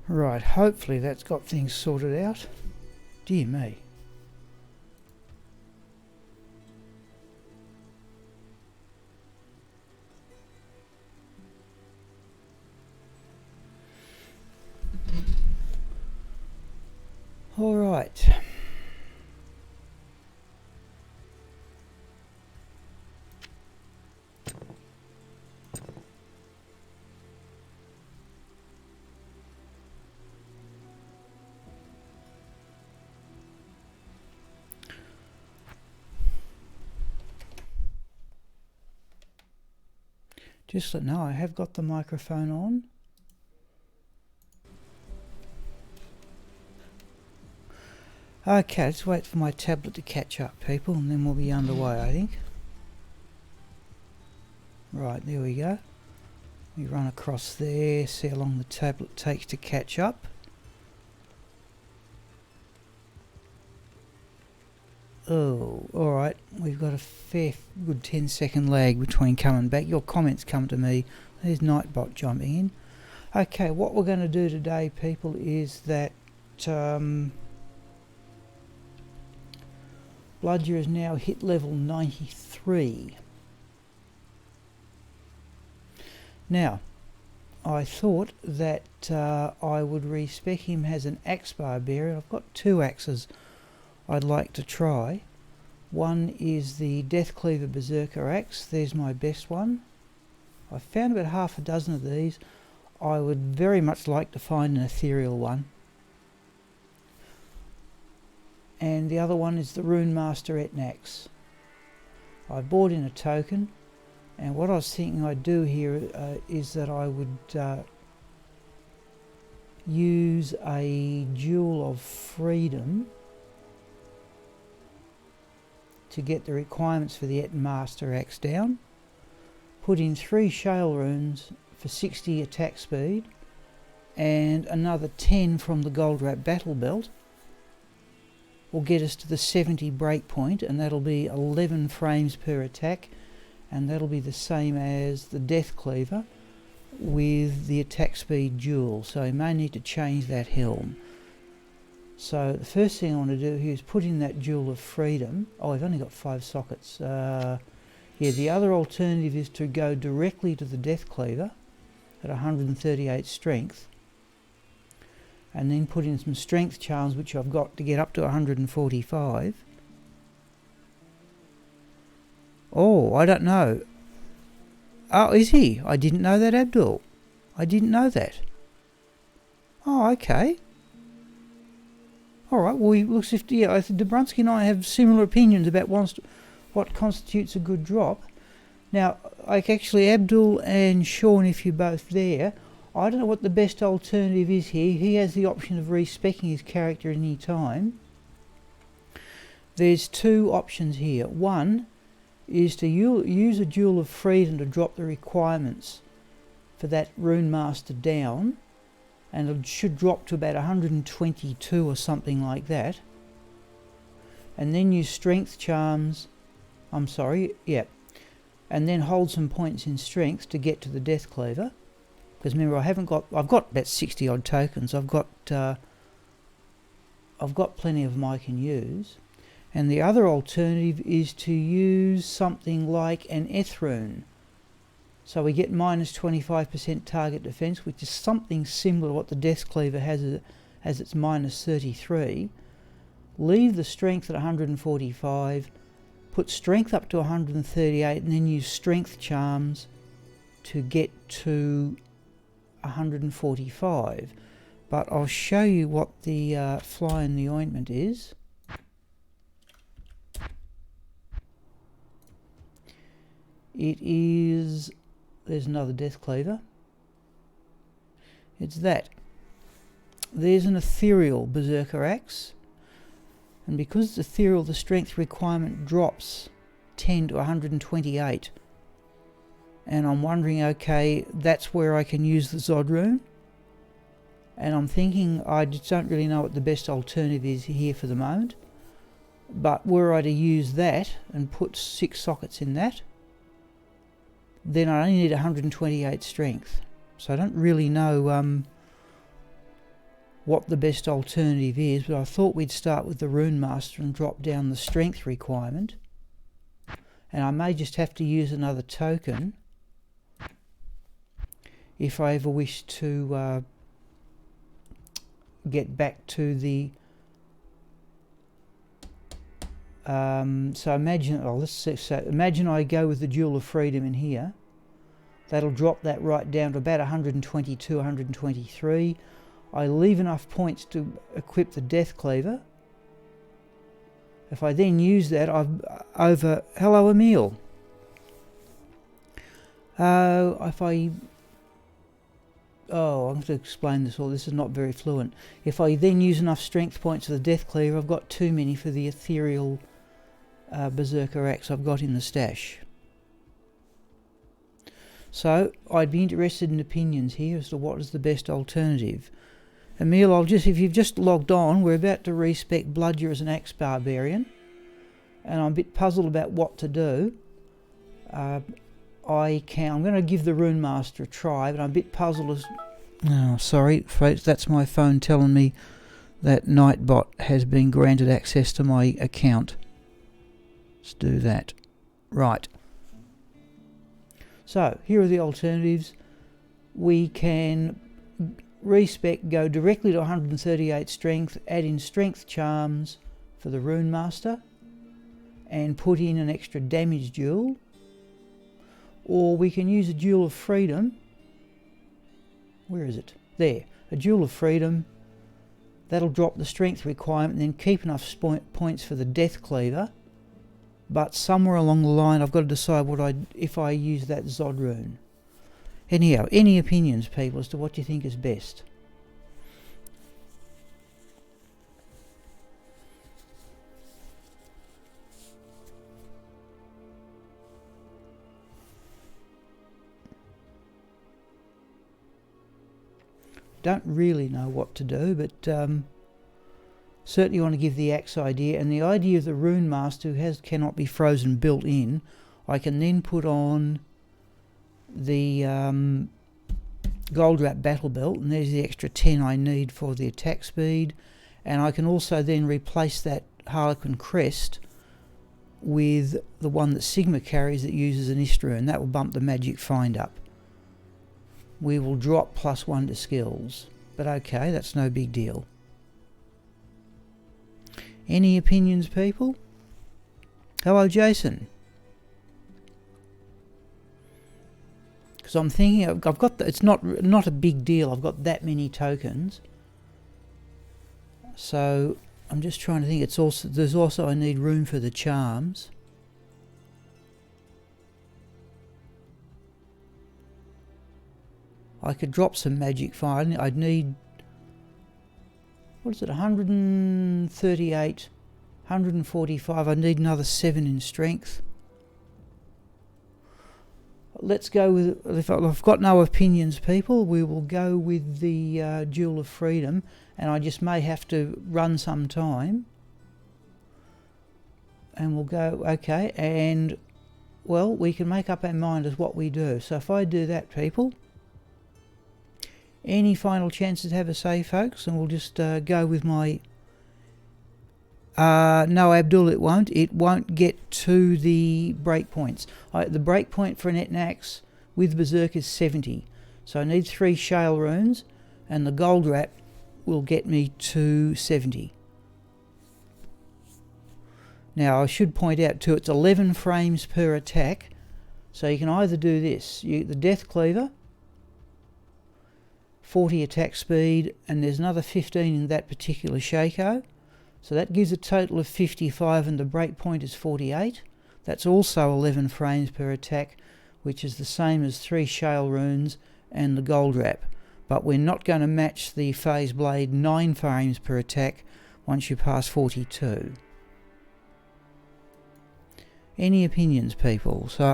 Right, hopefully that's got things sorted out. Dear me. All right. Just let know I have got the microphone on. Okay, let's wait for my tablet to catch up, people, and then we'll be underway, I think. Right, there we go. We run across there, see how long the tablet takes to catch up. Oh, alright, we've got a fair good 10-second lag between coming back. Your comments come to me. There's Nightbot jumping in. Okay, what we're going to do today, people, is that Bludger has now hit level 93. Now, I thought that I would respec him as an axe barbarian. I've got two axes I'd like to try. One is the Death Cleaver Berserker axe. There's my best one. I found about half a dozen of these. I would very much like to find an ethereal one. And the other one is the Rune Master Etnax. I bought in a token, and what I was thinking I'd do here is that I would use a Jewel of Freedom to get the requirements for the Etmaster axe down, put in 3 shale runes for 60 attack speed, and another 10 from the Gold Wrap Battle Belt will get us to the 70 breakpoint, and that'll be 11 frames per attack, and that'll be the same as the Death Cleaver with the attack speed jewel, so you may need to change that helm. So the first thing I want to do here is put in that Jewel of Freedom. Oh, I've only got 5 sockets. Yeah, the other alternative is to go directly to the Death Cleaver at 138 strength, and then put in some strength charms, which I've got to get up to 145. Oh, I don't know. Oh, is he? I didn't know that, Abdul. I didn't know that. Oh, okay. Alright, well, it looks if, yeah, Dobrunsky and I have similar opinions about what constitutes a good drop. Now, like actually, Abdul and Sean, if you're both there, I don't know what the best alternative is here. He has the option of respecking his character at any time. There's 2 options here. One is to use a Jewel of Freedom to drop the requirements for that Rune Master down, and it should drop to about 122 or something like that, and then use strength charms, and then hold some points in strength to get to the Death Cleaver, because remember I've got about 60 odd tokens. I've got plenty of them I can use. And the other alternative is to use something like an Ethrune. So we get minus 25% target defense, which is something similar to what the Death Cleaver has as its minus 33. leave the strength at 145, put strength up to 138, and then use strength charms to get to 145. But I'll show you what the fly in the ointment is. It is, there's another death cleaver. It's that. There's an ethereal berserker axe, and because it's ethereal, the strength requirement drops 10 to 128. And I'm wondering, okay, that's where I can use the Zod rune. And I'm thinking, I just don't really know what the best alternative is here for the moment. But were I to use that and put 6 sockets in that, then I only need 128 strength. So I don't really know what the best alternative is, but I thought we'd start with the Rune Master and drop down the strength requirement. And I may just have to use another token if I ever wish to get back to the so imagine, imagine I go with the Jewel of Freedom in here. That'll drop that right down to about 122, 123. I leave enough points to equip the Death Cleaver. If I then use that, I've over... Hello, Emil. If I... Oh, I'm going to explain this all. This is not very fluent. If I then use enough strength points for the Death Cleaver, I've got too many for the ethereal berserker axe I've got in the stash. So I'd be interested in opinions here as to what is the best alternative. Emil, if you've just logged on, we're about to respec Bludger as an axe barbarian, and I'm a bit puzzled about what to do. I'm going to give the Rune Master a try, but I'm a bit puzzled as... Oh, sorry, folks, that's my phone telling me that Nightbot has been granted access to my account. Let's do that. Right. So, here are the alternatives. We can respec, go directly to 138 strength, add in strength charms for the Rune Master, and put in an extra damage jewel. Or we can use a Jewel of Freedom. Where is it? There. A Jewel of Freedom. That'll drop the strength requirement and then keep enough points for the Death Cleaver. But somewhere along the line I've got to decide if I use that Zod rune. Anyhow, any opinions, people, as to what you think is best? Don't really know what to do, but certainly want to give the axe idea, and the idea of the Rune Master who cannot be frozen built in. I can then put on the gold wrap battle belt, and there's the extra 10 I need for the attack speed, and I can also then replace that Harlequin crest with the one that Sigma carries that uses an Istra, and that will bump the magic find up. We will drop +1 to skills, but okay, that's no big deal. Any opinions, people? Hello, Jason. Because I'm thinking I've got it's not a big deal. I've got that many tokens, so I'm just trying to think. There's also I need room for the charms. I could drop some magic fire. I'd need, what is it, 138, 145. I need another 7 in strength. Let's go with, if I've got no opinions, people, we will go with the Jewel of Freedom, and I just may have to run some time. And we'll go, okay, and, well, we can make up our mind as what we do. So if I do that, people... Any final chances to have a say, folks? And we'll just go with my... no, Abdul, it won't. It won't get to the breakpoints. The breakpoint for an Etnax with Berserk is 70. So I need 3 Shale runes, and the gold wrap will get me to 70. Now I should point out too, it's 11 frames per attack, so you can either do this, the Death Cleaver, 40 attack speed, and there's another 15 in that particular Shako, so that gives a total of 55, and the break point is 48. That's also 11 frames per attack, which is the same as 3 Shale Runes and the Gold Wrap, but we're not going to match the Phase Blade 9 frames per attack once you pass 42. Any opinions, people? So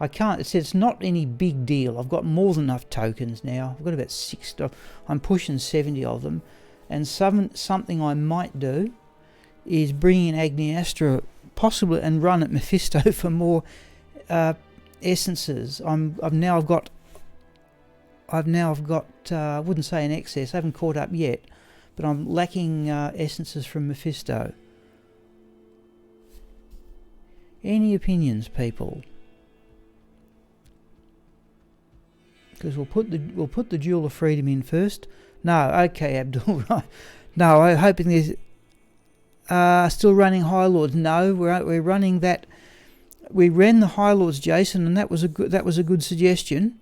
I can't, it's not any big deal. I've got more than enough tokens now. I've got about 60, I'm pushing 70 of them. And something I might do is bring in Agniastra possibly and run at Mephisto for more essences. I've now got I wouldn't say an excess, I haven't caught up yet, but I'm lacking essences from Mephisto. Any opinions, people? Because we'll put the Jewel of Freedom in first. No, okay, Abdul. Right. No, I'm hoping there's still running High Lords. No, we're running that. We ran the High Lords, Jason, and that was a good suggestion.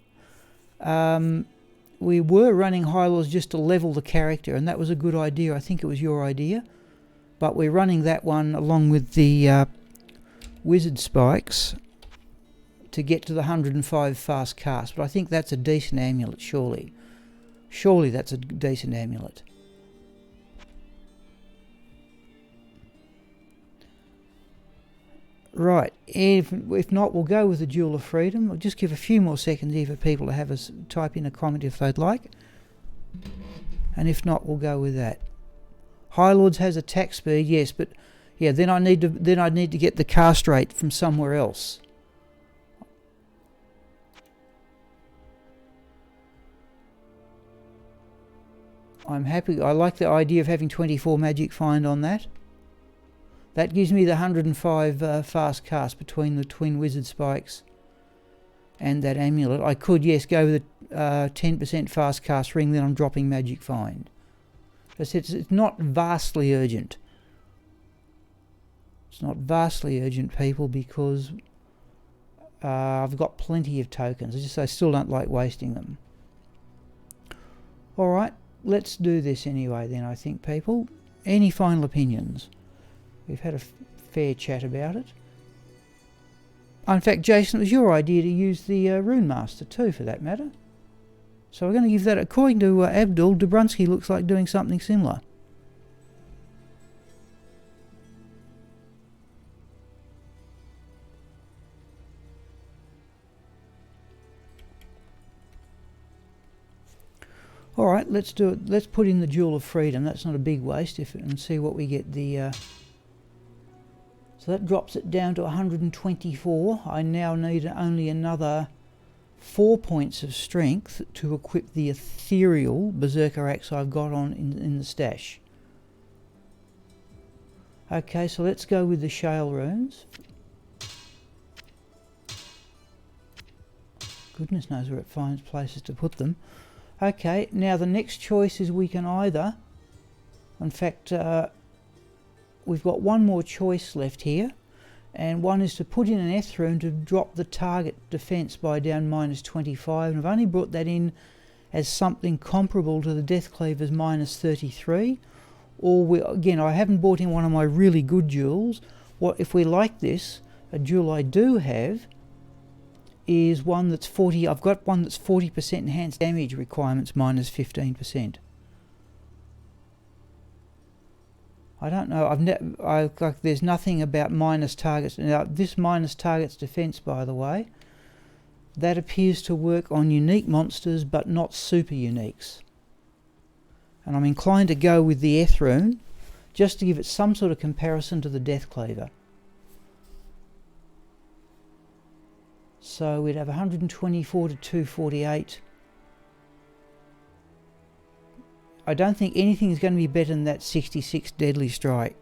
We were running High Lords just to level the character, and that was a good idea. I think it was your idea, but we're running that one along with the Wizard Spikes to get to the 105 fast cast. But I think that's a decent amulet, surely. Surely that's a decent amulet. Right, if not, we'll go with the Jewel of Freedom. I'll just give a few more seconds here for people to have us type in a comment if they'd like. And if not, we'll go with that. High Lords has attack speed, yes, but yeah, then I need to get the cast rate from somewhere else. I'm happy. I like the idea of having 24 magic find on that. That gives me the 105 fast cast between the twin Wizard Spikes and that amulet. I could, yes, go with a 10% fast cast ring, then I'm dropping magic find. It's not vastly urgent. It's not vastly urgent, people, because I've got plenty of tokens. I still don't like wasting them. Alright, let's do this anyway then, I think, people. Any final opinions? We've had a fair chat about it. In fact, Jason, it was your idea to use the Rune Master too, for that matter. So we're going to give that, according to Abdul, Dobrunsky looks like doing something similar. Alright, let's do it. Let's put in the Jewel of Freedom. That's not a big waste, and see what we get the... So that drops it down to 124. I now need only another 4 points of strength to equip the ethereal Berserker Axe I've got on in the stash. Okay, so let's go with the Shale Runes. Goodness knows where it finds places to put them. Okay, now the next choice is we can either, in fact, we've got one more choice left here, and one is to put in an Eth Rune to drop the target defense by down -25, and I've only brought that in as something comparable to the Death Cleaver's -33, or again, I haven't brought in one of my really good jewels. What if we like this, a jewel I do have is one that's 40, I've got one that's 40% enhanced damage requirements -15%. I don't know, there's nothing about minus targets. Now, this minus targets defense, by the way, that appears to work on unique monsters, but not super uniques. And I'm inclined to go with the Eth Rune, just to give it some sort of comparison to the Death Cleaver. So we'd have 124 to 248. I don't think anything is going to be better than that 66 Deadly Strike.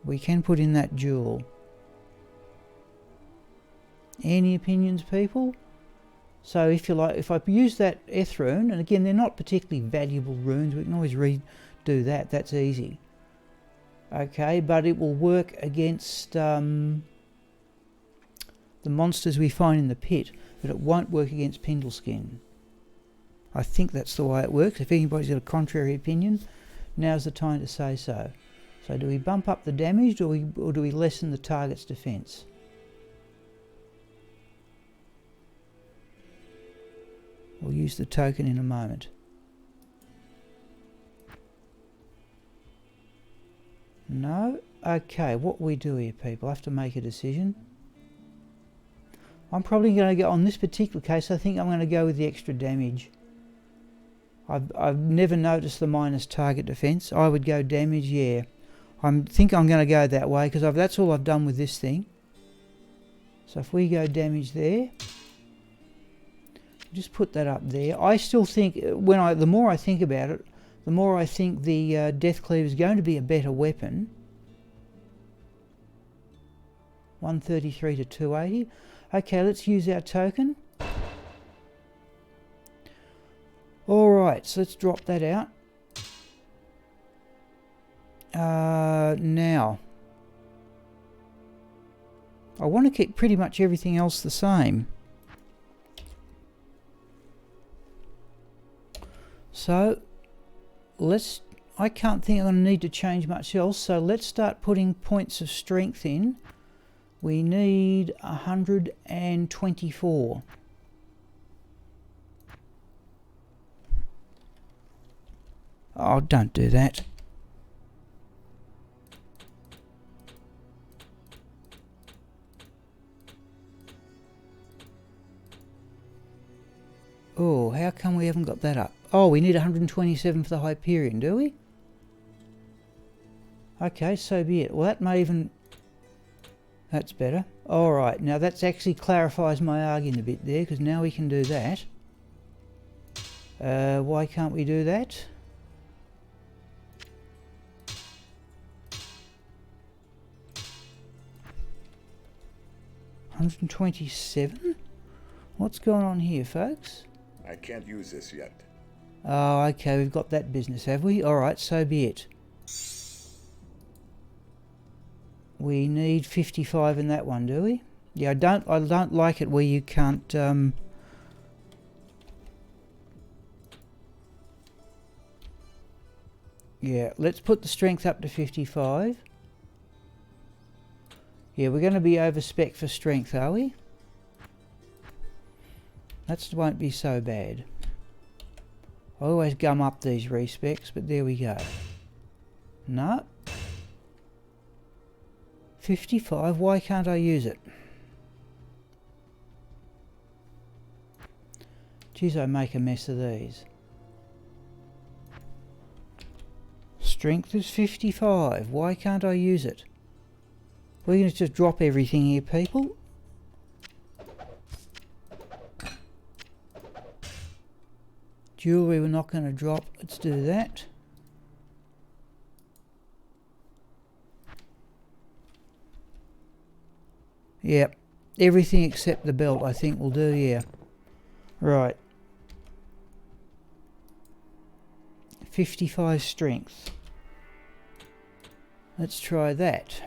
We can put in that jewel. Any opinions, people? So if you like, if I use that Eth Rune, and again they're not particularly valuable runes, we can always redo that, that's easy. Okay, but it will work against the monsters we find in the pit, but it won't work against Pindleskin. I think that's the way it works. If anybody's got a contrary opinion, now's the time to say so. So do we bump up the damage, or do we lessen the target's defence? We'll use the token in a moment. No? Okay, what we do here, people? I have to make a decision. I'm probably going to go, on this particular case, I think I'm going to go with the extra damage. I've never noticed the minus target defence. I would go damage, yeah. I think I'm going to go that way, because that's all I've done with this thing. So if we go damage there, just put that up there. I still think, the more I think about it, the more I think the Death Cleaver is going to be a better weapon. 133 to 280. Okay, let's use our token. Alright, so let's drop that out. Now, I want to keep pretty much everything else the same. So, I can't think I'm going to need to change much else, so let's start putting points of strength in. We need 124. Oh, don't do that. Oh, how come we haven't got that up? Oh, we need 127 for the Hyperion, do we? Okay, so be it. Well, that may even... That's better. Alright, now that actually clarifies my argument a bit there, because now we can do that. Why can't we do that? $127? What's going on here, folks? I can't use this yet. Oh, okay, we've got that business, have we? Alright, so be it. We need 55 in that one, do we? Yeah, I don't like it where you can't yeah, let's put the strength up to 55. Yeah, we're going to be over spec for strength, are we? That won't be so bad. I always gum up these respecs, but there we go. No. 55, why can't I use it? Geez, I make a mess of these. Strength is 55, why can't I use it? We're going to just drop everything here, people. Jewellery we're not going to drop, let's do that. Yep, everything except the belt I think will do, yeah. Right. 55 strength. Let's try that.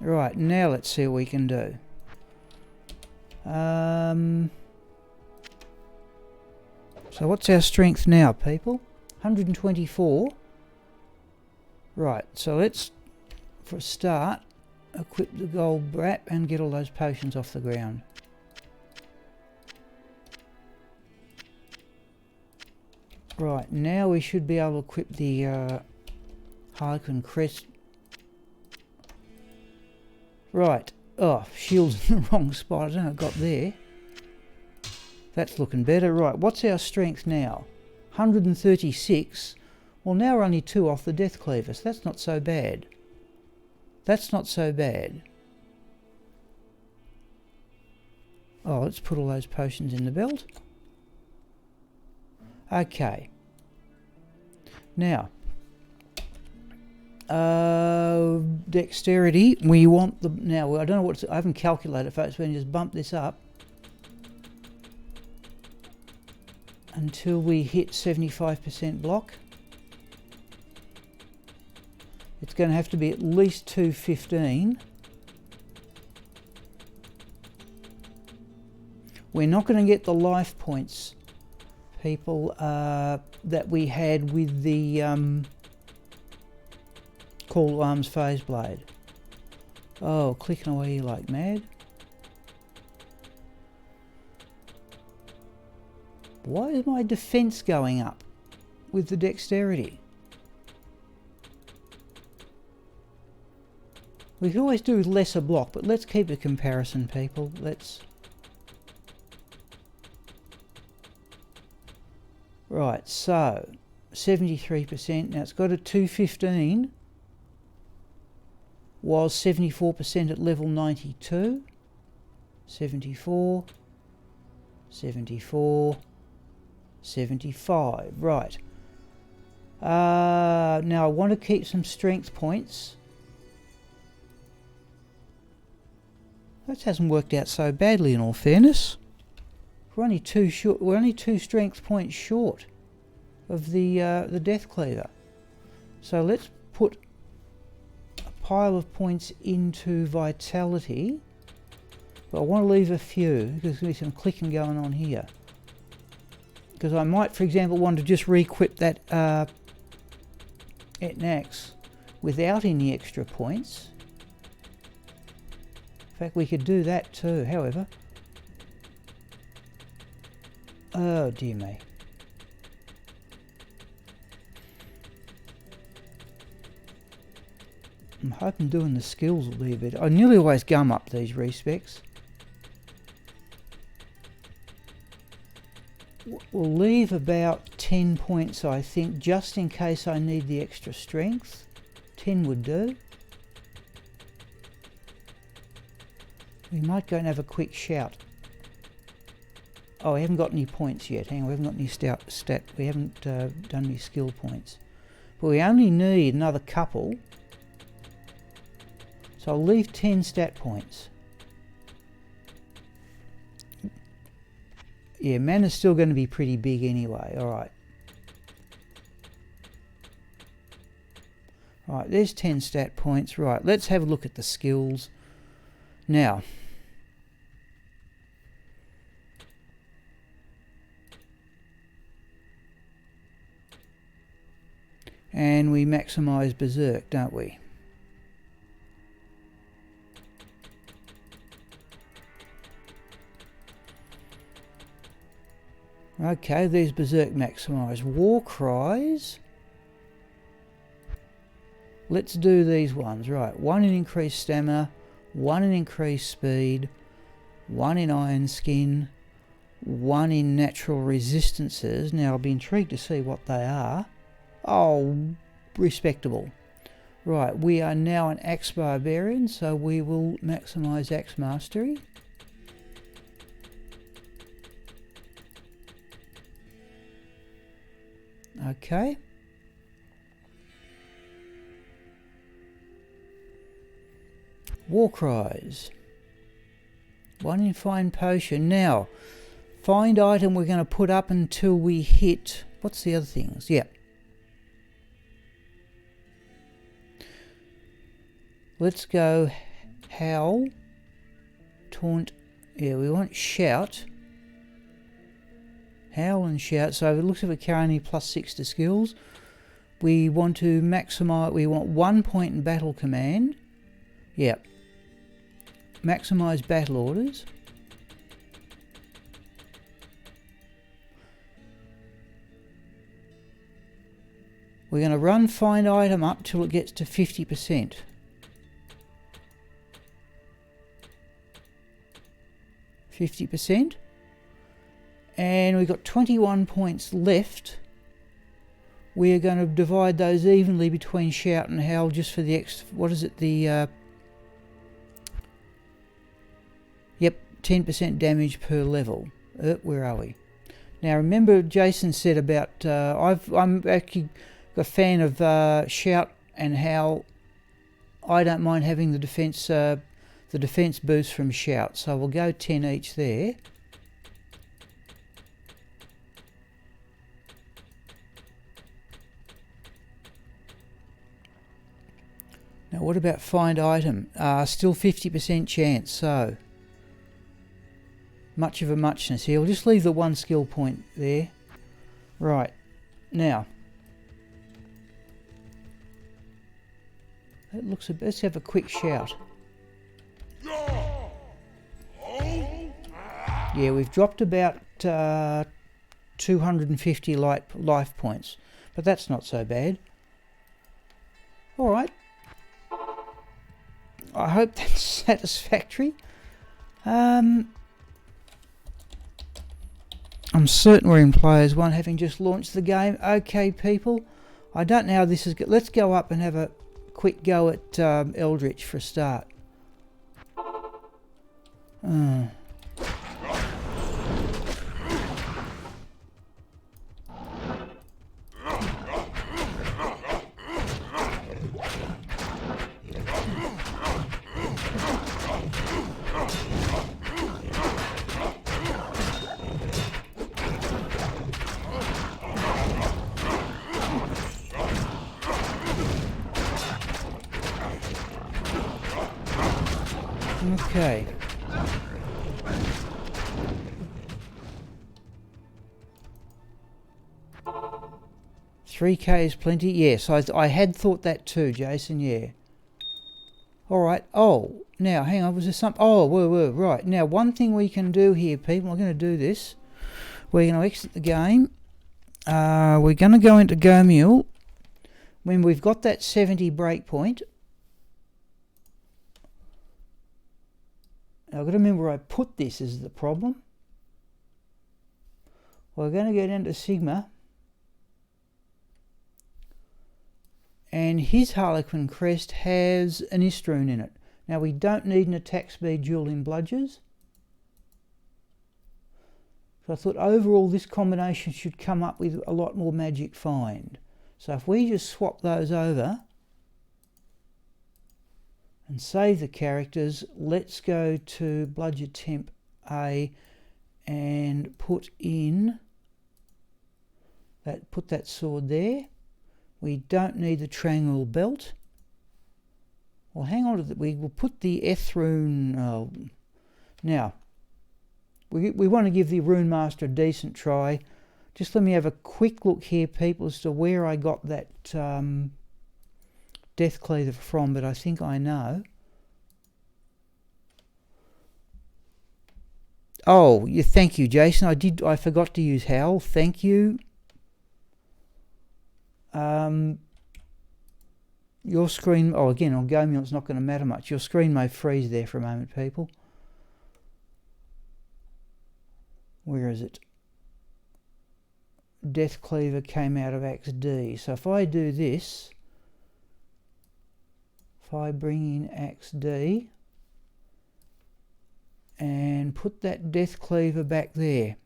Right, now let's see what we can do. So what's our strength now, people? 124. Right, so let's, for a start, equip the gold wrap and get all those potions off the ground. Right, now we should be able to equip the Harlequin crest. Right, oh, shield's in the wrong spot, I don't know what I got there. That's looking better. Right, what's our strength now? 136. Well, now we're only 2 off the Death Cleaver, so that's not so bad. That's not so bad. Oh, let's put all those potions in the belt. Okay. Now, dexterity, we want the... Now, I don't know what... I haven't calculated, folks. We can just bump this up until we hit 75% block. It's going to have to be at least 215. We're not going to get the life points, people, that we had with the Call to Arms phase blade. Oh, clicking away like mad. Why is my defense going up with the dexterity? We could always do with lesser block, but let's keep a comparison, people. Let's... Right, so 73%. Now it's got a 215. Was 74% at level 92. 74. 74. 75. Right. Now I want to keep some strength points. That hasn't worked out so badly, in all fairness. We're only two strength points short of the Death Cleaver. So let's put a pile of points into Vitality. But I want to leave a few because there's going to be some clicking going on here. Because I might, for example, want to just re-equip that Etnax without any extra points. In fact, we could do that too, however. Oh dear me. I'm hoping doing the skills will be a bit... I nearly always gum up these respecs. We'll leave about 10 points, I think, just in case I need the extra strength. 10 would do. We might go and have a quick shout. Oh, we haven't got any points yet. Hang on, we haven't got any stat. We haven't done any skill points. But we only need another couple. So I'll leave 10 stat points. Yeah, mana's still going to be pretty big anyway. Alright. Right, there's 10 stat points. Right, let's have a look at the skills. Now, and we maximise Berserk, don't we? Okay, there's Berserk maximised. War Cries. Let's do these ones. Right, 1 in increased stamina, 1 in increased speed, 1 in iron skin, 1 in natural resistances. Now I'll be intrigued to see what they are. Oh, respectable. Right, we are now an Axe Barbarian, so we will maximise Axe Mastery. Okay. War Cries. 1 in Fine Potion. Now, find item we're going to put up until we hit... What's the other things? Yeah. Let's go Howl. Taunt. Yeah, we want Shout. Howl and Shout. So it looks like we carry only +6 to skills. We want to maximise... We want 1 point in Battle Command. Yep. Maximise battle orders. We're going to run find item up till it gets to 50%. And we've got 21 points left. We are going to divide those evenly between Shout and Howl just for the extra... What is it? The... Yep, 10% damage per level. Where are we? Now remember Jason said about... I'm actually a fan of Shout and Howl. I don't mind having the defense boost from Shout, so we'll go 10 each there. Now what about find item? Still 50% chance, so much of a muchness here. We'll just leave the 1 skill point there. Right, now that looks a bit, let's have a quick shout. Yeah, we've dropped about 250 life points, but that's not so bad. Alright, I hope that's satisfactory. I'm certain we're in Players 1, having just launched the game. Okay, people, I don't know how this is... Let's go up and have a quick go at Eldritch for a start. Okay. $3K is plenty. Yes, I had thought that too, Jason. Yeah. All right. Oh, now hang on. Was there some? Oh, whoa. Right. Now, one thing we can do here, people. We're going to do this. We're going to exit the game. We're going to go into Go Mule when we've got that 70 breakpoint. I've got to remember where I put this is the problem. We're going to go down to Sigma. And his Harlequin crest has an Istroon in it. Now we don't need an attack speed jewel in Bludgers. So I thought overall this combination should come up with a lot more magic find. So if we just swap those over and save the characters, let's go to Bludger Temp A and put that sword there. We don't need the triangle belt. Well, hang on to that. We will put the Ethrune. Now, we want to give the Rune Master a decent try. Just let me have a quick look here, people, as to where I got that Death Cleaver from, but I think I know. Oh, yeah, thank you, Jason. I forgot to use Howl. Thank you. Your screen, again, on Go Mule, it's not going to matter much. Your screen may freeze there for a moment, people. Where is it? Death Cleaver came out of Axe D. So if I do this, if I bring in Axe D and put that Death Cleaver back there.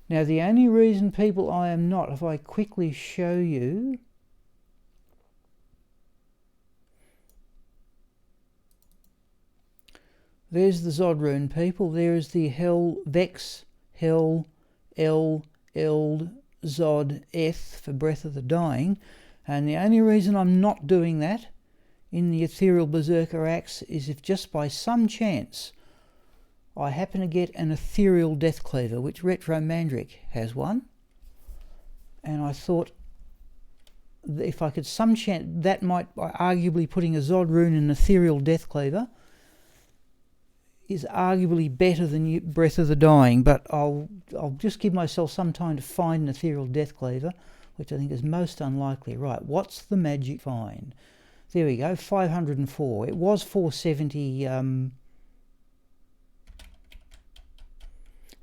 Now the only reason, people, I am not, if I quickly show you, there's the Zodrune, people. There is the Vex, Hell, Eld, Zod, Eth for Breath of the Dying. And the only reason I'm not doing that in the Ethereal Berserker Axe is if just by some chance I happen to get an Ethereal Death Cleaver, which Retro Mandric has one. And I thought if I could some chance, that might, by arguably putting a Zodrune in an Ethereal Death Cleaver, is arguably better than Breath of the Dying, but I'll just give myself some time to find an Ethereal Death Cleaver, which I think is most unlikely. Right, what's the magic find? There we go, 504. It was 470,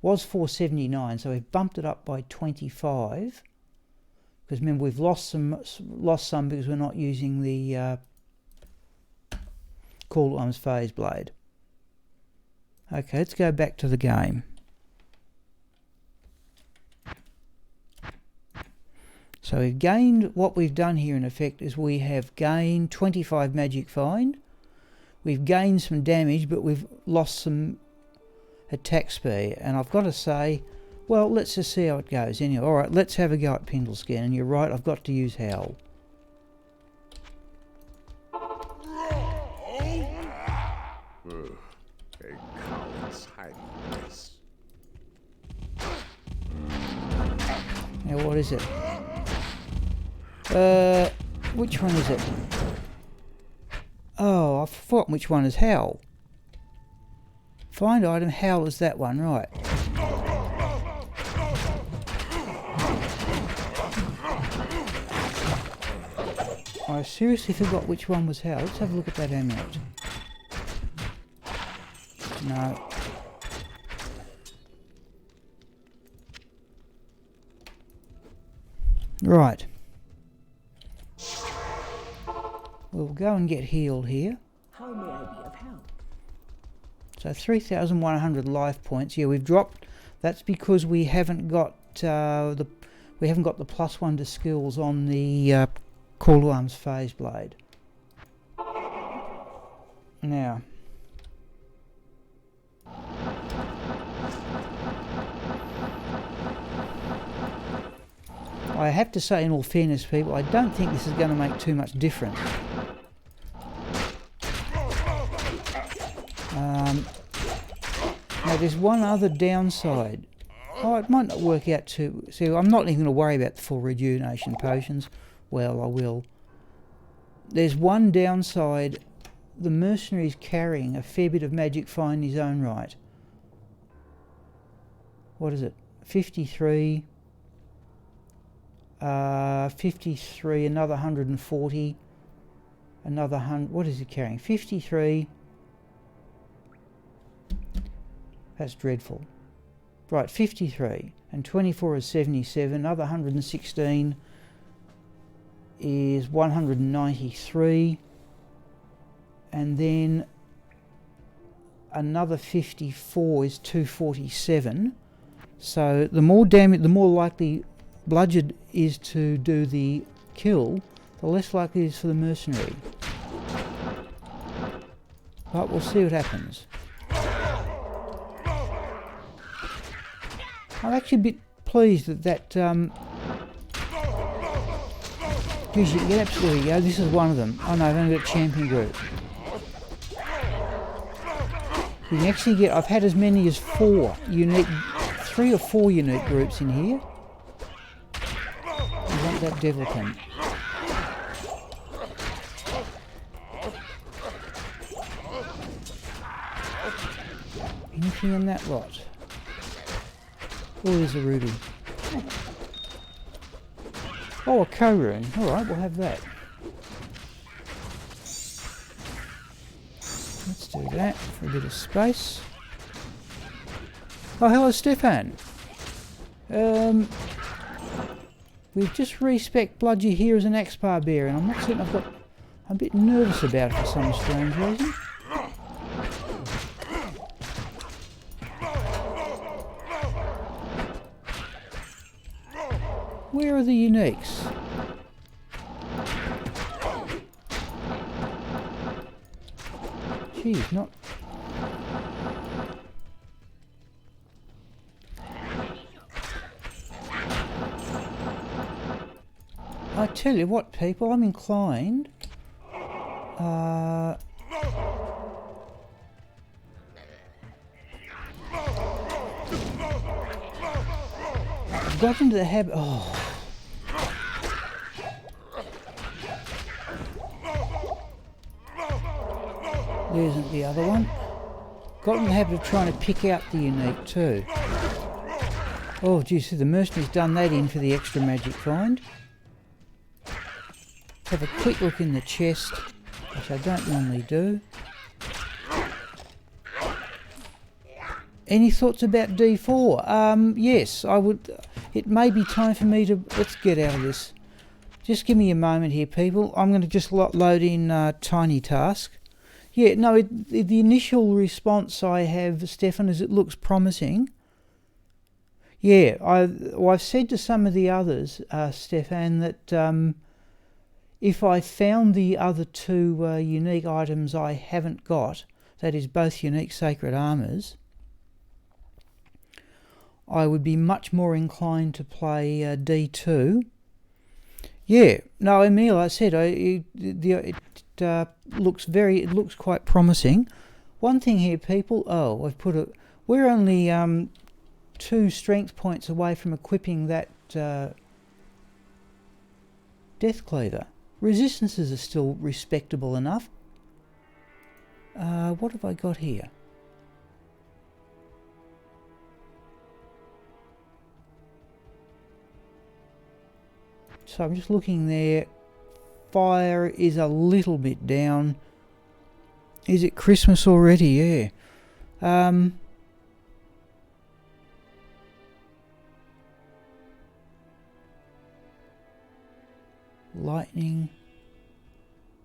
was 479, so we've bumped it up by 25. Because remember, we've lost some because we're not using the Call at Arms Phase Blade. Okay, let's go back to the game. So we've gained, what we've done here in effect is we have gained 25 magic find. We've gained some damage, but we've lost some attack speed. And I've got to say, well, let's just see how it goes. Anyway, alright, let's have a go at Pindleskin. And you're right, I've got to use Howl. A coward's hiding place. Now what is it? Which one is it? Oh, I've forgotten which one is Howl. Find item, Howl is that one, right. I seriously forgot which one was Howl. Let's have a look at that amulet. No. Right. We'll go and get healed here. How may I be of help? So 3,100 life points. Yeah, we've dropped. That's because we haven't got the +1 to skills on the Call to Arms phase blade. Now, I have to say, in all fairness, people, I don't think this is going to make too much difference. Now, there's one other downside. Oh, it might not work out too... See, I'm not even going to worry about the full rejuvenation potions. Well, I will. There's one downside. The mercenary's carrying a fair bit of magic fine in his own right. What is it? 53... 53, another 140, another 100, what is he carrying? 53, that's dreadful. Right, 53, and 24 is 77, another 116 is 193, and then another 54 is 247, so the more damage, the more likely Bludger is to do the kill, the less likely it is for the mercenary. But we'll see what happens. I'm actually a bit pleased that geez, you get absolutely go. This is one of them. Oh no, I've only got champion group. You can actually get, I've had as many as 4 unique, 3 or 4 unique groups in here. You want that devilkin. Anything in that lot? Oh, there's a ruby. Oh, a co-rune. Alright, we'll have that. Let's do that for a bit of space. Oh, hello, Stefan. We've just respec Bludger here as an axe barbarian. I'm not certain I'm a bit nervous about it for some strange reason. Where are the uniques? Geez, not... I tell you what, people, I'm inclined... I've got into the habit... Oh... There isn't the other one. Got in the habit of trying to pick out the unique too. Oh, geez, so the mercenary's done that in for the extra magic find. Have a quick look in the chest, which I don't normally do. Any thoughts about D4? Yes, I would. It may be time for me to... Let's get out of this. Just give me a moment here, people. I'm going to just load in Tiny Task. Yeah, no, the initial response I have, Stefan, is it looks promising. Yeah, I've said to some of the others, Stefan, that if I found the other 2 unique items I haven't got, that is both unique sacred armours, I would be much more inclined to play D2. Yeah, no, Emil, I said it looks quite promising. One thing here, people. Oh, I've put a. We're only 2 strength points away from equipping that death cleaver. Resistances are still respectable enough. What have I got here? So I'm just looking there. Fire is a little bit down. Is it Christmas already? Yeah. Lightning.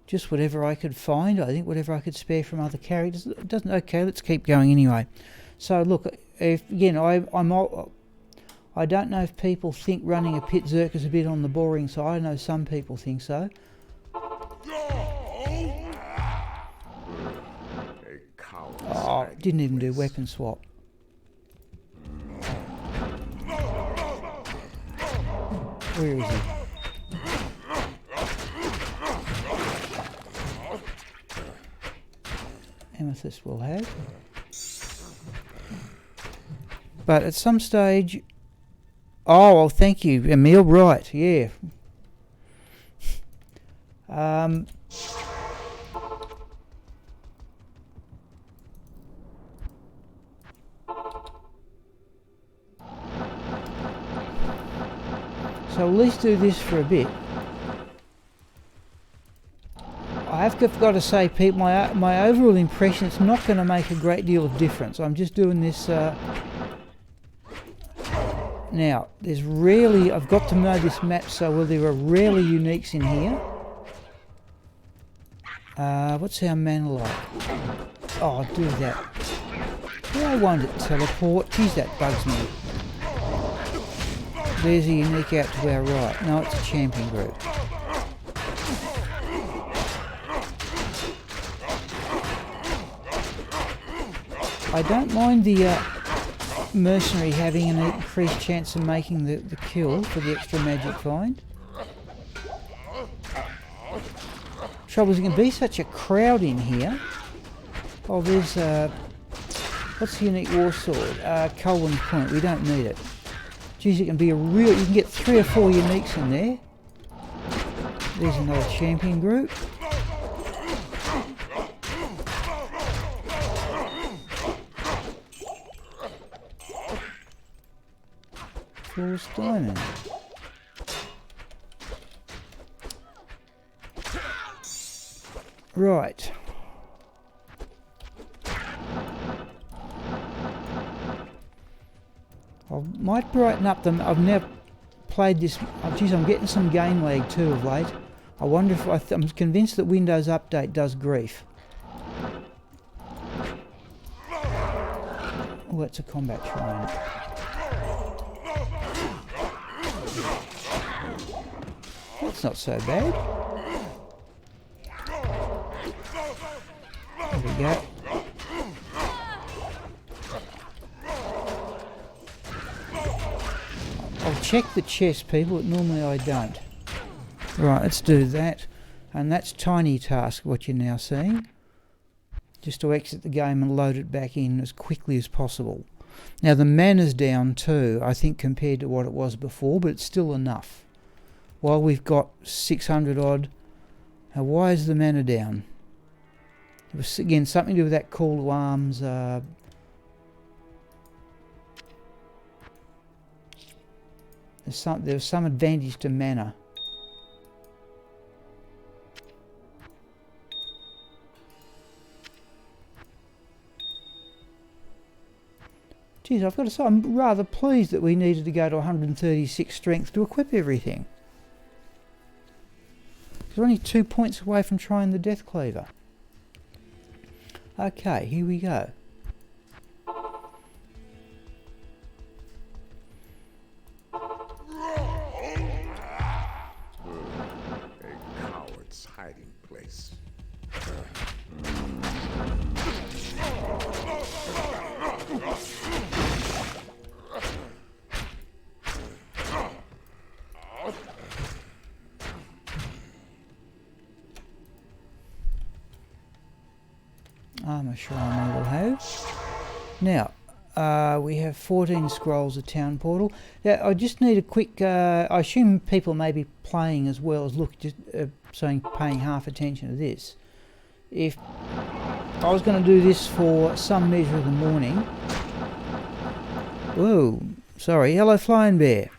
Just whatever I could find. I think whatever I could spare from other characters. It doesn't. Okay, let's keep going anyway. So look, if again, I don't know if people think running a pit Zerk is a bit on the boring side. I know some people think so. Oh, didn't even do weapon swap. Where is he? Amethyst will have. But at some stage... Oh, well, thank you, Emil. Right, yeah. So at least do this for a bit. I have got to say, Pete, my overall impression, it's not going to make a great deal of difference. I'm just doing this... Now, there's rarely... I've got to know this map so well. There are rarely uniques in here. What's our mana like? Oh, do that. Why won't it teleport? Geez, that bugs me. There's a unique out to our right. No, it's a champion group. I don't mind the mercenary having an increased chance of making the kill for the extra magic find. Trouble is, it can be such a crowd in here. Oh, there's what's the unique war sword? Culwin's Point. We don't need it. Geez, it can be a real... You can get 3 or 4 uniques in there. There's another champion group. Force diamond. Right. I might brighten up them. I've never played this. Oh, geez, I'm getting some game lag too of late. I wonder if I'm convinced that Windows Update does grief. Oh, that's a combat shrine. That's not so bad. There we go. I'll check the chest, people, but normally I don't. Right, let's do that. And that's tiny task, what you're now seeing. Just to exit the game and load it back in as quickly as possible. Now the mana's down too, I think, compared to what it was before, but it's still enough. While we've got 600 odd. Now why is the mana down? It was, again, something to do with that call to arms. There was some advantage to mana. Geez, I've got to say, I'm rather pleased that we needed to go to 136 strength to equip everything. We're only 2 points away from trying the Death Cleaver. Okay, here we go. A coward's hiding place. Armour shrine we will have. Now, we have 14 scrolls of town portal. Now, I just need a quick, I assume people may be playing as well as paying half attention to this. If I was going to do this for some measure of the morning. Whoa, sorry, hello Flying Bear.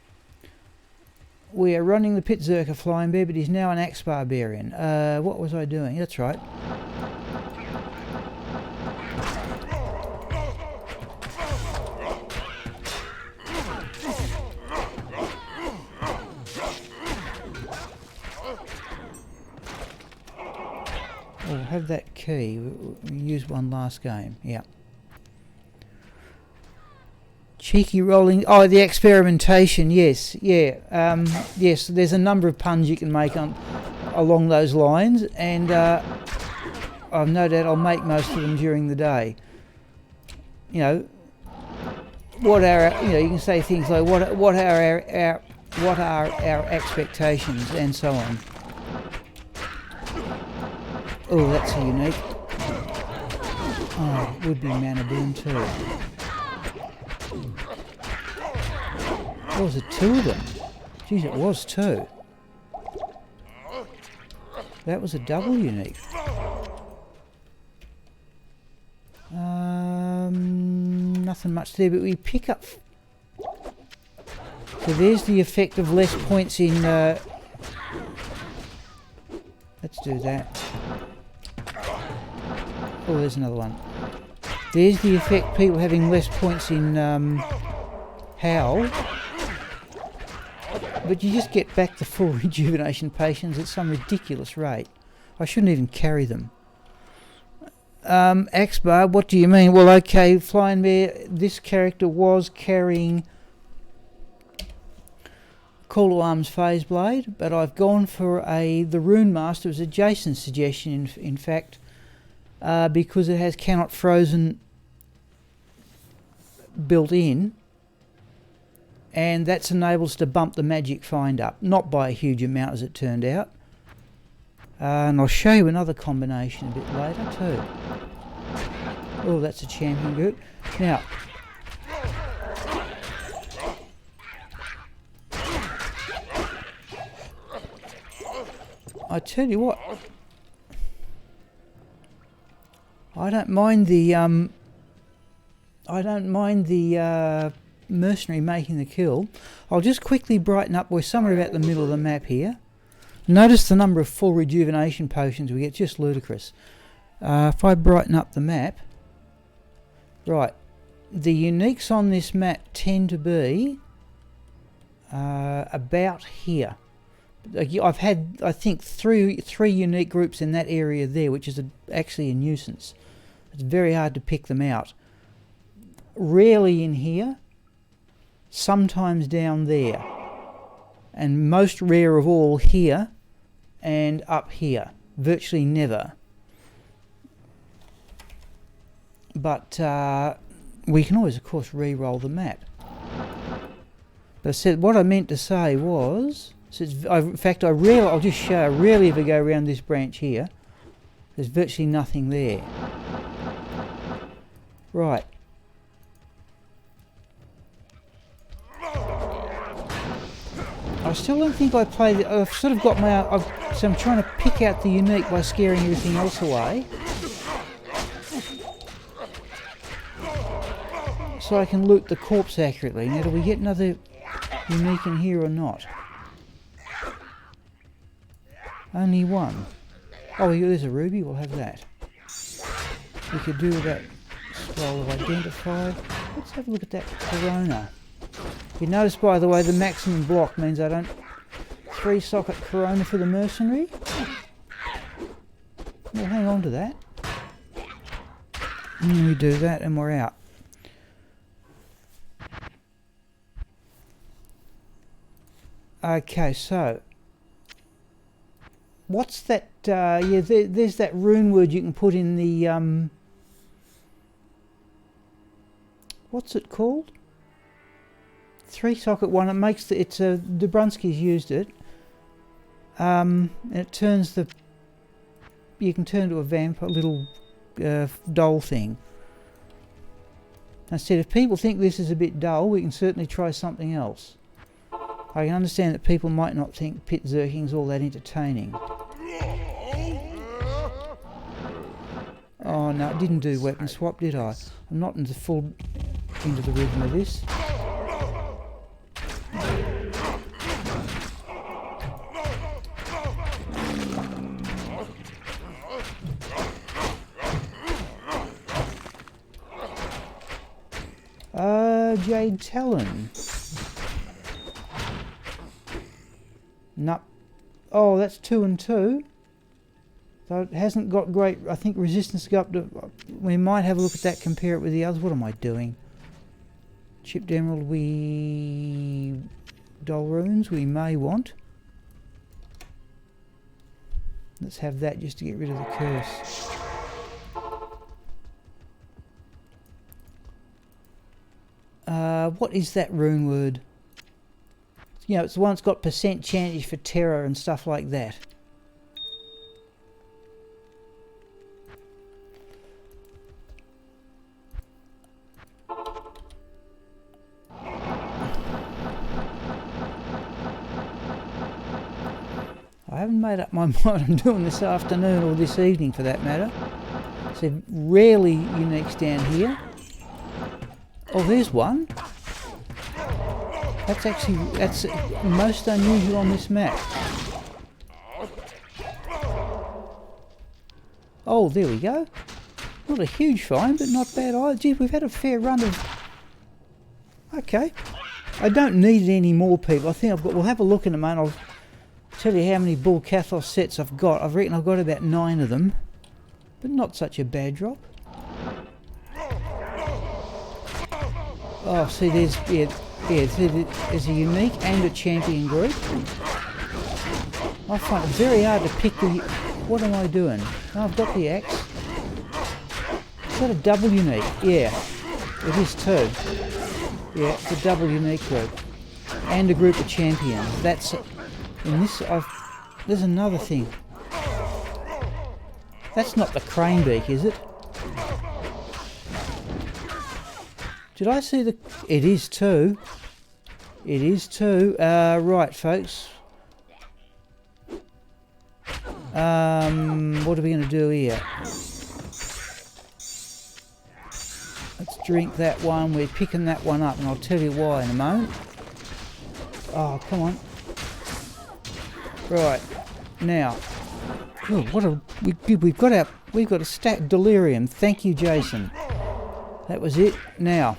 We are running the Pit Zerker Flying Bear, but he's now an axe barbarian. What was I doing? That's right. We'll have that key. We used one last game. Yeah. Cheeky rolling. Oh, the experimentation. Yes. Yeah. Yes. There's a number of puns you can make along those lines, and I've no doubt I'll make most of them during the day. You know, you can say things like what are our expectations and so on. Oh, that's a unique. Oh, would be mana boom too. Was it two of them? Geez, it was two. That was a double unique. Nothing much there, but we pick up. So there's the effect of less points in. Let's do that. Oh, there's another one. There's the effect people having less points in Howl. But you just get back the full rejuvenation potions at some ridiculous rate. I shouldn't even carry them. Axebar, what do you mean? Well, okay, Flying Bear, this character was carrying Call to Arms Phase Blade, but I've gone for the Rune Master as a Jason's suggestion, in fact, because it has Cannot Frozen built in, and that's enables to bump the magic find up, not by a huge amount as it turned out. And I'll show you another combination a bit later too. Oh, that's a champion group. Now, I tell you what, I don't mind the mercenary making the kill. I'll just quickly brighten up. We're somewhere about the middle of the map here. Notice the number of full rejuvenation potions we get, just ludicrous. If I brighten up the map, right, the uniques on this map tend to be about here. I've had, I think, three unique groups in that area there, which is actually a nuisance. It's very hard to pick them out. Rarely in here, sometimes down there, and most rare of all here and up here. Virtually never. But we can always, of course, re-roll the map. But I said, what I meant to say was, so in fact, I'll just show, I rarely ever go around this branch here. There's virtually nothing there. Right. I still don't think I played. I've sort of got so I'm trying to pick out the unique by scaring everything else away, so I can loot the corpse accurately. Now, do we get another unique in here or not? Only one. Oh, there's a ruby. We'll have that. We could do that scroll of identify. Let's have a look at that corona. You notice, by the way, the maximum block means I don't 3-socket corona for the mercenary. We'll hang on to that. And we do that and we're out. Okay, so what's that? Yeah, there's that rune word you can put in the what's it called? 3-socket one. It makes it's Dobrunsky's used it. And it turns you can turn to a vampire, little doll thing. I said, if people think this is a bit dull, we can certainly try something else. I can understand that people might not think pit zerking's all that entertaining. Oh no, I didn't do weapon swap, did I? I'm not into the rhythm of this. Jade Talon. No. Oh, that's 2 and 2. So it hasn't got great, I think, resistance to go up to... We might have a look at that, compare it with the others. What am I doing? Chipped Emerald, Doll Runes, we may want. Let's have that just to get rid of the curse. What is that rune word? You know, it's the one that's got percent chantage for terror and stuff like that. I haven't made up my mind I'm doing this afternoon or this evening for that matter. So rarely uniques down here. Oh, there's one. That's most unusual on this map. Oh, there we go. Not a huge find, but not bad either. Gee, we've had a fair run of... Okay. I don't need any more people. I think we'll have a look in a moment. I'll tell you how many Bull Cathos sets I've got. I reckon I've got about 9 of them. But not such a bad drop. Oh, see, there's a unique and a champion group. I find it very hard to pick the... What am I doing? Oh, I've got the axe. Is that a double unique? Yeah, it is too. Yeah, it's a double unique group. And a group of champions. That's... In this, there's another thing. That's not the crane beak, is it? Did I see the... It is too. It is too. Right, folks. What are we going to do here? Let's drink that one. We're picking that one up, and I'll tell you why in a moment. Oh, come on. Right. Now. Oh, what a... We've got a stat delirium. Thank you, Jason. That was it. Now,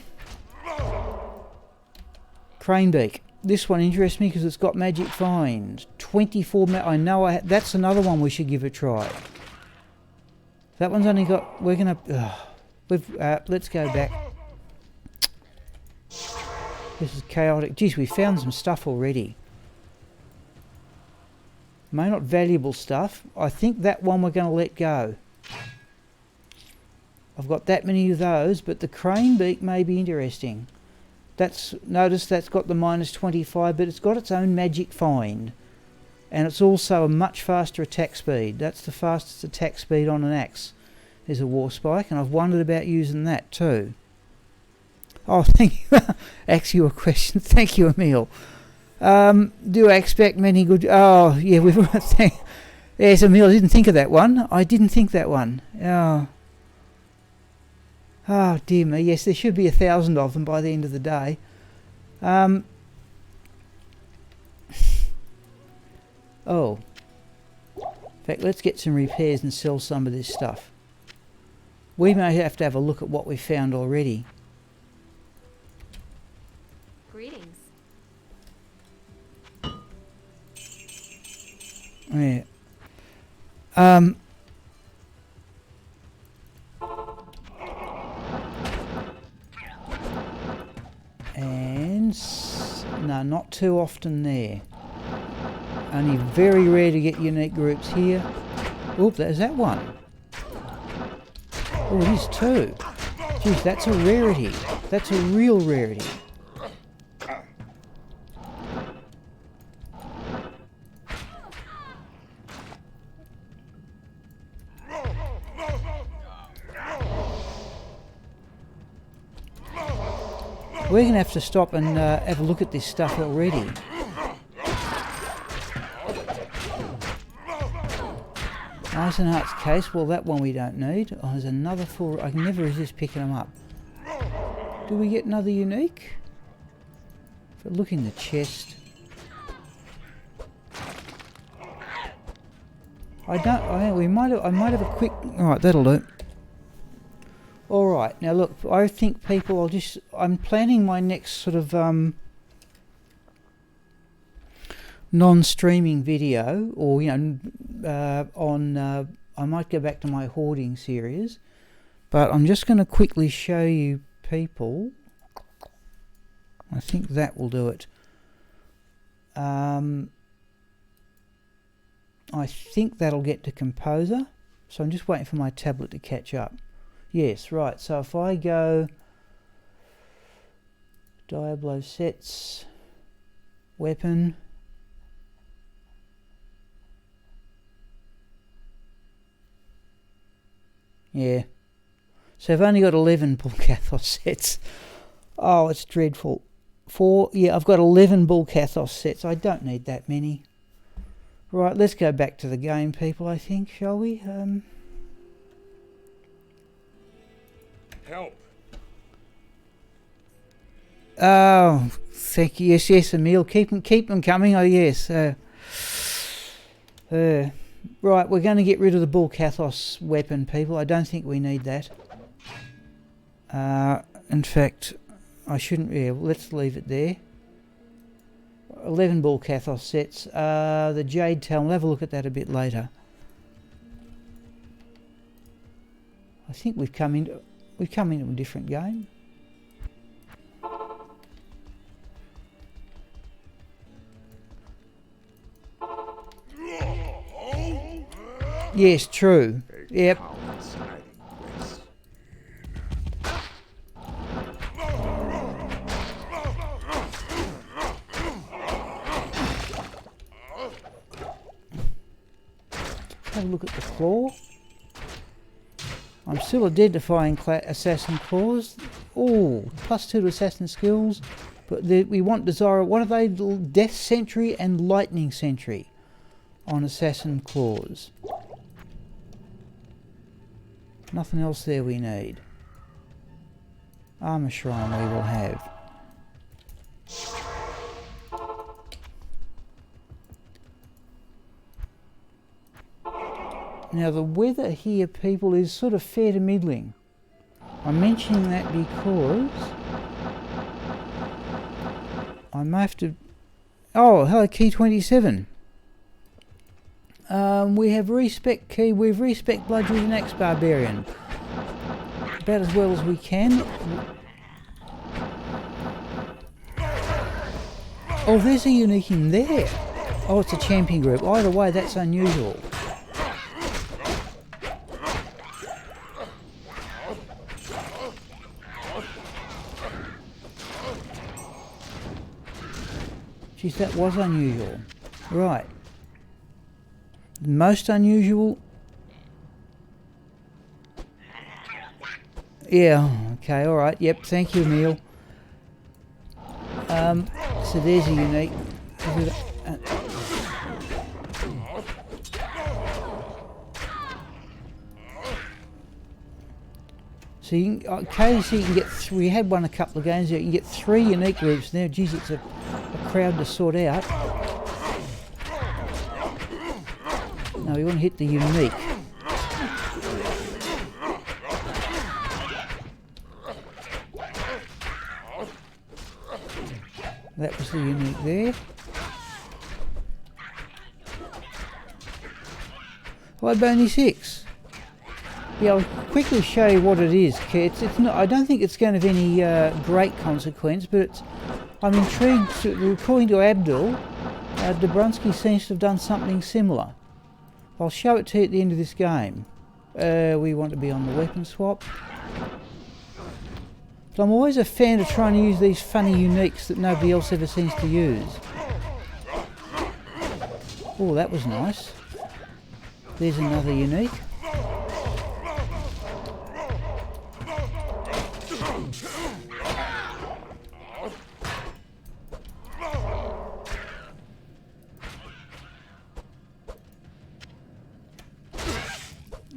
Cranebeak. This one interests me because it's got magic find. 24. I know. That's another one we should give a try. That one's only got. We're gonna. Let's go back. This is chaotic. Geez, we found some stuff already. May not valuable stuff. I think that one we're going to let go. I've got that many of those, but the crane beak may be interesting. Notice that's got the minus 25, but it's got its own magic find. And it's also a much faster attack speed. That's the fastest attack speed on an axe. There's a war spike, and I've wondered about using that too. Oh, thank you. Ask you a question. Thank you, Emil. Do I expect many good... Oh, yeah, we've... Yes, Emil, I didn't think of that one. Oh. Oh dear me, yes, there should be 1,000 of them by the end of the day. Oh. In fact, let's get some repairs and sell some of this stuff. We may have to have a look at what we found already. Greetings. Yeah. No, not too often there. Only very rare to get unique groups here. Oop, there's that one. Oh, it is too. Geez, that's a rarity. That's a real rarity. We're going to have to stop and have a look at this stuff already. Eisenhart's case, well that one we don't need. Oh, there's another full, I can never resist picking them up. Do we get another unique? If I look in the chest. I might have a quick, alright, that'll do. Alright, now look, I think people, I'm planning my next sort of non-streaming video, or I might go back to my hoarding series, but I'm just going to quickly show you people. I think that will do it. I think that'll get to Composer, so I'm just waiting for my tablet to catch up. Yes, right, so if I go Diablo sets, weapon, yeah, so I've only got 11 bull Cathos sets. Oh, it's dreadful. Yeah, I've got 11 bull Cathos sets. I don't need that many. Right, let's go back to the game, people, I think, shall we? Help. Oh, thank you. Yes, Emil. Keep them coming. Oh, yes. Right, we're going to get rid of the bull Cathos weapon, people. I don't think we need that. In fact, I shouldn't. Yeah, let's leave it there. 11 bull Cathos sets. The Jade Talon, we'll have a look at that a bit later. I think we've come into a different game. Yes, true. Yep. Have a look at the claw. I'm still identifying assassin claws. Oh, +2 to assassin skills. But we want desirable. What are they? Death Sentry and Lightning Sentry on assassin claws. Nothing else there we need. Armor Shrine we will have. Now the weather here, people, is sort of fair to middling. I'm mentioning that because I may have to... Oh, hello, key 27. We have respec key. We've respec Bludger and Axe Barbarian. About as well as we can. Oh, there's a unique in there. Oh, it's a champion group. Either way, that's unusual. Geez, that was unusual. Right. Most unusual. Yeah, okay, alright. Yep, thank you, Emil. So there's a unique. So you can, occasionally you can get we had one a couple of games. You can get 3 unique groups now. Geez, it's a crowd to sort out. No, we want to hit the unique. That was the unique there. Why only 6? Yeah, I'll quickly show you what it is. It's not. I don't think it's going to have any great consequence, but it's. I'm intrigued. According to Abdul, Dobrunsky seems to have done something similar. I'll show it to you at the end of this game. We want to be on the weapon swap. But I'm always a fan of trying to use these funny uniques that nobody else ever seems to use. Oh, that was nice. There's another unique.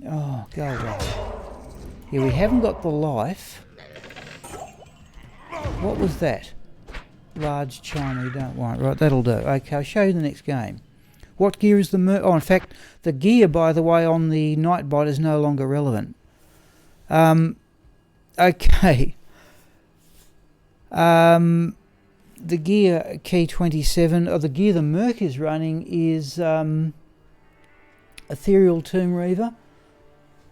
Oh, go away. Yeah, we haven't got the life. What was that? Large chime, we don't want. Right, that'll do. Okay, I'll show you the next game. What gear is the oh, in fact, the gear, by the way, on the Nightbite is no longer relevant. Okay. The gear key 27, or the gear the Merc is running is Ethereal Tomb Reaver.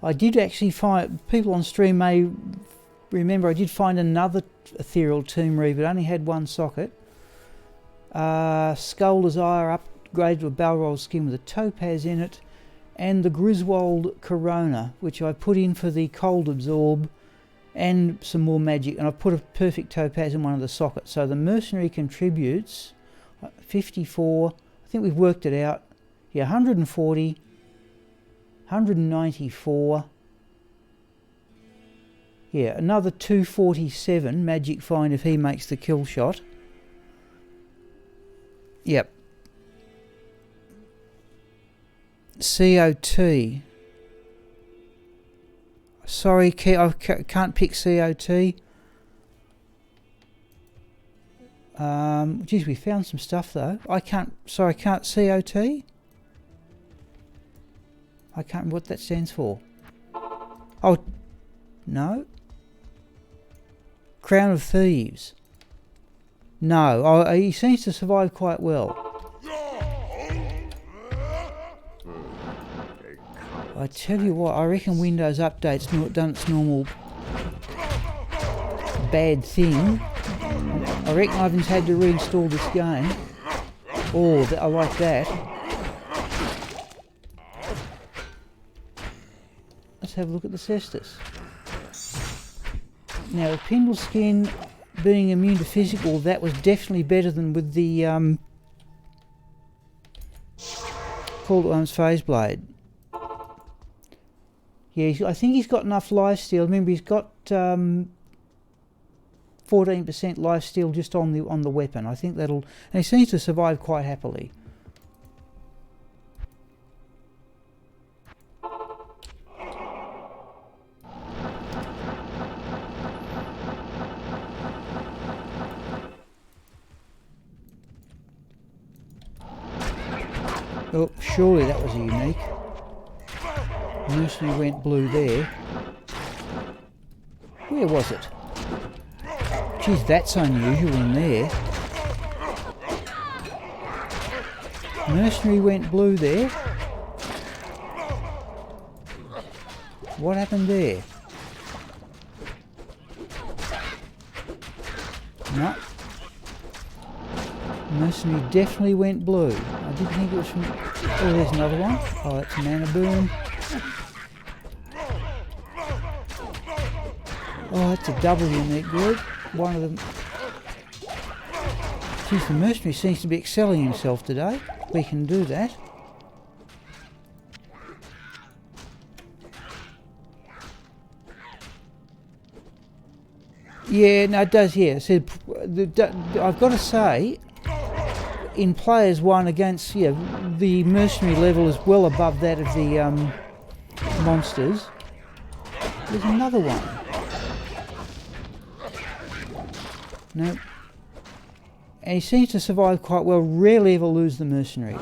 I did actually find, people on stream may remember, I did find another Ethereal Tomb Reaver. It only had one socket. Skull Desire upgraded to a Balrog skin with a topaz in it, and the Griswold Corona, which I put in for the cold absorb and some more magic, and I've put a perfect topaz in one of the sockets. So the mercenary contributes 54, I think we've worked it out, yeah, 140, 194, yeah, another 247 magic find if he makes the kill shot. Yep. COT. Sorry, I can't pick COT. Geez, we found some stuff though. I can't COT? I can't remember what that stands for. Oh, no. Crown of Thieves. No, he seems to survive quite well. I tell you what, I reckon Windows Update's not done its normal bad thing. I reckon I've just had to reinstall this game. Oh, I like that. Let's have a look at the cestus. Now, the Pindle skin being immune to physical, that was definitely better than with the Call to Arms Phase Blade. Yeah, I think he's got enough lifesteal. Remember, he's got 14% lifesteal just on the weapon. I think that'll, and he seems to survive quite happily. Oh, surely that was a unique. Mercenary went blue there. Where was it? Geez, that's unusual in there. Mercenary went blue there. What happened there? No. Mercenary definitely went blue. I didn't think it was from... Oh, there's another one. Oh, that's Mana Boom. Oh, that's a double unique group. One of them... Geez, the mercenary seems to be excelling himself today. We can do that. Yeah, no, it does, yeah. So, I've got to say, in Players 1 against, yeah, the mercenary level is well above that of the monsters. There's another one. No. And he seems to survive quite well. Rarely ever lose the mercenary.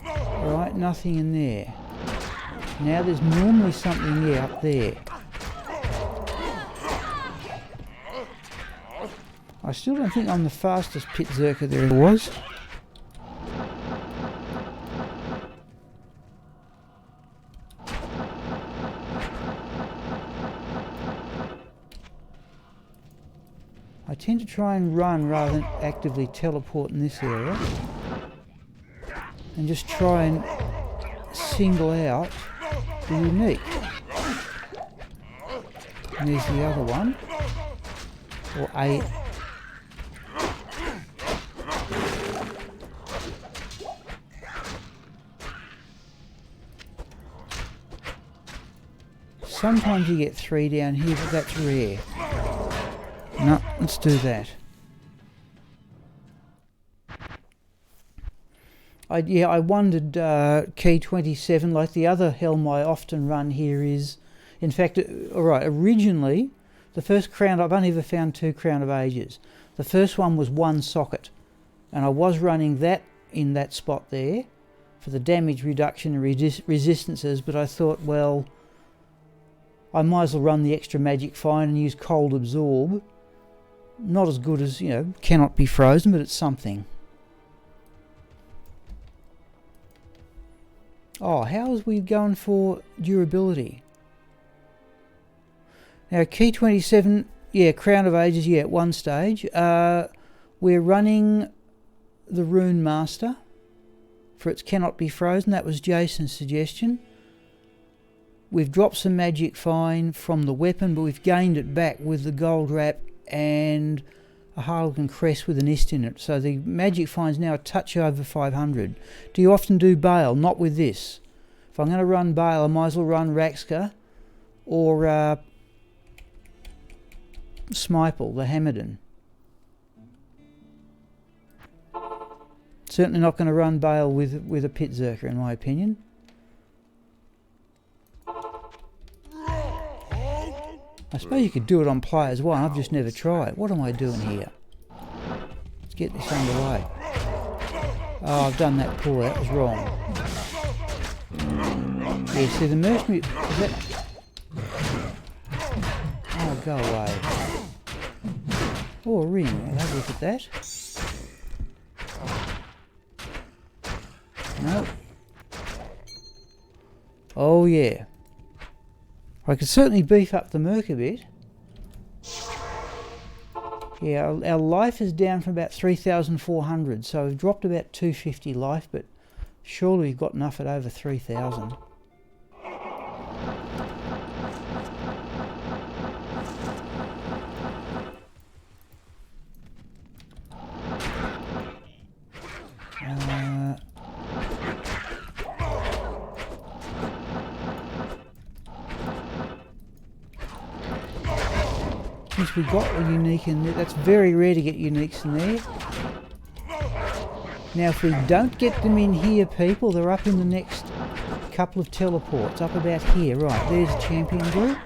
Right, nothing in there. Now there's normally something there up there. I still don't think I'm the fastest pit zerker there ever was. I tend to try and run rather than actively teleport in this area. And just try and single out the unique. And there's the other one. Or a... Sometimes you get 3 down here, but that's rare. No, let's do that. I wondered, key 27, like the other helm I often run here is, in fact, alright, originally, the first crown, I've only ever found 2 Crown of Ages. The first one was 1 socket, and I was running that in that spot there for the damage reduction and resistances, but I thought, well, I might as well run the extra magic fine and use cold absorb. Not as good as, cannot be frozen, but it's something. Oh, how's we going for durability? Now, key 27, Crown of Ages, at 1 stage. We're running the Rune Master for its cannot be frozen. That was Jason's suggestion. We've dropped some magic fine from the weapon, but we've gained it back with the gold wrap and a Harlequin crest with an ist in it. So the magic fine's now a touch over 500. Do you often do Bale? Not with this. If I'm going to run Bale, I might as well run Raxka or Smipel, the Hamadon. Certainly not going to run Bale with a Pit Zerker, in my opinion. I suppose you could do it on players 1, I've just never tried. What am I doing here? Let's get this underway. Oh, I've done that poor, that was wrong. Yeah, see the mercenary... Is that... Oh, go away. Oh, a ring, I'll have a look at that. No. Oh, yeah. I could certainly beef up the Merc a bit. Yeah, our life is down from about 3,400, so we've dropped about 250 life, but surely we've got enough at over 3,000. Since we got a unique in there, that's very rare to get uniques in there. Now if we don't get them in here, people, they're up in the next couple of teleports, up about here. Right, there's a champion group.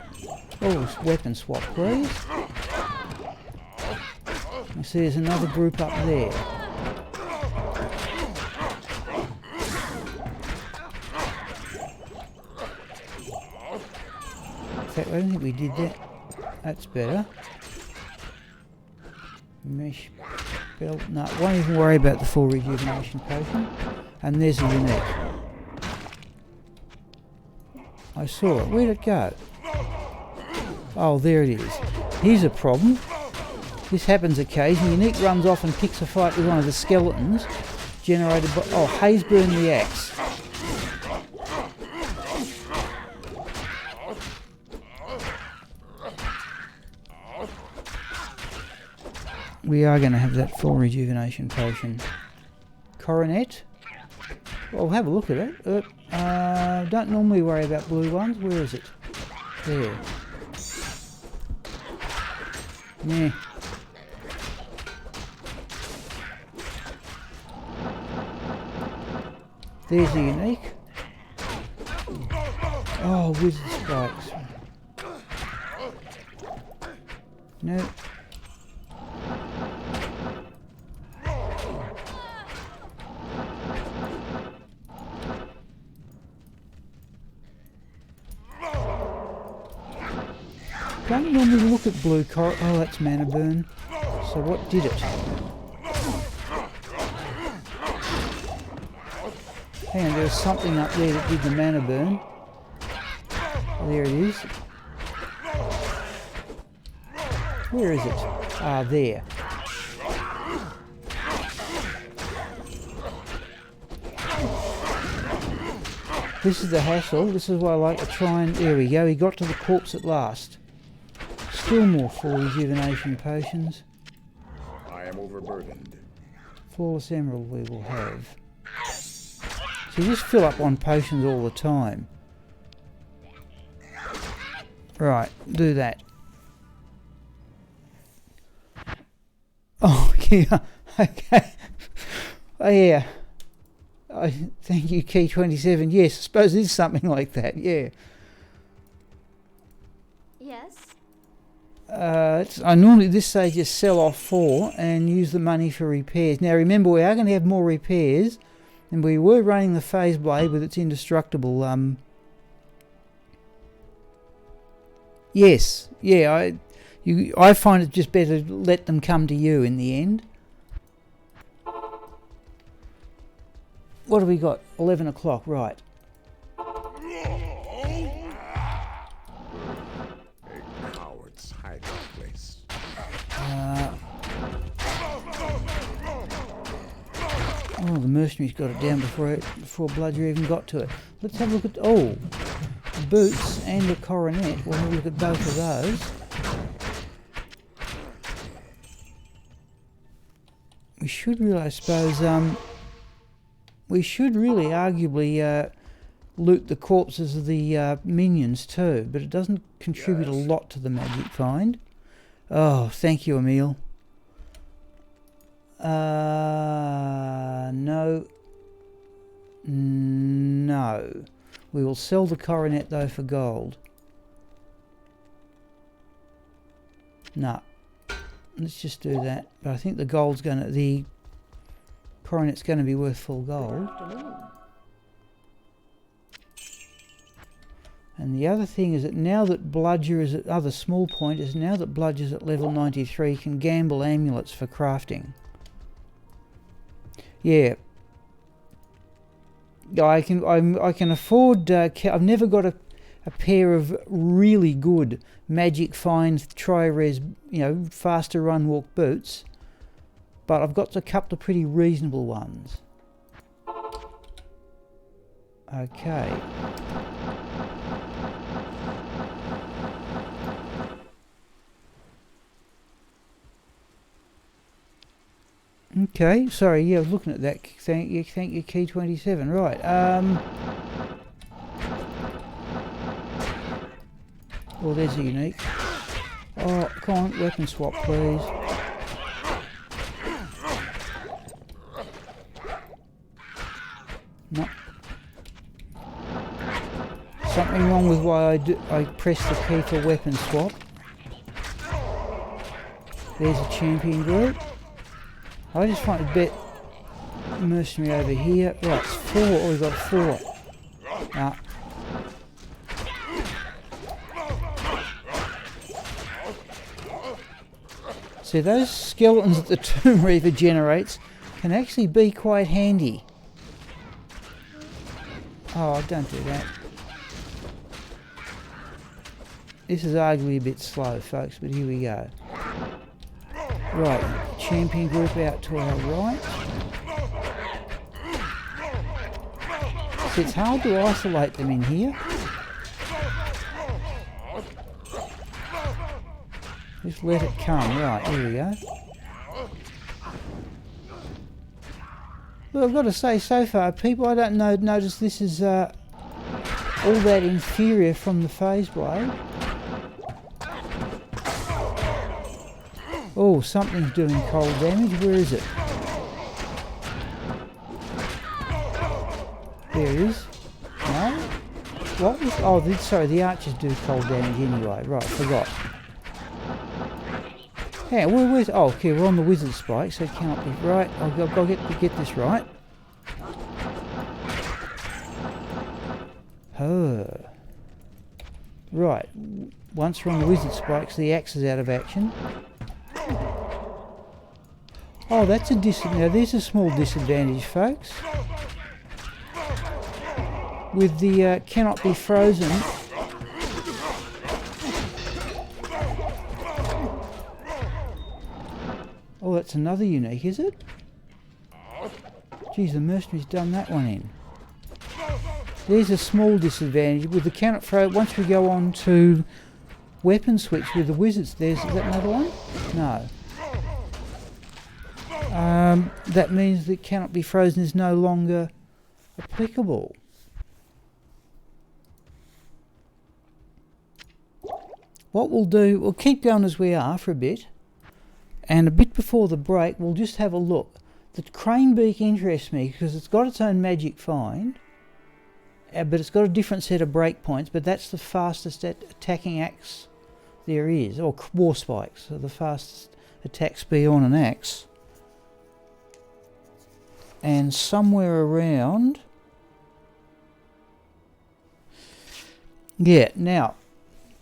Oh, weapon swap, please. I see there's another group up there. In fact, I don't think we did that. That's better. Mesh belt. No, won't even worry about the full rejuvenation potion. And there's a unique. I saw it. Where'd it go? Oh, there it is. Here's a problem. This happens occasionally. Unique runs off and picks a fight with one of the skeletons generated by... Oh, Hazeburn the Axe. We are going to have that full rejuvenation potion. Coronet. Well, have a look at it. Don't normally worry about blue ones. Where is it? There. Yeah. There's the unique. Oh, wizard spikes. No. Don't normally look at blue coral. Oh, that's mana burn. So what did it? Hang on, there was something up there that did the mana burn. There it is. Where is it? Ah, there. This is the hassle. This is why I like to try and... There we go, he got to the corpse at last. Still more full rejuvenation potions. I am overburdened. Flawless Emerald we will have. So you just fill up on potions all the time. Right, do that. Oh, yeah, okay. Oh, yeah. Thank you, Key 27. Yes, I suppose it is something like that, yeah. Yes. I normally at this stage just sell off 4 and use the money for repairs. Now remember, we are going to have more repairs, and we were running the phase blade with its indestructible. Yes, yeah. I find it just better to let them come to you in the end. What have we got? 11 o'clock, right. Coward's hiding place. Oh, the mercenary's got it down before Bludger even got to it. Let's have a look at... Oh, boots and a coronet. We'll have a look at both of those. We should really, I suppose, we should really arguably loot the corpses of the minions too, but it doesn't contribute a lot to the magic find. Oh, thank you, Emil. No. No. We will sell the coronet though for gold. No. Let's just do that. But I think the coronet's going to be worth full gold. And the other thing is that now that Bludger is at other small point is now that Bludger's at level 93, can gamble amulets for crafting. Yeah. I can afford. I've never got a pair of really good magic find tri-res, faster run walk boots, but I've got a couple of pretty reasonable ones. Okay. Okay, sorry, yeah, I was looking at that. Thank you, Key 27. Right, oh, there's a unique. Oh, come on, weapon swap, please. No. Something wrong with why I press the key for weapon swap. There's a champion group. I just find a bit mercenary over here. Right, it's 4. Oh, we've got 4. Ah. See, those skeletons that the Tomb Reaver generates can actually be quite handy. Oh, don't do that. This is arguably a bit slow, folks, but here we go. Right, champion group out to our right. So it's hard to isolate them in here. Just let it come. Right, here we go. Well, I've got to say, so far, people, I don't notice this is all that inferior from the phase blade. Oh, something's doing cold damage. Where is it? There it is. No? What was... Oh, sorry, the archers do cold damage anyway. Right, forgot. Yeah, where's... Oh, okay, we're on the wizard spike, so it cannot be... Right, I've got to get this right. Oh. Right. Once we're on the wizard spikes, the axe is out of action. Oh, that's a now there's a small disadvantage, folks. With the cannot be frozen. Oh, that's another unique, is it? Geez, the mercenary's done that one in. There's a small disadvantage with the cannot frozen. Once we go on to weapon switch with the wizards, is that another one? No. That means that cannot be frozen is no longer applicable. What we'll do, we'll keep going as we are for a bit, and a bit before the break we'll just have a look. The crane beak interests me because it's got its own magic find, but it's got a different set of breakpoints, but that's the fastest attacking axe there is, or war spikes, so the fastest attack speed on an axe. And somewhere around... Yeah, now,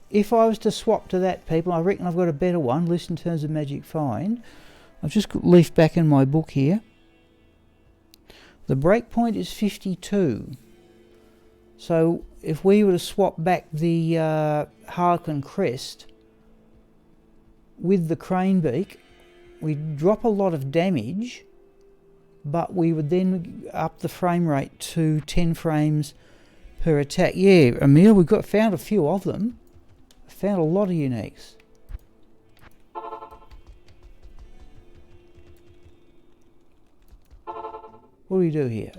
if I was to swap to that, people, I reckon I've got a better one, at least in terms of magic find. I've just leafed back in my book here. The breakpoint is 52. So if we were to swap back the Harlequin crest with the crane beak, we'd drop a lot of damage, but we would then up the frame rate to 10 frames per attack. Yeah, Emil, we've found a few of them. Found a lot of uniques. What do we do here?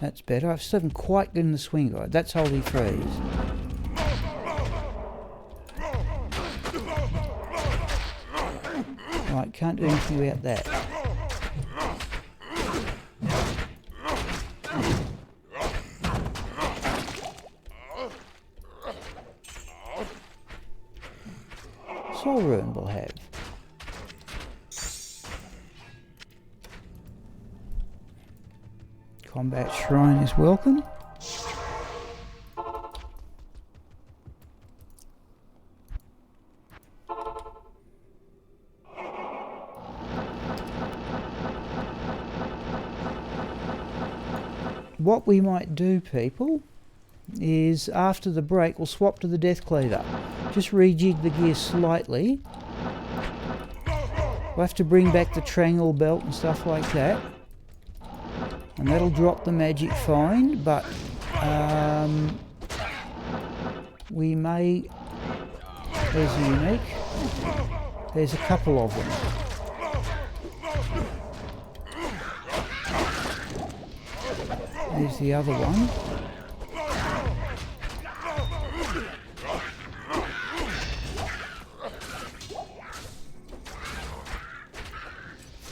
That's better. I still haven't quite got in the swing of it. That's holy freeze. Right, can't do anything about that. Soul Ruin will have. Combat Shrine is welcome. What we might do, people, is after the break we'll swap to the Death Cleaver. Just rejig the gear slightly. We'll have to bring back the triangle belt and stuff like that. And that'll drop the magic find, but we may... There's a unique. There's a couple of them. There's the other one.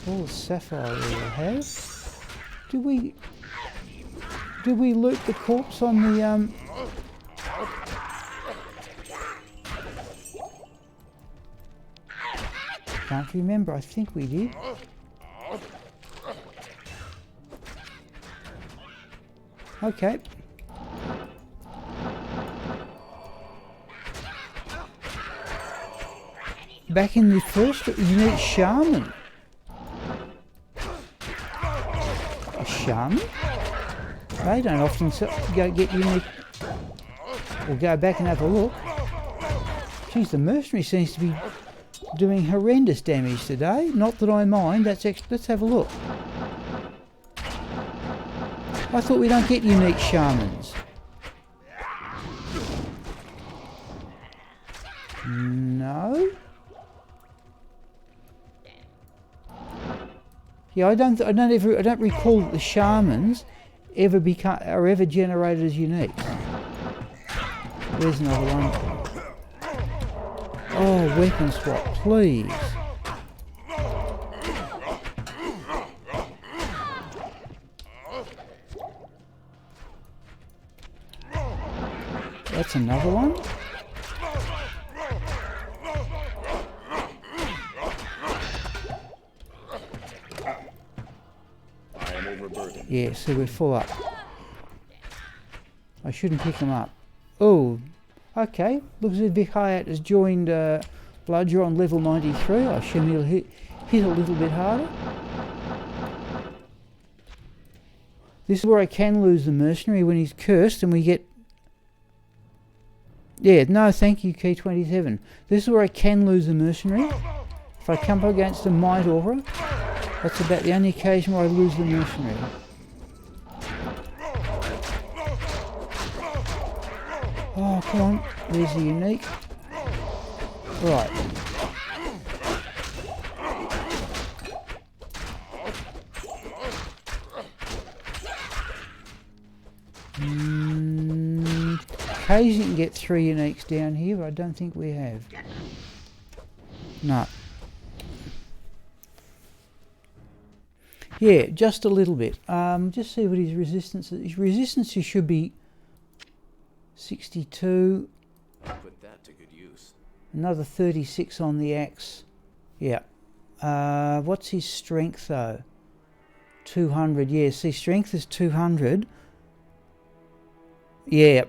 All the sapphire we will have. Did we loot the corpse on the Can't remember. I think we did. Okay. Back in the first unique shaman. A shaman? They don't often go get unique. We'll go back and have a look. Geez, the mercenary seems to be doing horrendous damage today. Not that I mind. Let's have a look. I thought we don't get unique shamans. No. Yeah, I don't recall that the shamans are ever generated as unique. There's another one. Oh, weapon swap, please. That's another one. I am overburdened. Yeah, so we're full up. I shouldn't pick them up. Oh, okay. Looks as if Vichayat has joined Bludger on level 93. I assume he'll hit a little bit harder. This is where I can lose the mercenary when he's cursed and we get... Yeah, no, thank you, Key 27. This is where I can lose the mercenary. If I come up against a Might Aura, that's about the only occasion where I lose the mercenary. Oh, come on. There's the unique. Right. Occasionally you can get 3 uniques down here, but I don't think we have. No. Yeah, just a little bit. Just see what his resistance is. His resistance should be 62. Put that to good use. Another 36 on the axe. Yeah. What's his strength though? 200. Yeah, see, strength is 200. Yeah.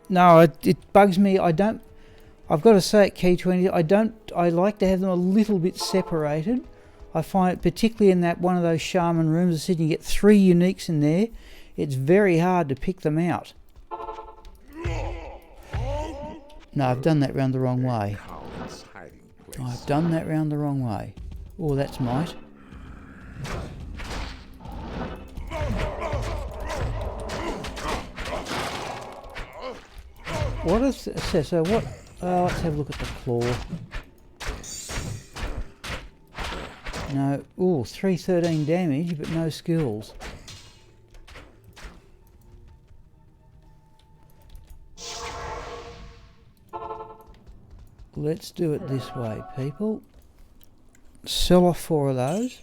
No, it bugs me. I've got to say at Key 20, I like to have them a little bit separated. I find it, particularly in that one of those shaman rooms, I said you get 3 uniques in there. It's very hard to pick them out. No, I've done that round the wrong way. I've done that round the wrong way. Oh, that's might. What is it? So what? Let's have a look at the claw. No. Oh, 313 damage, but no skills. Let's do it this way, people. Sell off 4 of those.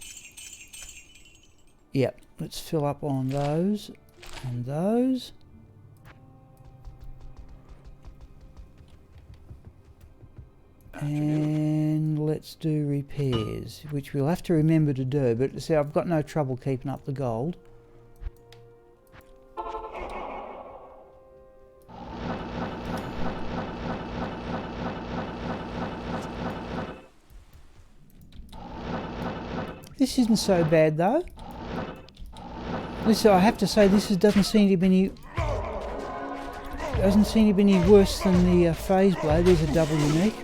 Yep, let's fill up on those and those. And let's do repairs, which we'll have to remember to do, but see, I've got no trouble keeping up the gold. This isn't so bad though. This, I have to say, this doesn't seem to be any worse than the phase blade. There's a double unique.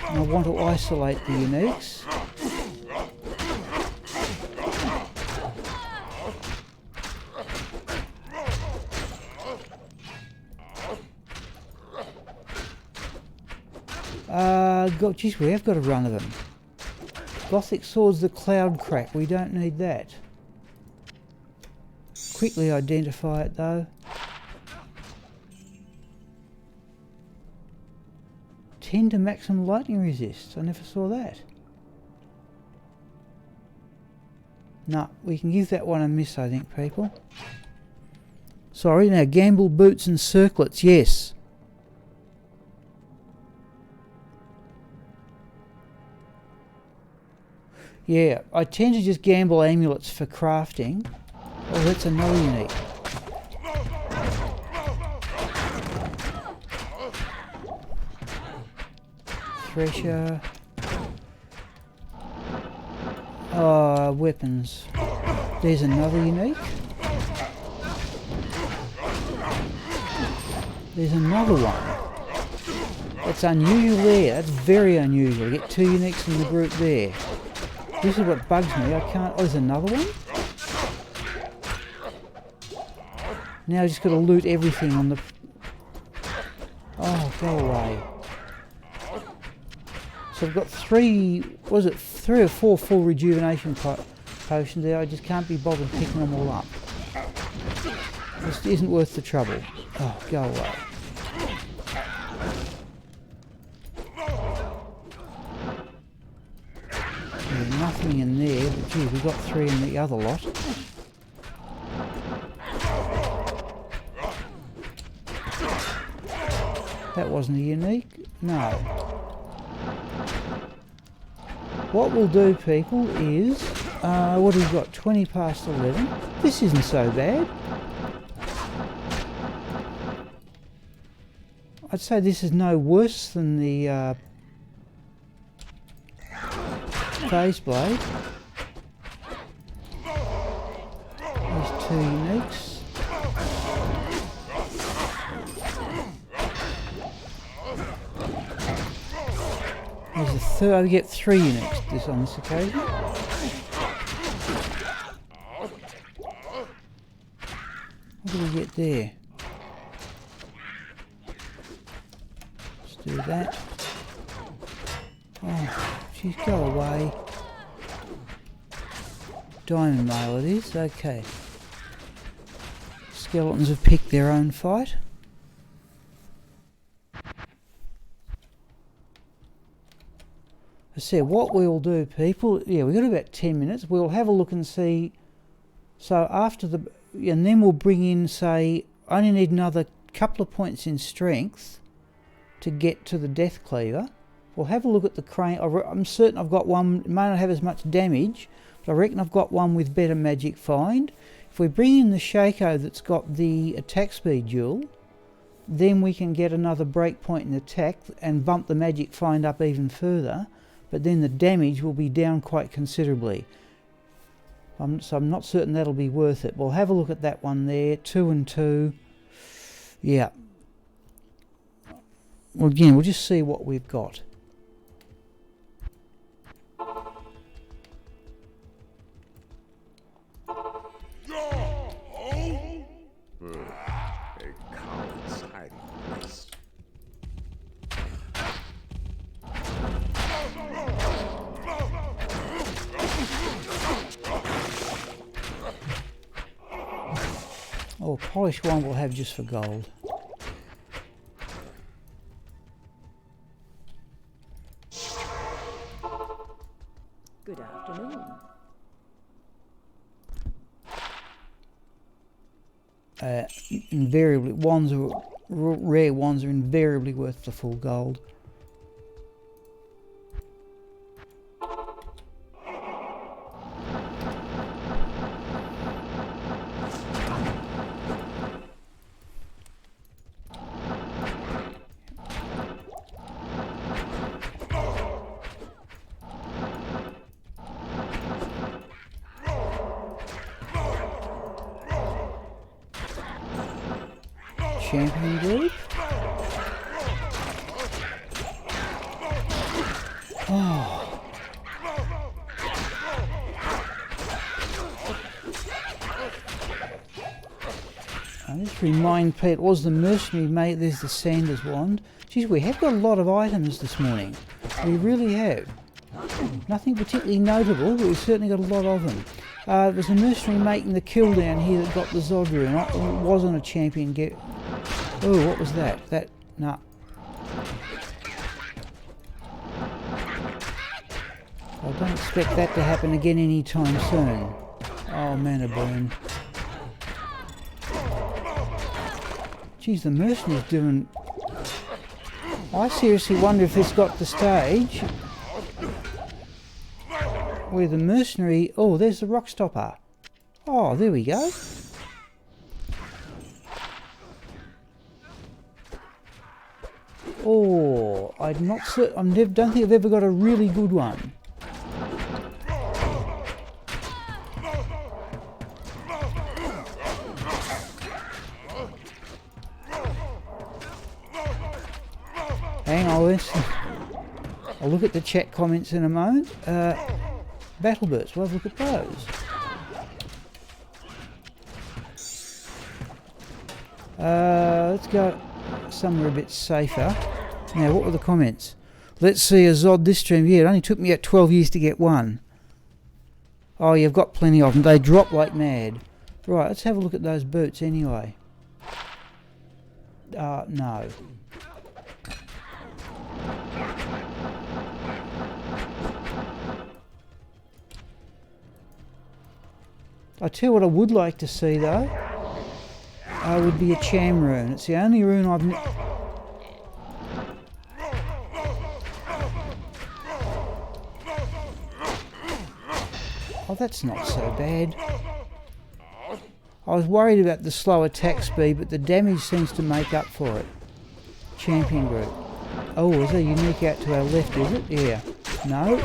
And I want to isolate the uniques. Geez, we have got a run of them. Gothic swords, the cloud crack. We don't need that. Quickly identify it though. 10 to maximum lightning resist. I never saw that. No, we can give that one a miss, I think, people. Sorry, now gamble boots and circlets, yes. Yeah, I tend to just gamble amulets for crafting. Oh, that's another unique. Thresher. Weapons. There's another unique. There's another one. That's unusual there. That's very unusual. You get 2 uniques in the group there. This is what bugs me. I can't... Oh, there's another one? Now I've just got to loot everything on the... Oh, go away. So I've got 3... Was it 3 or 4 full rejuvenation potions there? I just can't be bothered picking them all up. This isn't worth the trouble. Oh, go away. There's nothing in there, but gee, we've got 3 in the other lot. That wasn't a unique? No. What we'll do, people, is... what have we got? 20 past 11. This isn't so bad. I'd say this is no worse than the phase blade. There's 2 uniques. There's a third. We get 3 uniques on this occasion. What do we get there? Let's do that. Oh, geez, go away. Diamond mail it is, okay. Skeletons have picked their own fight. I said, what we'll do, people, yeah, we've got about 10 minutes. We'll have a look and see. So after and then we'll bring in, say, I only need another couple of points in strength to get to the Death Cleaver. We'll have a look at the crane. I'm certain I've got one. It may not have as much damage, but I reckon I've got one with better magic find. If we bring in the Shaco that's got the attack speed dual, then we can get another break point in attack and bump the magic find up even further, but then the damage will be down quite considerably. So I'm not certain that'll be worth it. We'll have a look at that one there, 2 and 2. Yeah. Well, again, we'll just see what we've got. Oh, polished one we'll have just for gold. Good afternoon. Invariably, rare wands are invariably worth the full gold. Champion group. Oh. And just remind Pete, it was the mercenary mate, there's the Sanders wand. Geez, we have got a lot of items this morning. We really have. Nothing particularly notable, but we've certainly got a lot of them. There's a mercenary making the kill down here that got the Zod rune. It wasn't a champion get. Oh, what was that? Nah. I don't expect that to happen again anytime soon. Oh, mana burn. Geez, the mercenary's doing. I seriously wonder if this got the stage where the mercenary. Oh, there's the rock stopper. Oh, there we go. Oh, I don't think I've ever got a really good one. Hang on, I'll look at the chat comments in a moment. Battle bursts, we'll have a look at those. Let's go somewhere a bit safer. Now, what were the comments? Let's see a Zod this stream. Yeah, it only took me 12 years to get one. Oh, you've got plenty of them. They drop like mad. Right, let's have a look at those boots anyway. No. I tell you what I would like to see though. Would be a Cham rune. It's the only rune I've. Oh, that's not so bad. I was worried about the slow attack speed, but the damage seems to make up for it. Champion group. Oh, is there unique out to our left, is it? Yeah. No.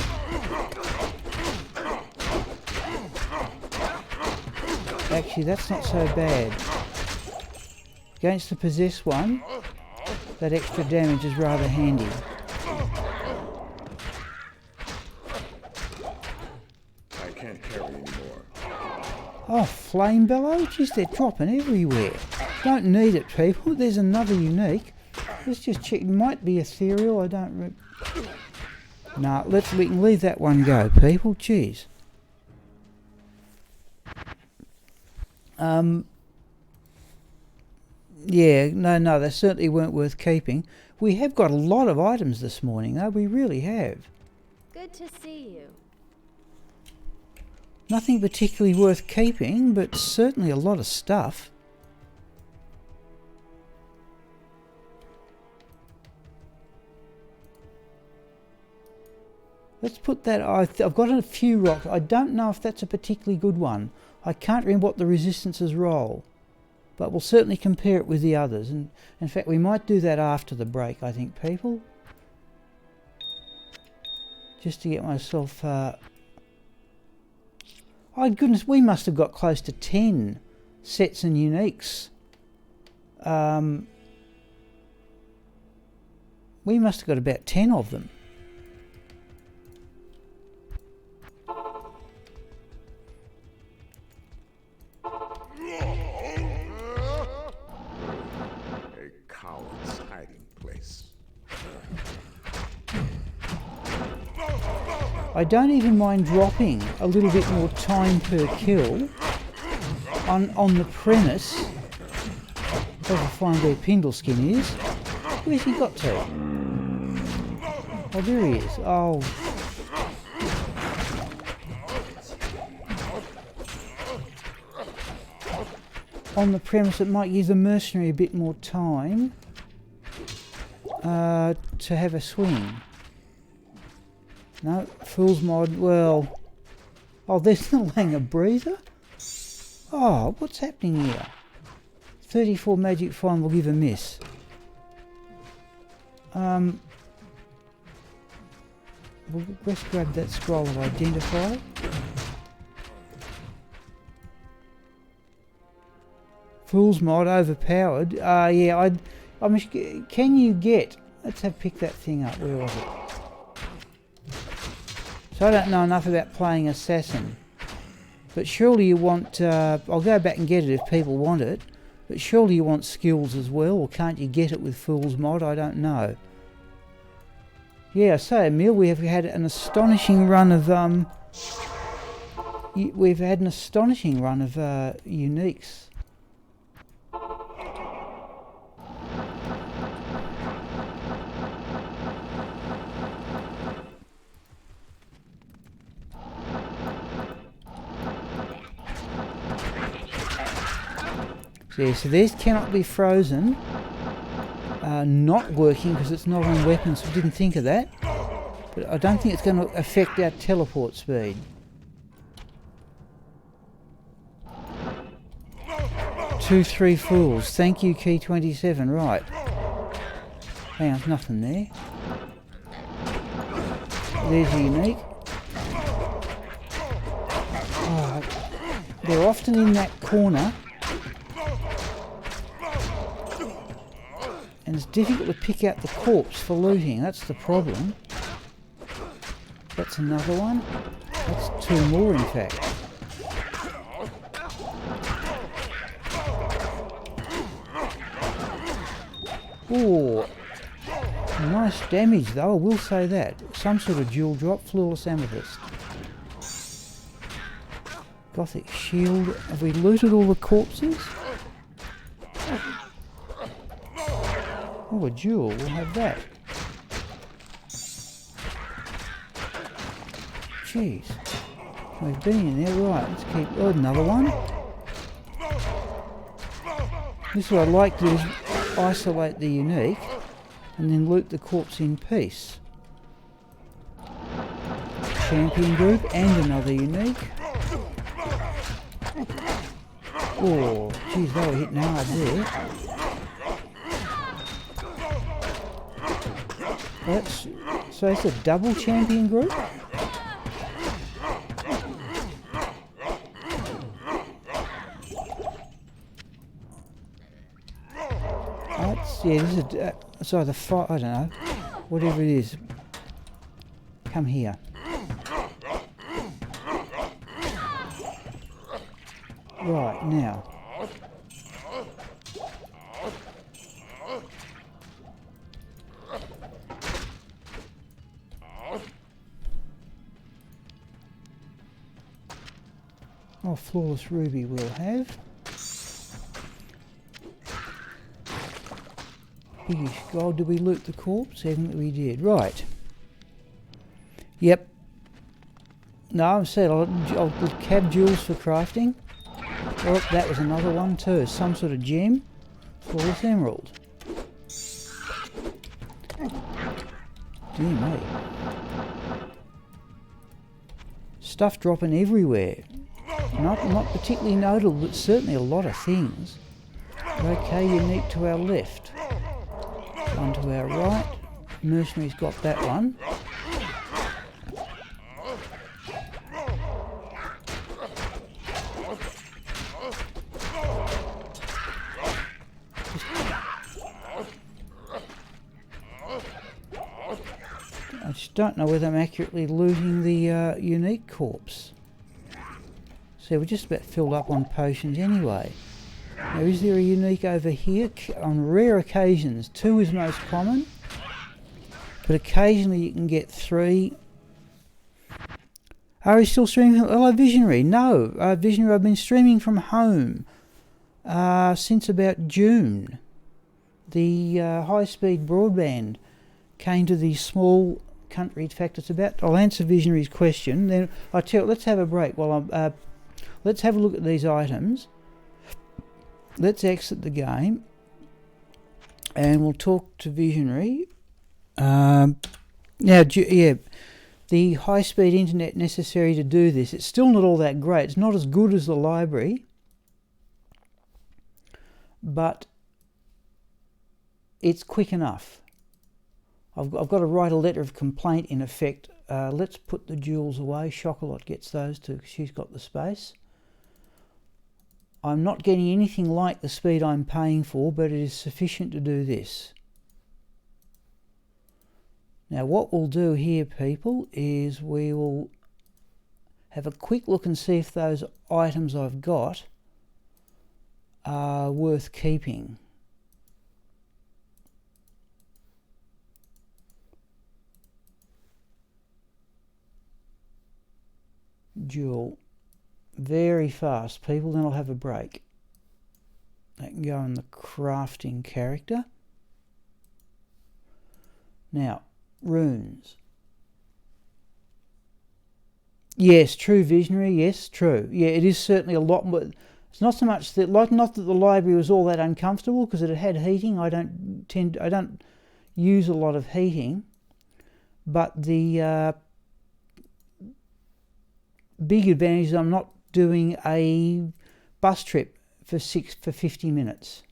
Actually, that's not so bad. Against the possessed one, that extra damage is rather handy. I can't carry anymore. Oh, flame bellow? Jeez, they're dropping everywhere. Don't need it, people. There's another unique. Let's just check. It might be ethereal. I don't. Nah, we can leave that one go, people. Jeez. Yeah, no, they certainly weren't worth keeping. We have got a lot of items this morning, though. We really have. Good to see you. Nothing particularly worth keeping, but certainly a lot of stuff. Let's put that. I've got a few rocks. I don't know if that's a particularly good one. I can't remember what the resistances roll, but we'll certainly compare it with the others. And in fact, we might do that after the break, I think, people. Just to get myself... oh goodness, we must have got close to 10 sets and uniques. We must have got about 10 of them. A coward's hiding place. I don't even mind dropping a little bit more time per kill on the premise. If I find where Pindleskin is. Where's he got to? Oh, there he is. Oh. On the premise it might give the mercenary a bit more time to have a swing. No, Fool's Mod, well... Oh, there's no Lang a breather? Oh, what's happening here? 34 magic fine will give a miss. Let's grab that scroll of identify. Fool's Mod overpowered. Yeah, can you get... Let's have pick that thing up. Where was it? So I don't know enough about playing Assassin. But surely you want... I'll go back and get it if people want it. But surely you want skills as well, or can't you get it with Fool's Mod? I don't know. Yeah, I say, Emil, we have had an astonishing run of... we've had an astonishing run of uniques. Yeah, so these cannot be frozen. Not working because it's not on weapons, so I didn't think of that. But I don't think it's going to affect our teleport speed. Two, three fools. Thank you, key 27. Right. Hang on, there's nothing there. There's a unique. Oh, they're often in that corner. And it's difficult to pick out the corpse for looting, that's the problem. That's another one. That's two more in fact. Oh, nice damage though, I will say that. Some sort of jewel drop, flawless amethyst. Gothic shield. Have we looted all the corpses? Oh, a jewel, we'll have that. Jeez. We've been in there, right, let's keep... Oh, another one. This is what I like to do, is isolate the unique and then loot the corpse in peace. Champion group and another unique. Oh, geez, they were hitting hard there. So it's a double champion group? Yeah, this is it's either five, I don't know, whatever it is. Come here. Right, now. Oh, flawless ruby we'll have. Biggish gold. Did we loot the corpse? Haven't we? Did. Right. Yep. No, I'm said I'll cab jewels for crafting. Oh, that was another one too. Some sort of gem for this emerald. Dear me. Stuff dropping everywhere. Not particularly notable, but certainly a lot of things. Okay, unique to our left. One to our right. Mercenary's got that one. I just don't know whether I'm accurately looting the unique corpse. So we're just about filled up on potions anyway. Now is there a unique over here? On rare occasions, 2 is most common, but occasionally you can get 3. Are you still streaming? Hello Visionary. No, Visionary, I've been streaming from home since about June. The high-speed broadband came to the small country. In fact, it's about. I'll answer Visionary's question. Then I tell you, let's have a break while I'm. Let's have a look at these items. Let's exit the game, and we'll talk to Visionary. Now, yeah, the high-speed internet necessary to do this. It's still not all that great. It's not as good as the library, but it's quick enough. I've got to write a letter of complaint in effect. Let's put the jewels away. Chocolat gets those too because she's got the space. I'm not getting anything like the speed I'm paying for, but it is sufficient to do this. Now what we'll do here, people, is we will have a quick look and see if those items I've got are worth keeping. Jewel. Very fast, people, then I'll have a break. That can go in the crafting character. Now, runes. Yes, true Visionary, yes, true. Yeah, it is certainly a lot more. It's not so much that, not that the library was all that uncomfortable because it had heating. I don't use a lot of heating, but the big advantage is I'm not doing a bus trip for 50 minutes.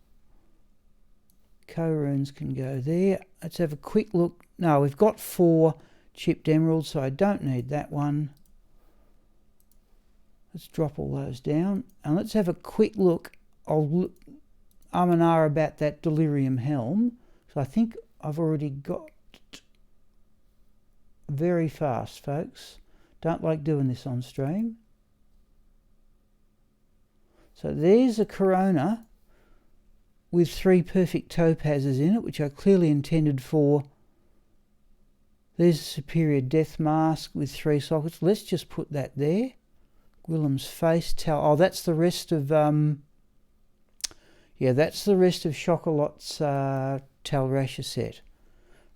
Co-runes can go there. Let's have a quick look. No, we've got 4 chipped emeralds, so I don't need that one. Let's drop all those down. And let's have a quick look. I'll look and ah about that delirium helm. So I think I've already got very fast, folks. Don't like doing this on stream. So there's a corona with 3 perfect topazes in it, which I clearly intended for. There's a superior death mask with 3 sockets. Let's just put that there. Willem's face towel. Oh, that's the rest of that's the rest of Chocolat's Talrasha set.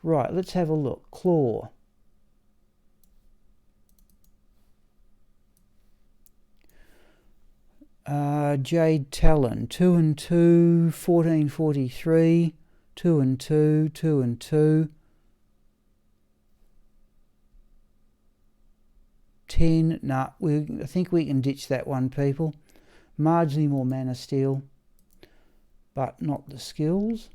Right, let's have a look. Claw. Jade Talon, 2 and 2, 1443, 2 and 2, 2 and 2, 10. Nah, I think we can ditch that one, people. Marginally more mana steel, but not the skills.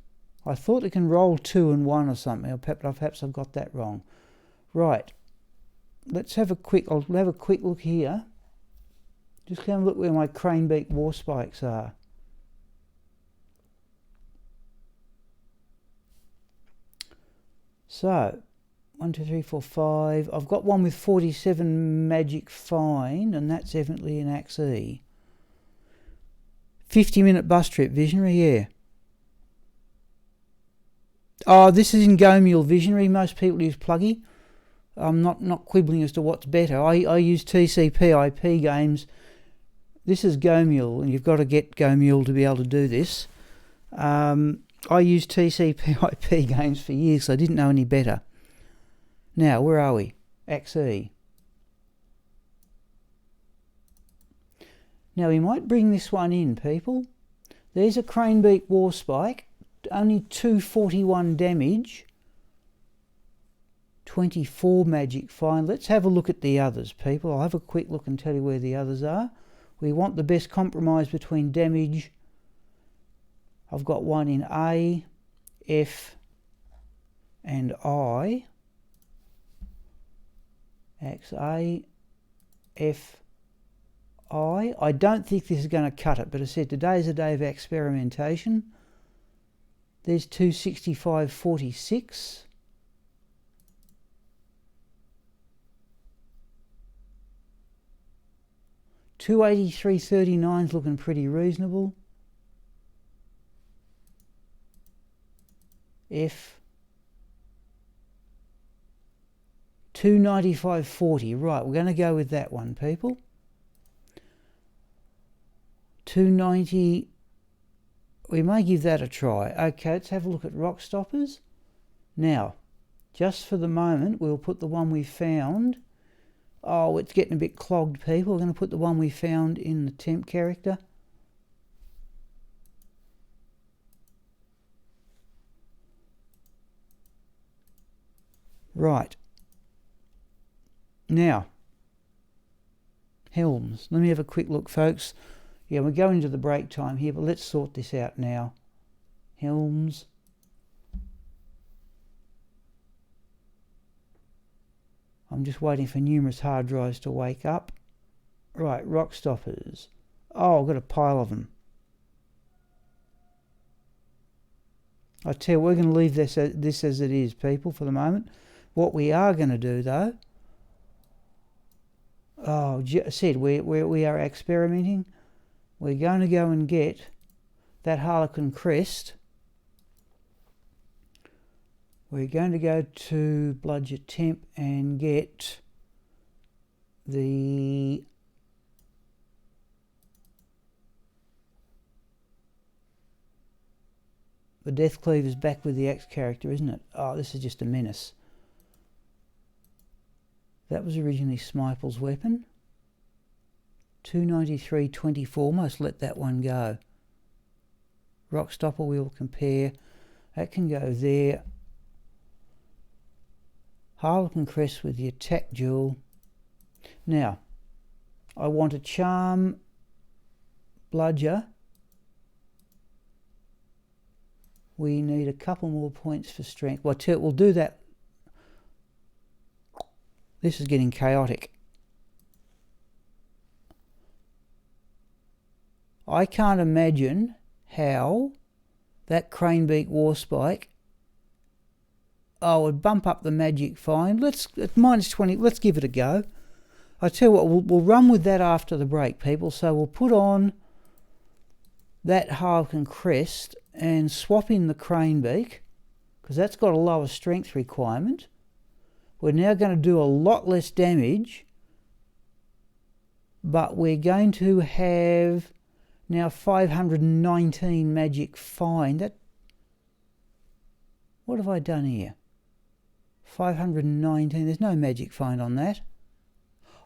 I thought it can roll 2 and 1 or something, or perhaps I've got that wrong. Right, let's have a quick. I'll have a quick look here. Just have a look where my cranebeak war spikes are. So, 1, 2, 3, 4, 5. I've got one with 47 magic fine, and that's evidently an axe E. 50-minute bus trip, Visionary, yeah. Oh, this is in Gomule, Visionary. Most people use Pluggy. I'm not quibbling as to what's better. I use TCP/IP games. This is Gomule, and you've got to get Gomule to be able to do this. I used TCP/IP games for years, so I didn't know any better. Now, where are we? XE. Now we might bring this one in, people. There's a Cranebeak Warspike, only 241 damage, 24 magic fine. Let's have a look at the others, people. I'll have a quick look and tell you where the others are. We want the best compromise between damage. I've got one in A, F, and I. XA, F, I don't think this is going to cut it, but I said today's a day of experimentation. There's 265.46. $283.39 is looking pretty reasonable. F. 295.40. Right, we're going to go with that one, people. 290. We may give that a try. Okay, let's have a look at rock stoppers. Now, just for the moment, we'll put the one we found. Oh, it's getting a bit clogged, people. We're going to put the one we found in the temp character. Right. Now, helms. Let me have a quick look, folks. Yeah, we're going into the break time here, but let's sort this out now. Helms. I'm just waiting for numerous hard drives to wake up. Right, rock stoppers. Oh, I've got a pile of them. I tell you, we're going to leave this as it is, people, for the moment. What we are going to do, though, I said we are experimenting. We're going to go and get that Harlequin crest. We're going to go to Bludger temp and get the Death Cleaver's back with the X character, isn't it? Oh, this is just a menace. That was originally Smiple's weapon. 293.24, almost let that one go. Rockstopper we will compare. That can go there. Harlequin crest with the attack jewel. Now, I want to charm Bludger. We need a couple more points for strength. Well, we'll do that. This is getting chaotic. I can't imagine how that Cranebeak Warspike would bump up the magic fine. Let's at -20. Let's give it a go. I tell you what, we'll run with that after the break, people. So we'll put on that Harlequin crest and swap in the Cranebeak because that's got a lower strength requirement. We're now going to do a lot less damage, but we're going to have now 519 magic fine. What have I done here? 519. There's no magic fine on that.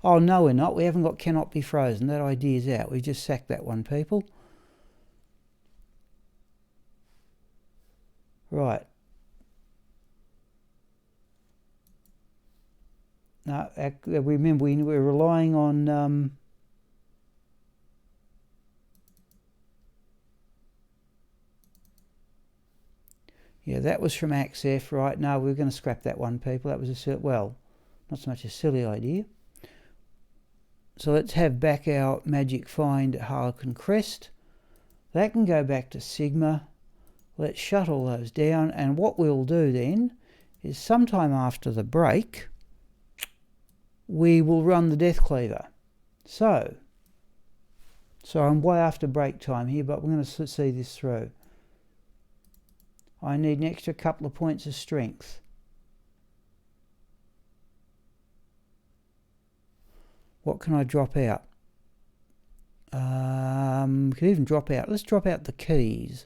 Oh, no, we're not. We haven't got cannot be frozen. That idea's out. We've just sacked that one, people. Right. Now, remember, we're relying on yeah, that was from AXF, right? No, we're going to scrap that one, people. That was not so much a silly idea. So let's have back our magic find Harlequin crest. That can go back to Sigma. Let's shut all those down, and what we'll do then is sometime after the break, we will run the Death Cleaver. So I'm way after break time here, but we're going to see this through. I need an extra couple of points of strength. What can I drop out? We could even drop out. Let's drop out the keys.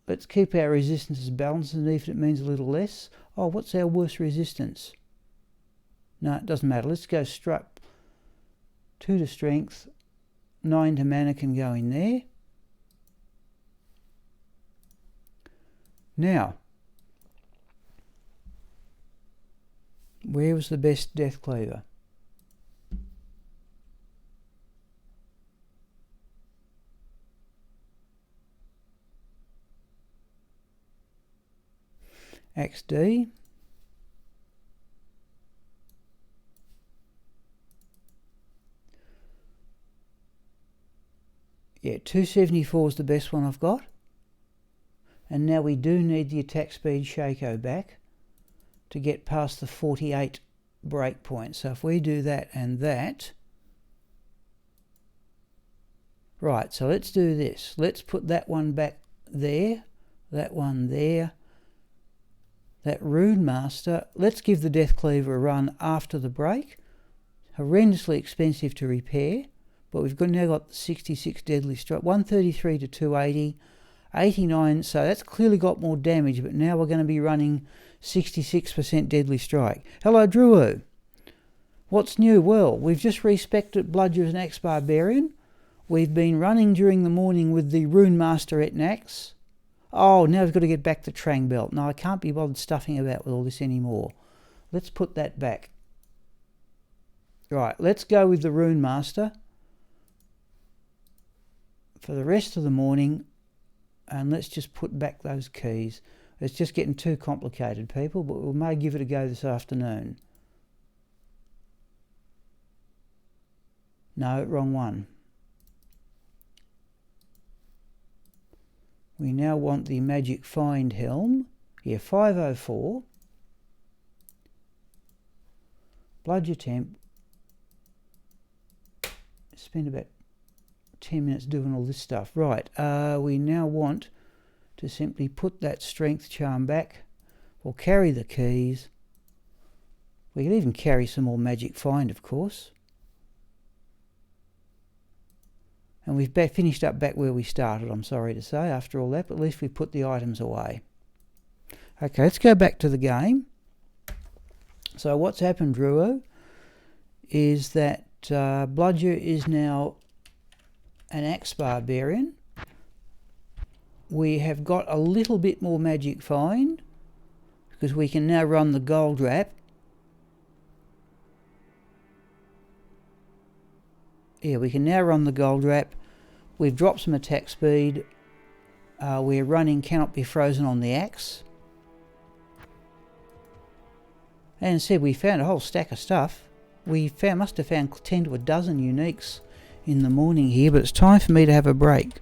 let's keep our resistances balanced, and even if it means a little less. Oh, what's our worst resistance? No, it doesn't matter. Let's go straight 2 to strength, 9 to mana can go in there. Now, where was the best death cleaver? Axe D. Yeah, 274 is the best one I've got. And now we do need the attack speed Shaco back to get past the 48 break point. So if we do that and that, right, so let's do this. Let's put that one back there, that one there, that Rune Master. Let's give the Death Cleaver a run after the break. Horrendously expensive to repair, but we've now got the 66 Deadly Strike, 133 to 280, 89, so that's clearly got more damage, but now we're going to be running 66% Deadly Strike. Hello, Drew. What's new? Well, we've just respected Bludger as an Axe Barbarian. We've been running during the morning with the Rune Master at Axe. Oh, now we've got to get back to Trang Belt. No, I can't be bothered stuffing about with all this anymore. Let's put that back. Right, let's go with the Rune Master for the rest of the morning, and let's just put back those keys. It's just getting too complicated, people, but we may give it a go this afternoon. No, wrong one. We now want the Magic Find Helm. Yeah, 504. Bludger Temp. Spend about 10 minutes doing all this stuff. Right, we now want to simply put that Strength Charm back. We'll carry the keys. We can even carry some more Magic Find, of course. And we've finished up back where we started, I'm sorry to say, after all that, but at least we put the items away. Okay, let's go back to the game. So what's happened, Drew, is that Bludger is now an Axe Barbarian. We have got a little bit more Magic Find, because we can now run the Gold Wrap. Yeah, we can now run the Gold Wrap. We've dropped some attack speed. We're running Cannot Be Frozen on the Axe. And said we found a whole stack of stuff. We must have found 10 to a dozen uniques in the morning here, but it's time for me to have a break.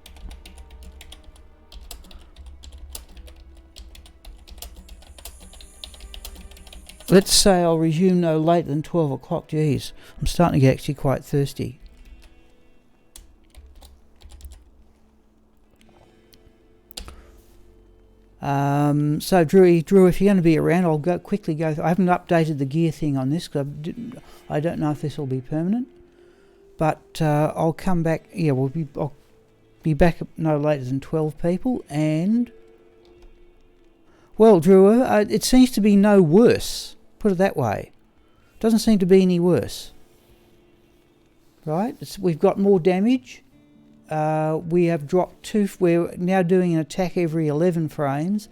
Let's say I'll resume no later than 12 o'clock. Geez, I'm starting to get actually quite thirsty. So Drew, if you're going to be around, I'll quickly go through. I haven't updated the gear thing on this because I don't know if this will be permanent. But I'll come back. Yeah, I'll be back no later than 12 people. And well, Drew, it seems to be no worse. Put it that way. Doesn't seem to be any worse. Right? We've got more damage. We have dropped 2. We're now doing an attack every 11 frames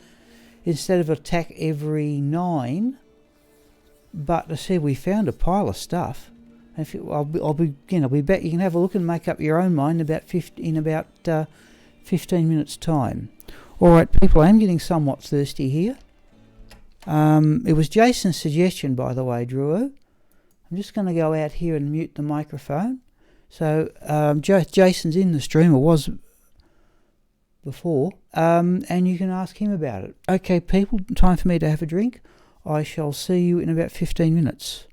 instead of attack every 9. But I said we found a pile of stuff. I'll be back. You can have a look and make up your own mind in about 15 minutes' time. All right, people. I am getting somewhat thirsty here. It was Jason's suggestion, by the way, Drew. I'm just going to go out here and mute the microphone. So Jason's in the stream, or was before, and you can ask him about it. Okay, people, time for me to have a drink. I shall see you in about 15 minutes.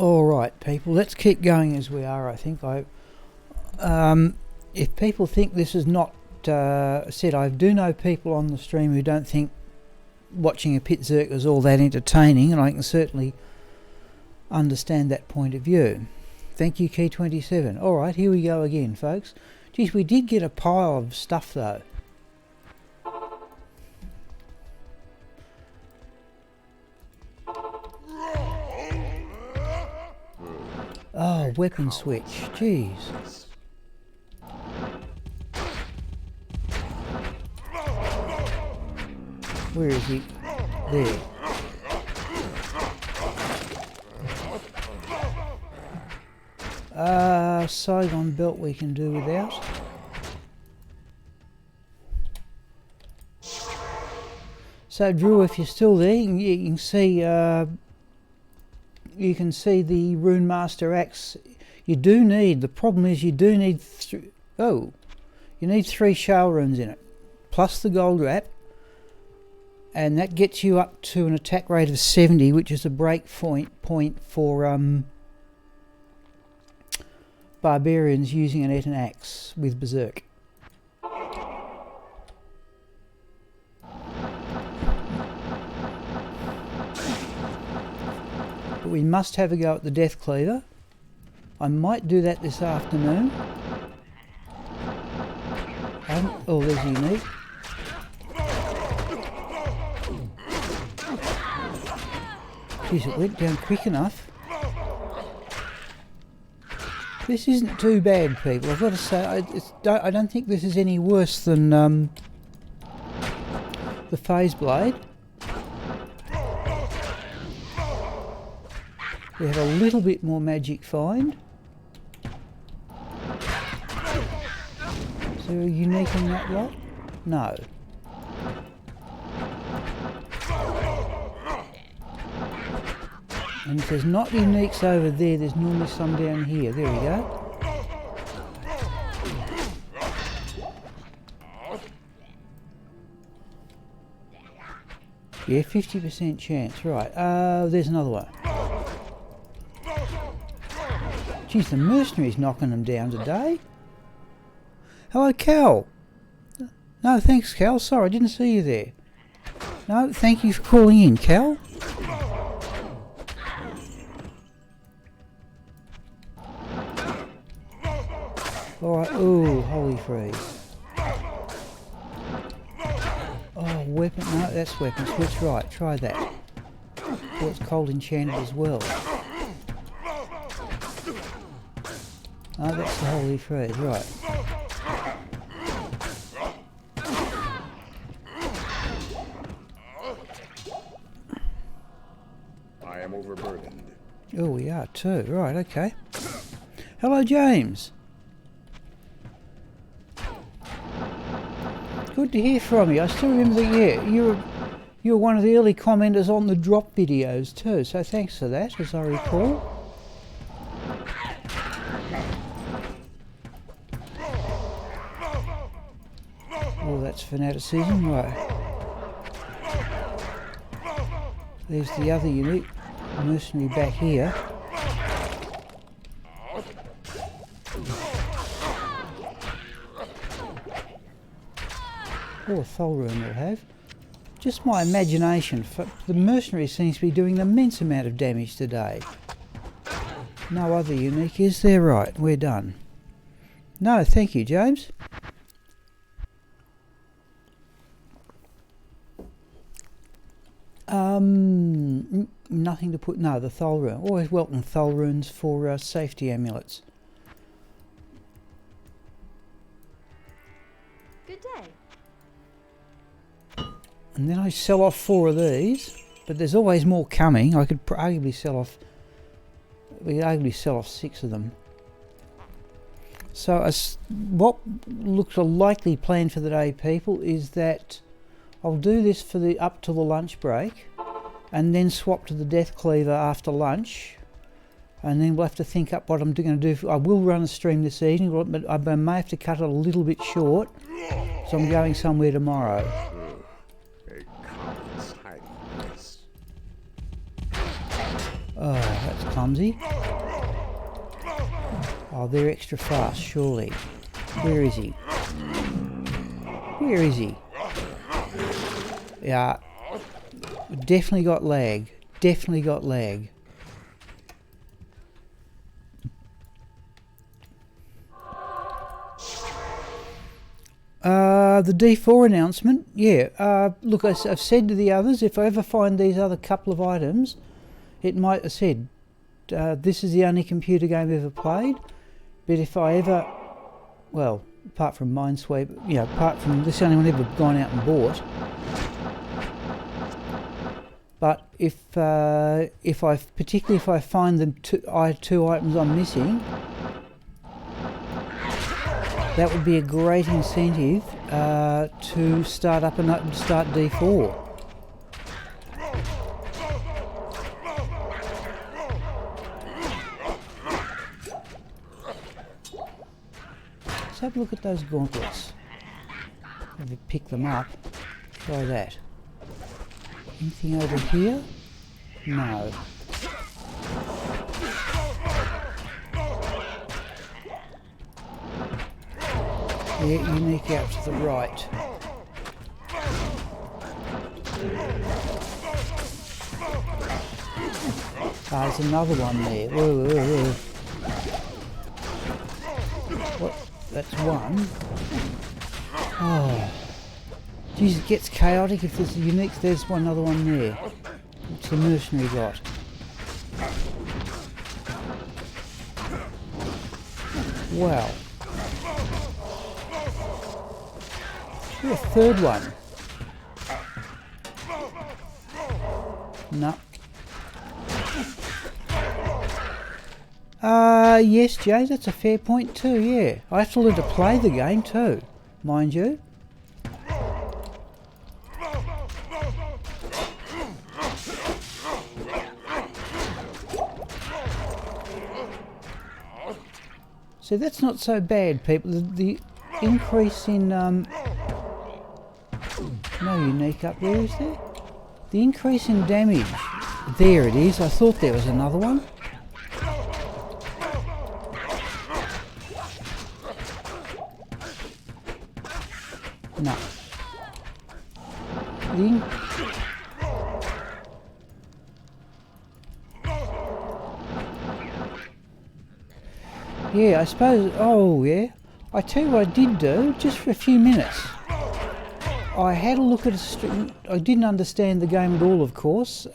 Alright people, let's keep going as we are. I think if people think this is not said, I do know people on the stream who don't think watching a pit zerk is all that entertaining, and I can certainly understand that point of view. Thank you, Key 27. Alright, here we go again, folks. Geez, we did get a pile of stuff though. Oh, weapon switch. Jeez. Where is he? There. Saigon belt we can do without. So Drew, if you're still there, you can see the Rune Master Axe. You do need, the problem is you do need you need 3 shale runes in it, plus the gold wrap, and that gets you up to an attack rate of 70, which is a break point for barbarians using an Eton axe with berserk. But we must have a go at the Death Cleaver. I might do that this afternoon. Oh, there's unique. Geez, it went down quick enough. This isn't too bad, people. I've got to say, I don't think this is any worse than the Phase Blade. We have a little bit more magic find. Is there a unique in that lot? No. And if there's not uniques over there, there's normally some down here. There we go. Yeah, 50% chance. Right, there's another one. Geez, the mercenary's knocking them down today. Hello, Cal. No, thanks, Cal. Sorry, I didn't see you there. No, thank you for calling in, Cal. Alright, ooh, holy freeze. Oh, weapon, no, that's weapon switch, right, try that. Oh, it's cold enchanted as well. Oh, that's the holy freeze, right. I am overburdened. Oh, we are too, right, okay. Hello, James. Good to hear from you. I still remember that, yeah, you were one of the early commenters on the drop videos too, so thanks for that, as I recall. Oh, that's fanaticism, right. There's the other unique mercenary back here. Oh, a Thol rune will have. Just my imagination. The mercenary seems to be doing an immense amount of damage today. No other unique, is there? Right, we're done. No, thank you, James. Nothing to put. No, the Thol rune. Always welcome Thol runes for safety amulets. Good day. And then I sell off 4 of these, but there's always more coming. I could arguably sell off. We could arguably sell off 6 of them. So, what looks a likely plan for the day, people, is that I'll do this for the up to the lunch break, and then swap to the Death Cleaver after lunch, and then we'll have to think up what I'm going to do. I will run a stream this evening, but I may have to cut it a little bit short, so I'm going somewhere tomorrow. Oh, that's clumsy. Oh, they're extra fast, surely. Where is he? Where is he? Yeah. Definitely got lag. Definitely got lag. The D4 announcement, yeah. Look, I've said to the others, if I ever find these other couple of items, it might have said, this is the only computer game I've ever played, but if I ever, well, apart from Minesweep, you know, apart from this, is the only one I've ever gone out and bought. But particularly if I find the two items I'm missing, that would be a great incentive to start up and start D4. Let's have a look at those gauntlets. Maybe pick them up. Try that. Anything over here? No. Yeah, unique out to the right. There's another one there. Whoa, whoa, whoa. What? That's one. Oh. Geez, it gets chaotic if there's a unique. There's another one there. What's the mercenary got? Wow. Ooh, a third one. No. Yes, Jay, that's a fair point too, yeah. I have to learn to play the game too, mind you. So that's not so bad, people. The increase in no unique up there, is there? The increase in damage. There it is. I thought there was another one. No. Yeah, I suppose. Oh, yeah. I tell you what I did do, just for a few minutes. I had a look at a stream. I didn't understand the game at all, of course.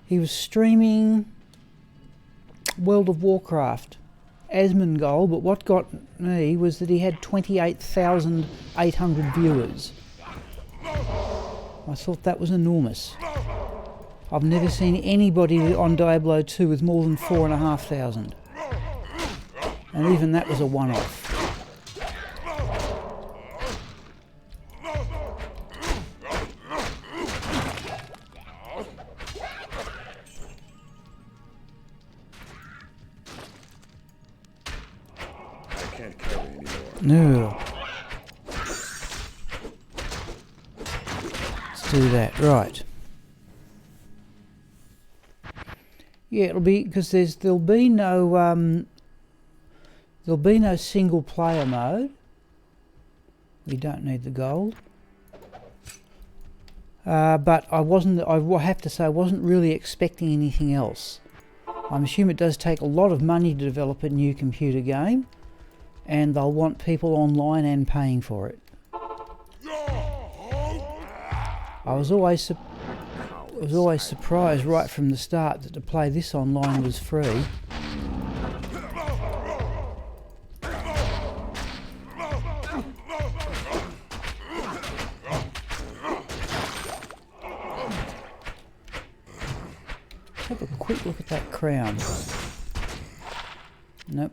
He was streaming World of Warcraft, Asmongold, but what got me was that he had 28,800 viewers. I thought that was enormous. I've never seen anybody on Diablo 2 with more than 4,500. And even that was a one-off. No. Let's do that, right. Yeah, it'll be because there'll be no single player mode. We don't need the gold. But I have to say I wasn't really expecting anything else. I'm assuming it does take a lot of money to develop a new computer game, and they'll want people online and paying for it. I was always surprised right from the start that to play this online was free. Have a quick look at that crown. Nope.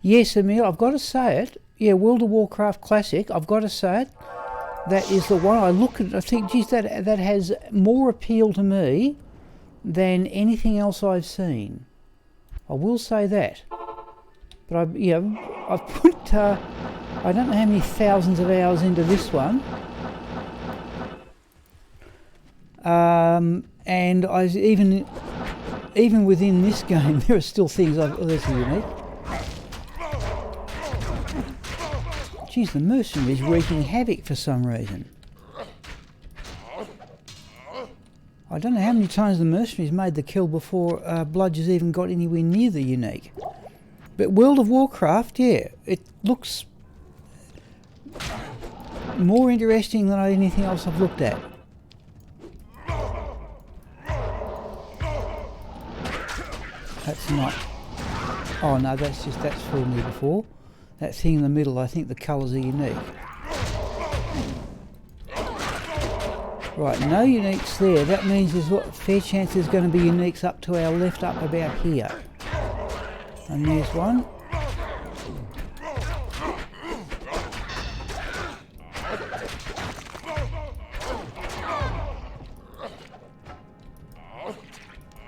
Yes, Emil, I've got to say it. Yeah, World of Warcraft Classic, I've got to say it. That is the one I look at. I think, geez, that has more appeal to me than anything else I've seen. I will say that. But I've put I don't know how many thousands of hours into this one. And I even within this game, there are still things oh, there's a unique. Geez, the mercenary is wreaking havoc for some reason. I don't know how many times the mercenaries made the kill before Bludger's even got anywhere near the unique. But World of Warcraft, yeah, it looks more interesting than anything else I've looked at. That's not... Oh no, that's fooled me before. That thing in the middle, I think the colours are unique. Right, no uniques there. That means there's a fair chance there's going to be uniques up to our left, up about here. And there's one.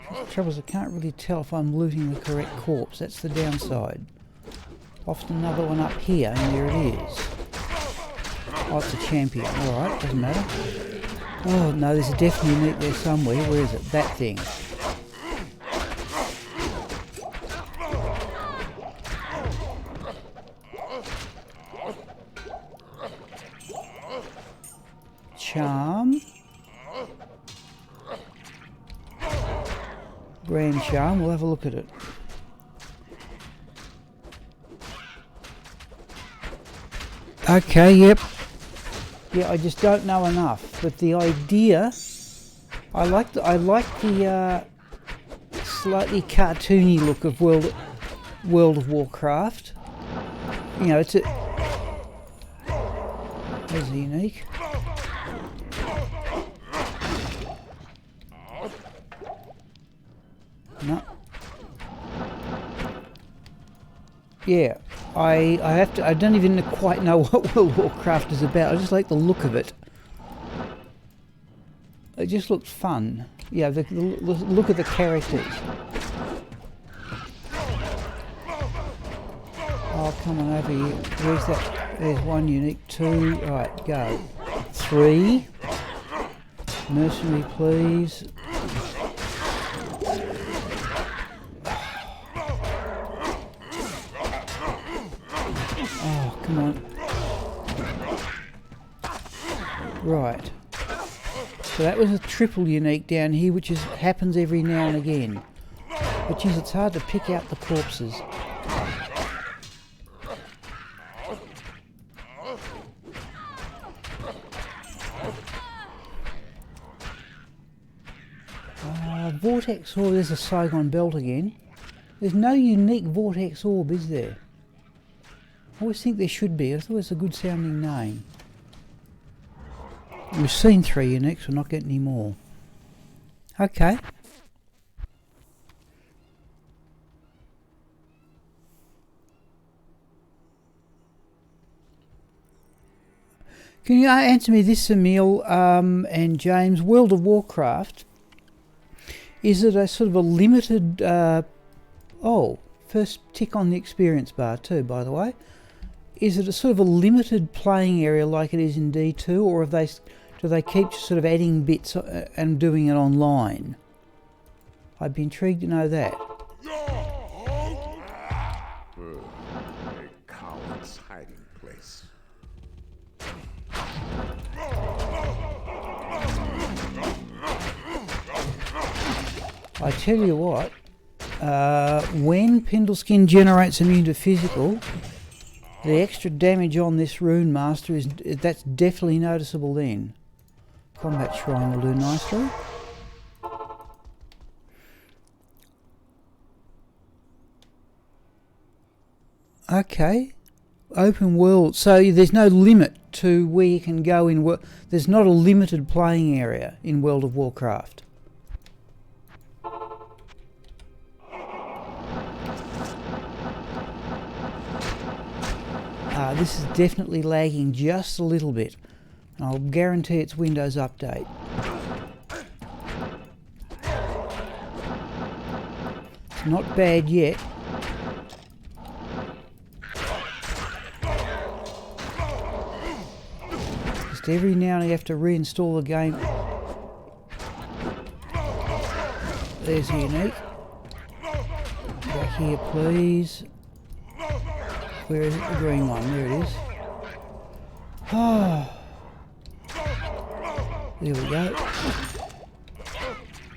The trouble is I can't really tell if I'm looting the correct corpse. That's the downside. Often another one up here, and there it is. Oh, it's a champion. Alright, doesn't matter. Oh no, there's a definitely unique there somewhere. Where is it? That thing. Charm. Grand Charm, we'll have a look at it. Okay, yep. Yeah, I just don't know enough. But the idea, I like the slightly cartoony look of World of Warcraft. You know, it's a... There's a unique. No. Yeah, I don't even quite know what World of Warcraft is about. I just like the look of it. It just looks fun. Yeah, the look of the characters. Oh, come on over here. Where's that? There's one unique. 2. Right, go. 3. Mercenary, please. Oh, come on. Right. So that was a triple unique down here, which happens every now and again. But geez, it's hard to pick out the corpses. Vortex Orb, there's a Saigon Belt again. There's no unique Vortex Orb, is there? I always think there should be. I thought it was a good sounding name. We've seen 3 uniques, we're not getting any more. Okay. Can you answer me this, Emil and James? World of Warcraft, is it a sort of a limited... oh, first tick on the experience bar too, by the way. Is it a sort of a limited playing area like it is in D2, or do they keep sort of adding bits and doing it online? I'd be intrigued to know that. A coward's hiding place. I tell you what, when Pindleskin generates immune to physical, the extra damage on this Rune Master that's definitely noticeable then. Combat Shrine will do nicely. Okay, open world. So there's no limit to where you can go in. There's not a limited playing area in World of Warcraft. This is definitely lagging just a little bit. I'll guarantee it's Windows Update. It's not bad yet. Just every now and then you have to reinstall the game. there's a unique. Back here, please. Where is it? The green one. There it is. Oh. There we go.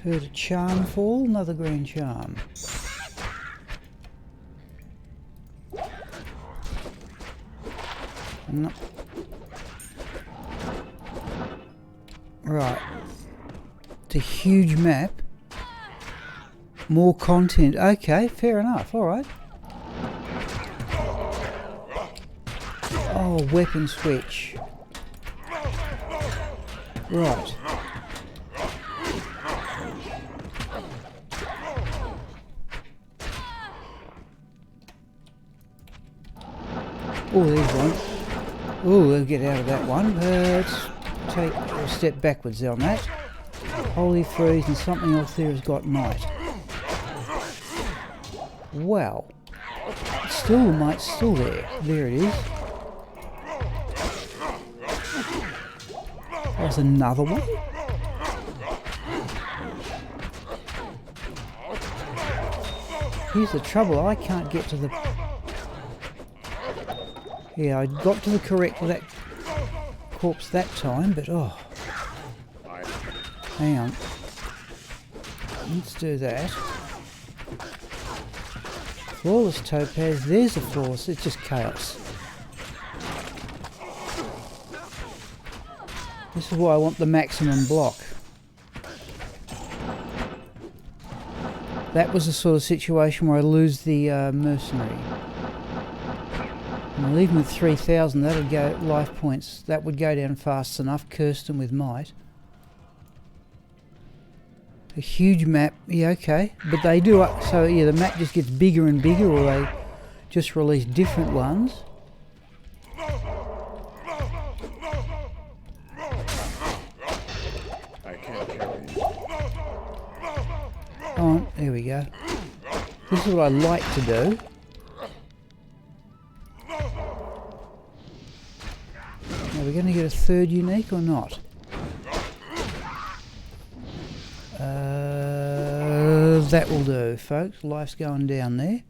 Heard a charm fall. Another green charm. No. Right. It's a huge map. More content. Okay, fair enough. Alright. Oh, weapon switch. Right. Oh, there's one. Oh, we'll get out of that one. Let's take a step backwards on that. Holy freeze, and something else there has got night. Wow. Still, mate, still there. There it is. There's another one. Here's the trouble, I can't get to the... Yeah, I got to the correct that corpse that time, but oh. Hang on. Let's do that. Flawless topaz, there's a flawless, it's just chaos. This is why I want the maximum block. That was the sort of situation where I lose the mercenary. Well, even with 3,000, that'd go life points. That would go down fast enough. Cursed them with might. A huge map, yeah, okay, but they do up. So yeah, the map just gets bigger and bigger, or they just release different ones. I can't carry you. Oh, there we go. This is what I like to do. Are we going to get a third unique or not? That will do, folks. Life's going down there.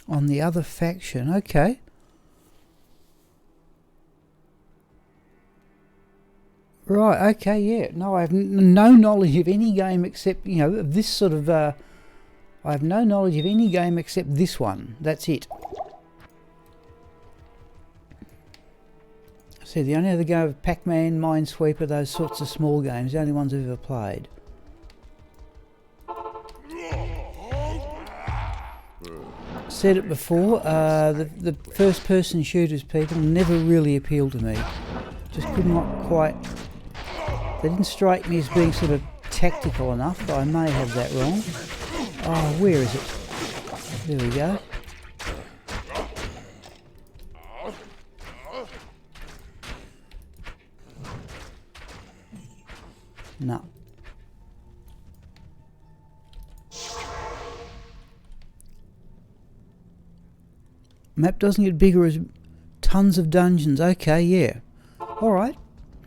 On the other faction, okay. Right, okay, yeah. No, I have no knowledge of any game except, you know, this sort of... I have no knowledge of any game except this one. That's it. See, the only other game of Pac-Man, Minesweeper, those sorts of small games, the only ones I've ever played. Said it before, the first-person shooters people never really appealed to me. Just could not quite... They didn't strike me as being sort of tactical enough, but I may have that wrong. Oh, where is it? There we go. No. Map doesn't get bigger as tons of dungeons. Okay, yeah. Alright.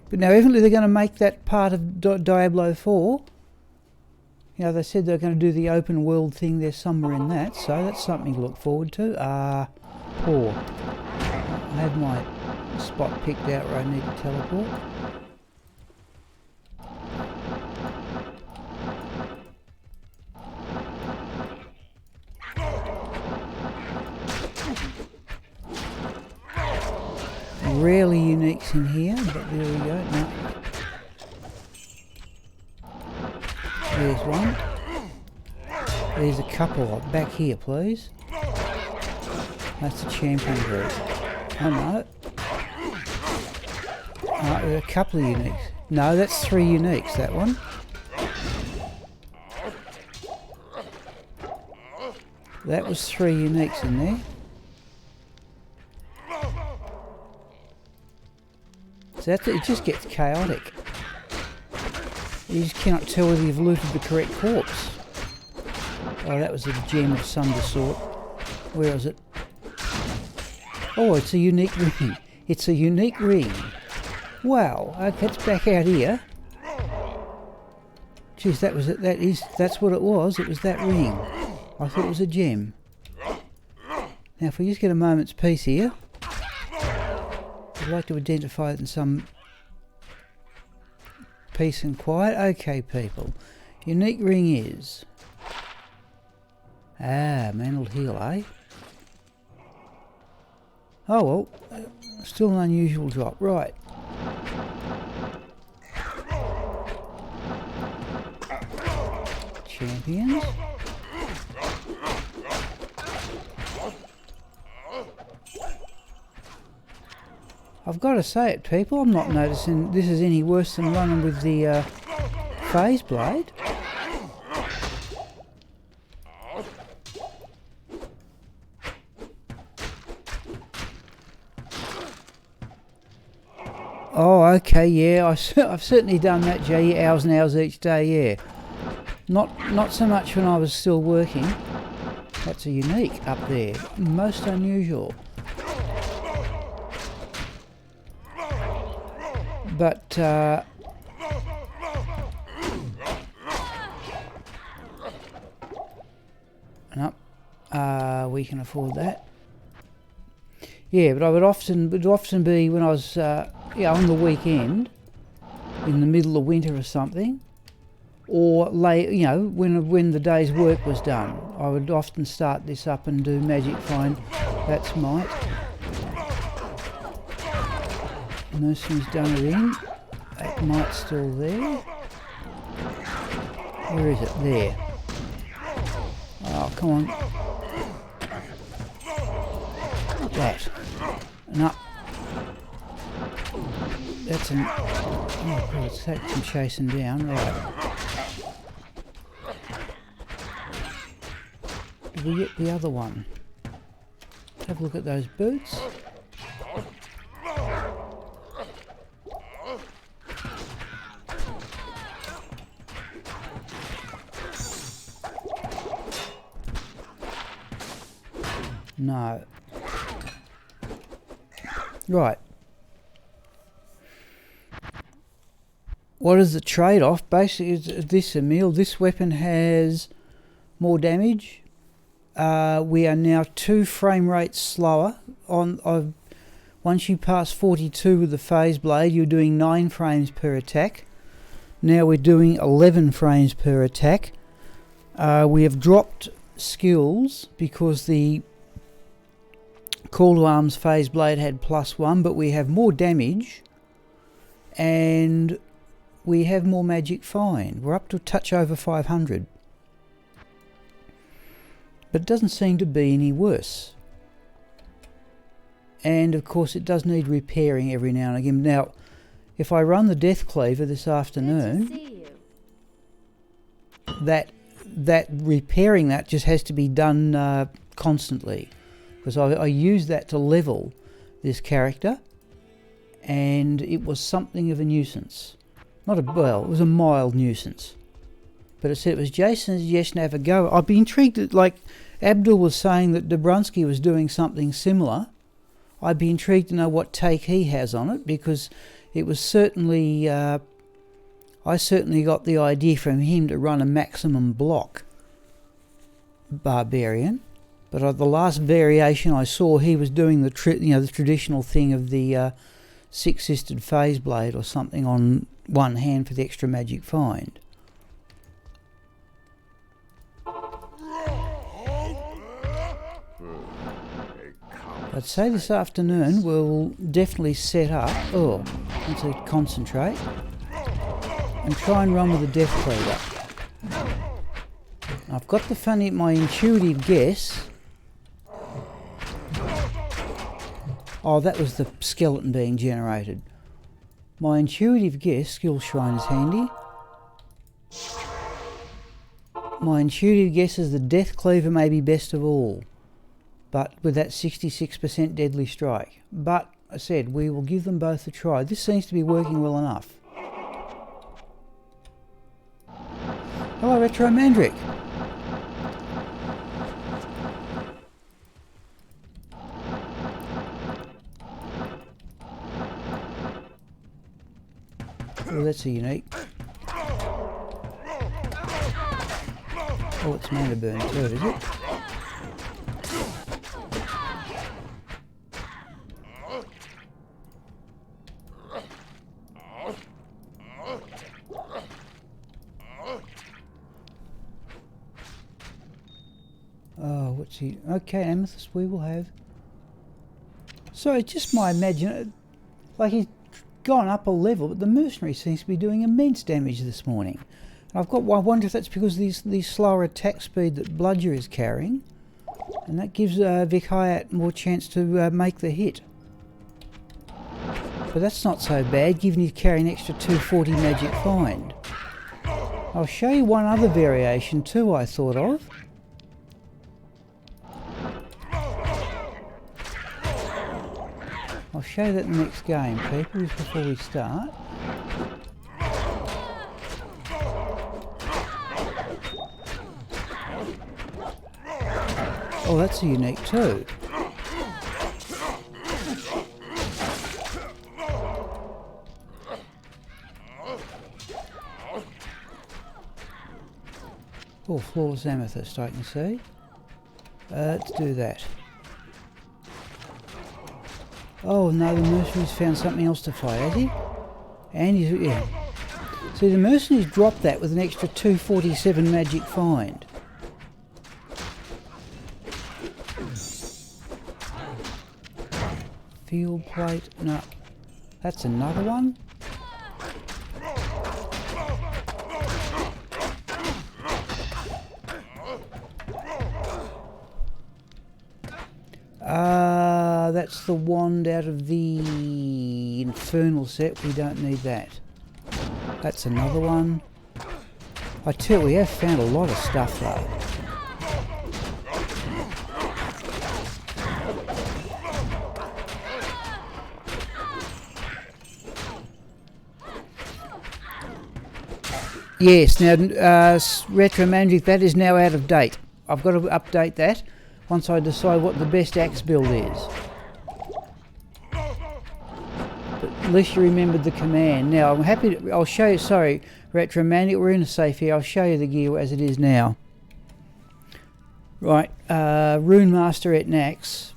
But now evidently they're going to make that part of Diablo 4. You know, they said they're going to do the open world thing. There's somewhere in that. So that's something to look forward to. Poor. I had my spot picked out where I need to teleport. Rarely uniques in here, but there we go. No. There's one. There's a couple back here, please. That's the champion group. Oh no. There are a couple of uniques. No, that's 3 uniques, that one. That was 3 uniques in there. So that's, it just gets chaotic. You just cannot tell whether you've looted the correct corpse. Oh, that was a gem of some sort. Where is it? Oh, it's a unique ring. It's a unique ring. Wow, okay, it's back out here. Geez, that was it. That's what it was. It was that ring. I thought it was a gem. Now, if we just get a moment's peace here, I'd like to identify it in some peace and quiet. Okay, people. Unique ring is... mantled heel, eh? Oh well, still an unusual drop. Right. Champions. I've got to say it, people, I'm not noticing this is any worse than running with the phase blade. Oh, okay, yeah, I've certainly done that, Jay, hours and hours each day, yeah. Not so much when I was still working. That's a unique up there. Most unusual. But, no, we can afford that. Yeah, but it would often be when I was, on the weekend, in the middle of winter or something, or late, when the day's work was done. I would often start this up and do magic find. That's might. Mercen's done it in. That might's still there. Where is it? There. Oh, come on. That. And up. That's an... Oh, God, it's taking some chasing down. Right. Did we get the other one? Have a look at those boots. No. Right. What is the trade-off? Basically, is this Emil? This weapon has more damage. We are now 2 frame rates slower. Once you pass 42 with the phase blade, you're doing 9 frames per attack. Now we're doing 11 frames per attack. We have dropped skills because the Call to Arms phase blade had +1, but we have more damage and we have more magic find. We're up to a touch over 500. But it doesn't seem to be any worse. And of course it does need repairing every now and again. Now, if I run the Death Cleaver this afternoon, that repairing that just has to be done constantly. Because I used that to level this character, and it was something of a nuisance. It was a mild nuisance. But it said it was Jason's suggestion to have a go. I'd be intrigued, like Abdul was saying that Dobrunsky was doing something similar. I'd be intrigued to know what take he has on it, because it was certainly, I certainly got the idea from him to run a maximum block barbarian. But the last variation I saw, he was doing the traditional thing of the 6-sisted phase blade or something on one hand for the extra magic find. I'd say this afternoon we'll definitely set up, once I concentrate, and try and run with the Death Cleaver. I've got my intuitive guess. Oh, that was the skeleton being generated. My intuitive guess, skill shrine is handy. My intuitive guess is the Death Cleaver may be best of all, but with that 66% deadly strike. But I said we will give them both a try. This seems to be working well enough. Hello, Retro Mandrick. Oh, that's a unique. Oh, it's mana burn too, is it? Oh, what's he? Okay, amethyst we will have. So it's just my imagination, like he's gone up a level, but the mercenary seems to be doing immense damage this morning. And I wonder if that's because of the slower attack speed that Bludger is carrying, and that gives Vikhayat more chance to make the hit. But that's not so bad, given he's carrying an extra 240 magic find. I'll show you one other variation too I thought of. I'll show you that in the next game, people, just before we start. Oh, that's unique too. Oh, flawless amethyst, I can see. Let's do that. Oh no, the mercenary's found something else to fight, has he? And he's, yeah. See, the mercenary's dropped that with an extra 247 magic find. Field plate, no. That's another one. That's the wand out of the infernal set. We don't need that. That's another one. I tell you, we have found a lot of stuff though. Yes, now Retro Magic, that is now out of date. I've got to update that once I decide what the best axe build is. But at least you remembered the command. Now I'm happy to, I'll show you, sorry Retro Magic, we're in a safe here, I'll show you the gear as it is now. Right, Rune Master at Nax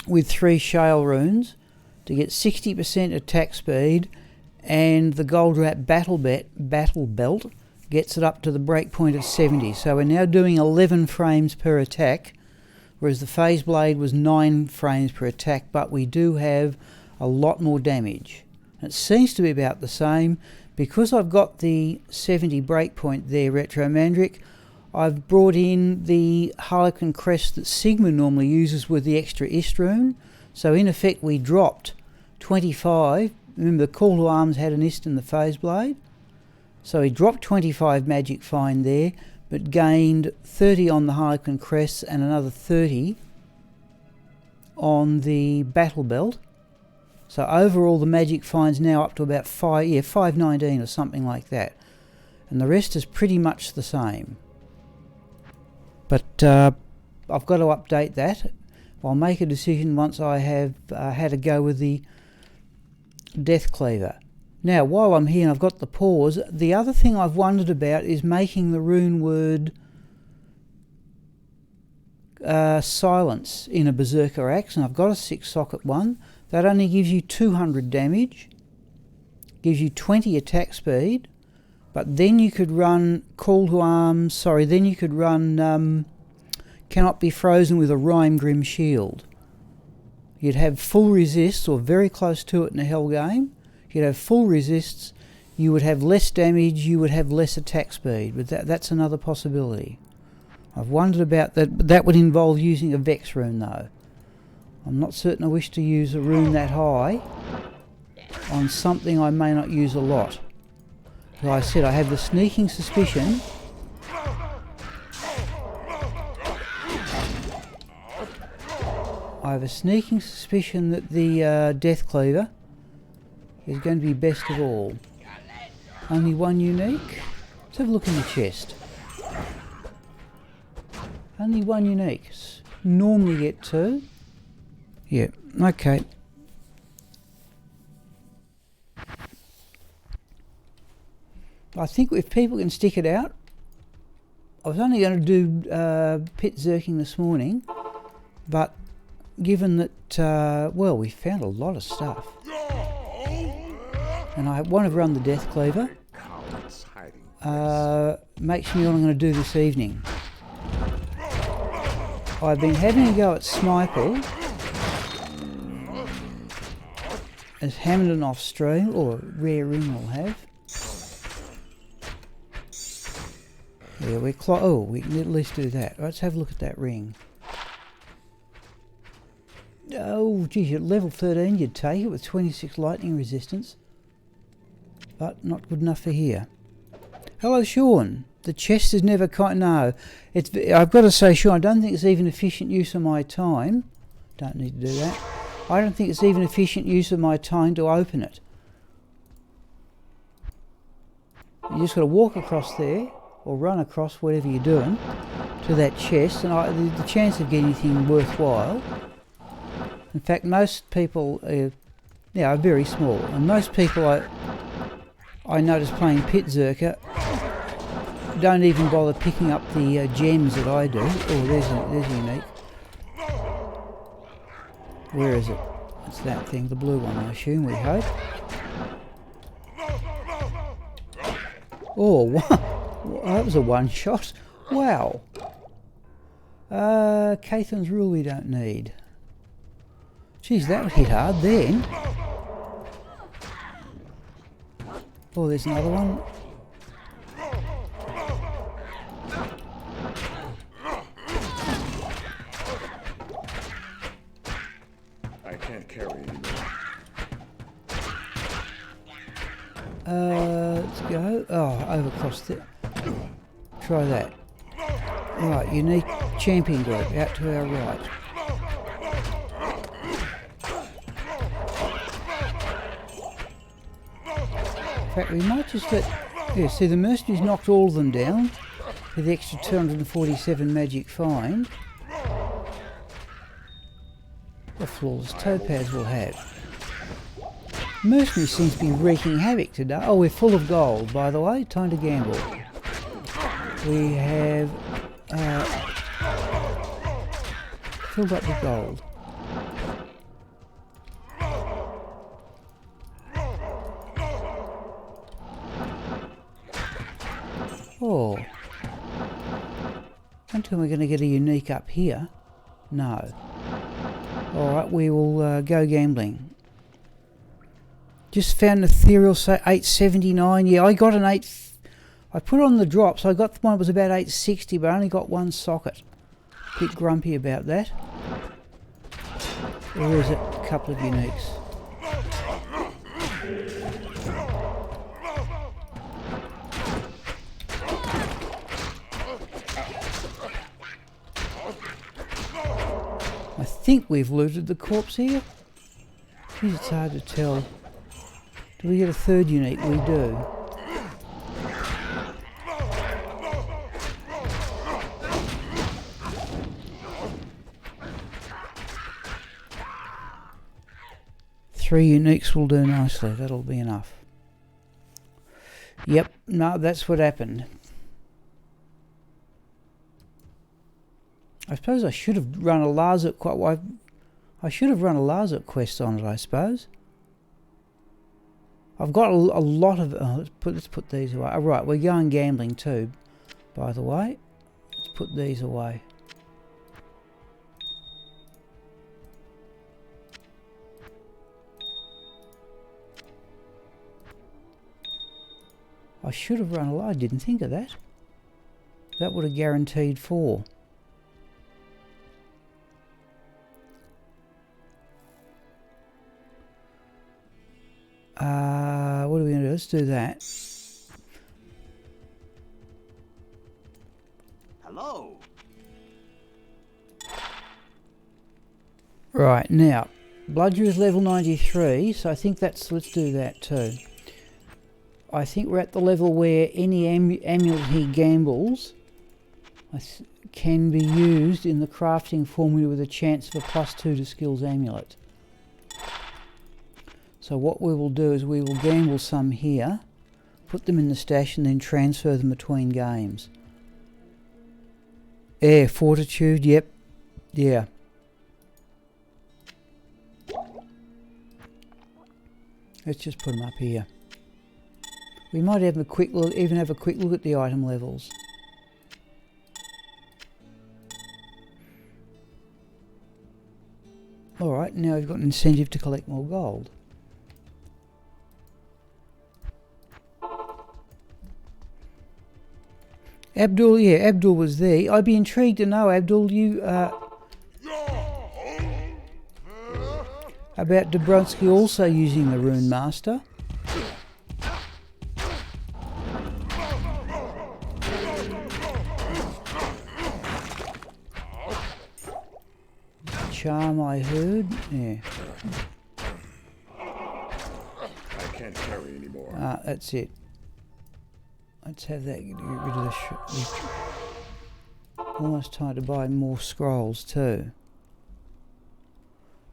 with 3 shale runes to get 60% attack speed, and the gold wrap battle belt gets it up to the break point of 70. So we're now doing 11 frames per attack, whereas the phase blade was 9 frames per attack, but we do have a lot more damage. It seems to be about the same. Because I've got the 70 break point there, Retro Mandric, I've brought in the Harlequin crest that Sigma normally uses with the extra Ist rune. So in effect we dropped 25. Remember, the call to arms had an Ist in the phase blade. So he dropped 25 magic find there, but gained 30 on the Harlequin crest and another 30 on the battle belt. So overall the magic find's now up to about 519 or something like that. And the rest is pretty much the same. But I've got to update that. I'll make a decision once I have had a go with the Death Cleaver. Now, while I'm here and I've got the pause, the other thing I've wondered about is making the rune word silence in a Berserker axe, and I've got a 6-socket one. That only gives you 200 damage, gives you 20 attack speed, but then you could run call to arms, then you could run cannot be frozen with a Rhyme Grim shield. You'd have full resists, or very close to it in a hell game. You'd have full resists, you would have less damage, you would have less attack speed, but that's another possibility. I've wondered about that, but that would involve using a Vex rune though. I'm not certain I wish to use a rune that high on something I may not use a lot. Like I said, I have the sneaking suspicion that the Death Cleaver is going to be best of all. Only one unique. Let's have a look in the chest. Only one unique. Normally get 2. Yeah, okay. I think if people can stick it out, I was only going to do pit zerking this morning, but given that, well, we found a lot of stuff. And I want to run the Death Cleaver. Makes me what I'm going to do this evening. I've been having a go at Smiple as Hammond off stream, or Rare Ring will have. Yeah, we can at least do that. Let's have a look at that ring. Oh, geez, at level 13 you'd take it with 26 lightning resistance. But not good enough for here. Hello, Sean. The chest is never no. I've got to say, Sean, I don't think it's even efficient use of my time. Don't need to do that. I don't think it's even efficient use of my time to open it. You just got to walk across there, or run across, whatever you're doing, to that chest, and the chance of getting anything worthwhile. In fact, most people are very small, and most people I notice playing Pit Zerker don't even bother picking up the gems that I do. Oh, there's unique. Where is it? It's that thing, the blue one, I assume, we hope. Oh, that was a one shot. Wow. Catherine's Rule we don't need. Geez, that would hit hard then. Oh, there's another one. I can't carry anymore. Let's go. Oh, over across there. Try that. Right, unique champion group out to our right. In fact, we might just let... Yeah, see, the mercenaries knocked all of them down with the extra 247 magic find. The flawless topaz will have. Mercenary seems to be wreaking havoc today. Oh, we're full of gold, by the way. Time to gamble. We have filled up with gold. Oh. Until we're going to get a unique up here. No. Alright, we will go gambling. Just found an ethereal, say 879. Yeah, I got an 8... I put on the drops. I got one that was about 860, but I only got one socket. Bit grumpy about that. Or is it a couple of uniques? I think we've looted the corpse here. Geez, it's hard to tell. Do we get a third unique? We do. Three uniques will do nicely. That'll be enough. Yep, no, that's what happened. I suppose I should have run a laser I should have run a laser quest on it, I suppose. I've got a lot of... let's put these away. Oh, right, we're going gambling too, by the way. Let's put these away. I should have run a laser. I didn't think of that. That would have guaranteed 4. What are we going to do? Let's do that. Hello. Right, now, Bludger is level 93, so I think that's... Let's do that too. I think we're at the level where any amulet he gambles can be used in the crafting formula with a chance of a +2 to skills amulet. So what we will do is we will gamble some here, put them in the stash and then transfer them between games. Air, fortitude, yep. Yeah. Let's just put them up here. We might have a quick look, even have a quick look at the item levels. Alright, now we've got an incentive to collect more gold. Abdul, yeah, Abdul was there. I'd be intrigued to know, Abdul, you, about Dabrowski also using the Rune Master. Charm, I heard. Yeah. I can't carry anymore. That's it. Let's have that. Get rid of the. Almost time to buy more scrolls too.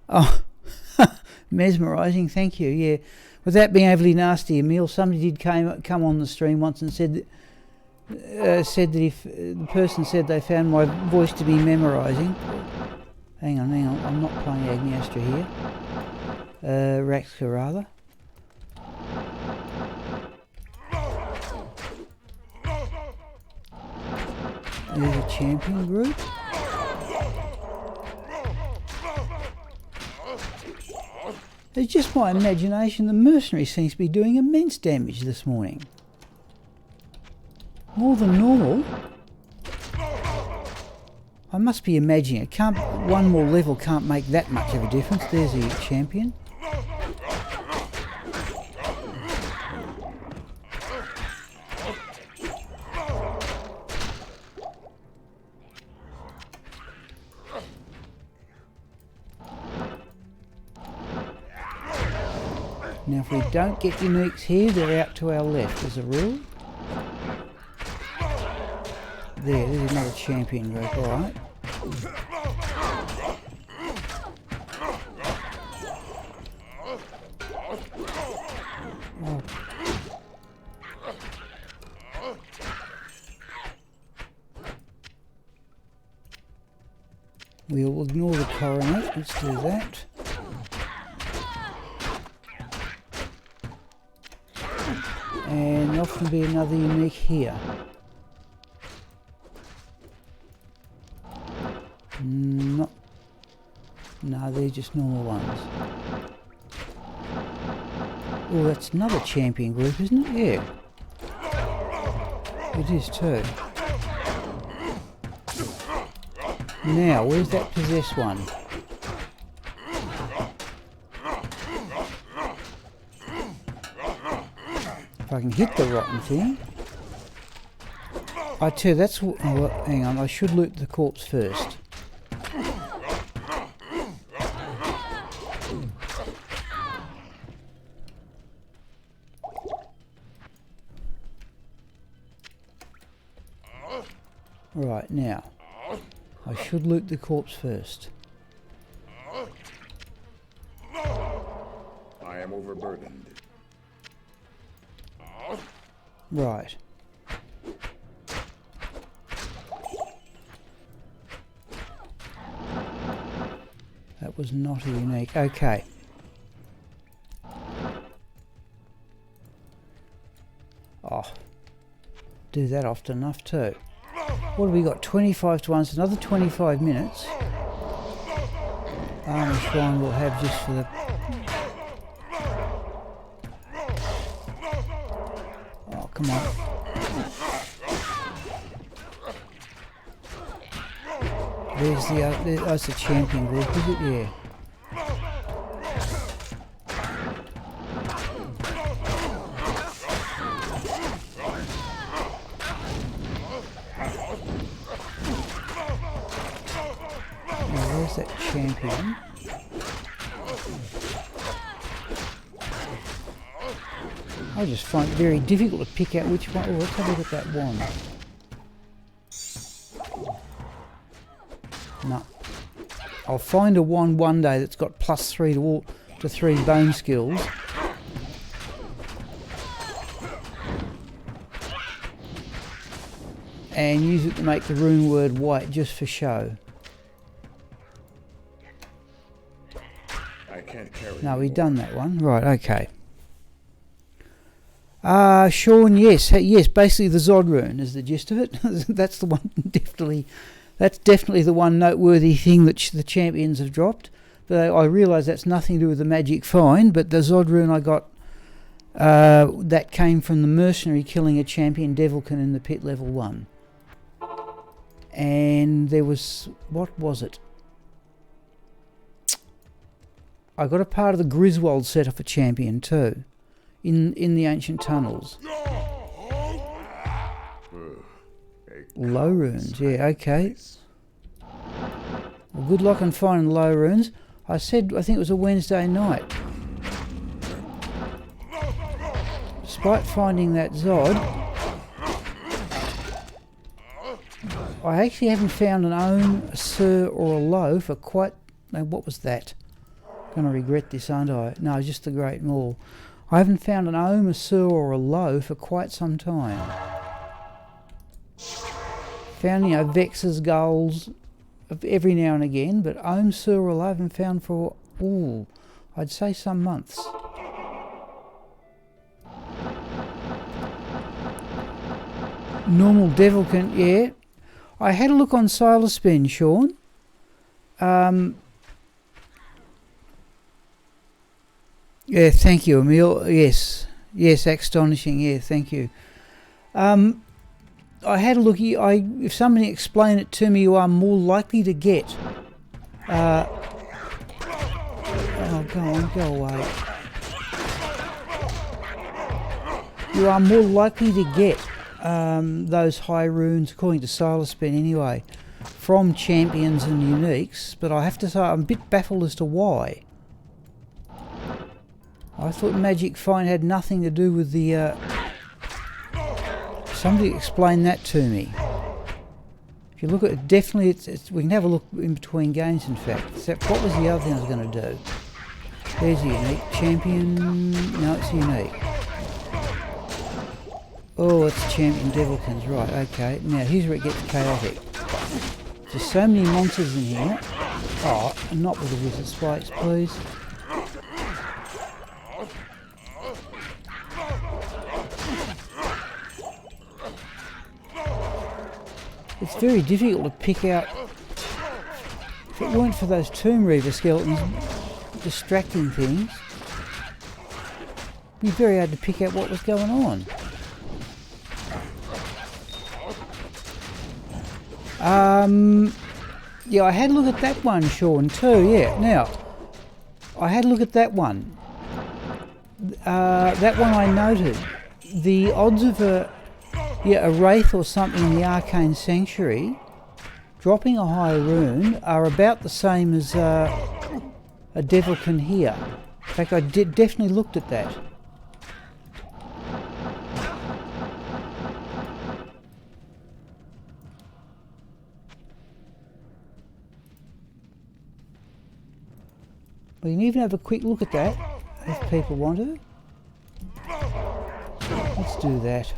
Oh, mesmerising. Thank you. Yeah. Without being overly nasty, Emil, somebody did come on the stream once and said that if the person said they found my voice to be memorising. Hang on, I'm not playing Agniastra here. Raxka rather. There's a champion group. It's just my imagination. The mercenary seems to be doing immense damage this morning. More than normal. I must be imagining it. One more level can't make that much of a difference. There's a champion. Now if we don't get uniques here, they're out to our left as a rule. There's another champion group, alright. Oh. We'll ignore the coronet, let's do that. And there'll often be another unique here. No, they're just normal ones. Oh, that's another champion group, isn't it? Yeah. It is too. Now, where's that possessed one? If I can hit the rotten thing. I tell you, that's... Oh, hang on, I should loot the corpse first. Right, now, I should loot the corpse first. I am overburdened. Right. That was not a unique. Okay. Oh, do that often enough too. What have we got? 25 to 1, so another 25 minutes. Armor Shrine we'll have just for the... Oh, come on. There's the that's the champion group, is it? Yeah. That champion. I just find it very difficult to pick out which one. Oh, let's have a look at that wand. No. I'll find a wand one day that's got +3 to 3 bone skills. and use it to make the rune word white just for show. I can't carry No, anymore. we've done that one. Right, okay. Sean, yes, yes. Basically, the Zod rune is the gist of it. That's the one. That's definitely the one noteworthy thing that the champions have dropped. But I realise that's nothing to do with the magic find. But the Zod rune I got, that came from the mercenary killing a champion Devilkin in the pit level 1. And there was, what was it? I got a part of the Griswold set off a champion too. In the ancient tunnels. Low runes, yeah, okay. Well, good luck on finding low runes. I think it was a Wednesday night. Despite finding that Zod, I actually haven't found an ohm, a sir or a low for quite... No, what was that? I'm going to regret this, aren't I? No, just the Great Maul. I haven't found an ohm, a sir or a low for quite some time. Found, Vexes, Gulls every now and again, but ohm, sir or low I haven't found for, I'd say some months. Normal Devilkin, yeah. I had a look on Silaspen, Sean. Yeah, thank you, Emil. Yes, astonishing. Yeah, thank you. I had a look. If somebody explained it to me, you are more likely to get. Oh, go away. You are more likely to get those high runes, according to Silaspen anyway, from champions and uniques. But I have to say, I'm a bit baffled as to why. I thought Magic Find had nothing to do with the... Somebody explain that to me. If you look at it, definitely, we can have a look in between games, in fact. Except, what was the other thing I was going to do? There's a unique champion. No, it's unique. Oh, it's champion Devilkins. Right, okay. Now, here's where it gets chaotic. There's so many monsters in here. Oh, not with the wizard spikes, please. It's very difficult to pick out. If it weren't for those Tomb Reaver skeletons distracting things, it'd be very hard to pick out what was going on. Yeah, I had a look at that one, Sean, too, yeah. Now, I had a look at that one. That one I noted. The odds of a wraith or something in the Arcane Sanctuary dropping a high rune are about the same as a Devilkin here. In fact, I definitely looked at that. We can even have a quick look at that if people want to. Let's do that.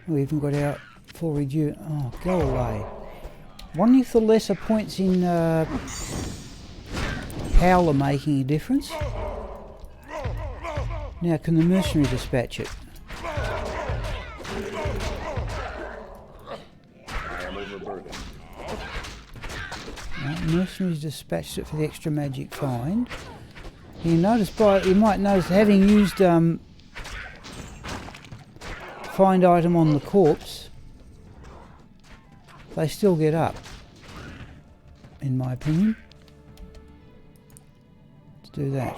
We even got our full reduce. Oh, go away. Wondering if the lesser points in Howl are making a difference. Now, can the mercenary dispatch it? I am overburdened. Right, mercenaries dispatched it for the extra magic find. You might notice having used find item on the corpse, they still get up, in my opinion. Let's do that.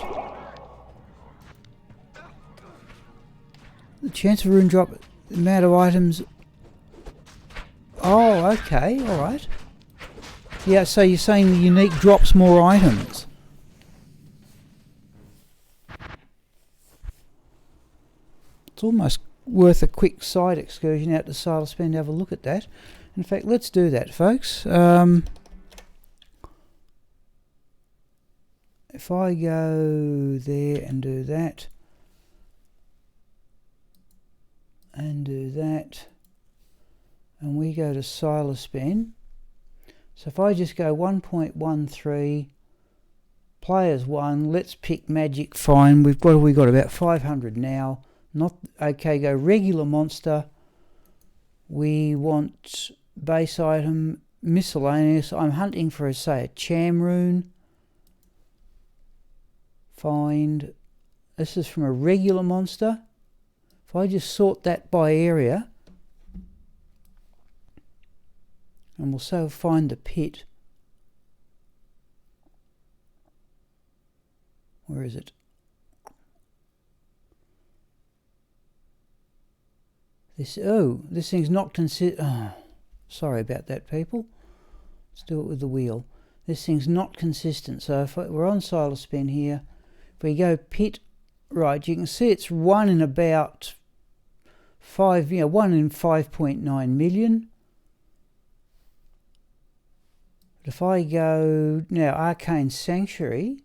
The chance of rune drop, the amount of items. Oh, okay, alright. Yeah, so you're saying the unique drops more items. It's almost worth a quick side excursion out to Silaspen to have a look at that. In fact, let's do that, folks. If I go there and do that, Undo that. And we go to Silaspen. So if I just go 1.13, players 1, let's pick magic, fine. We've got about 500 now. Not okay, go regular monster. We want base item, miscellaneous. I'm hunting for, say, a Cham rune. Find, this is from a regular monster. If I just sort that by area, and we'll so find the pit. Where is it? This thing's not consistent. Oh, sorry about that, people. Let's do it with the wheel. This thing's not consistent. So if we're on Silaspen here, if we go pit, right, you can see it's 1 in about 1 in 5.9 million. But if I go now Arcane Sanctuary,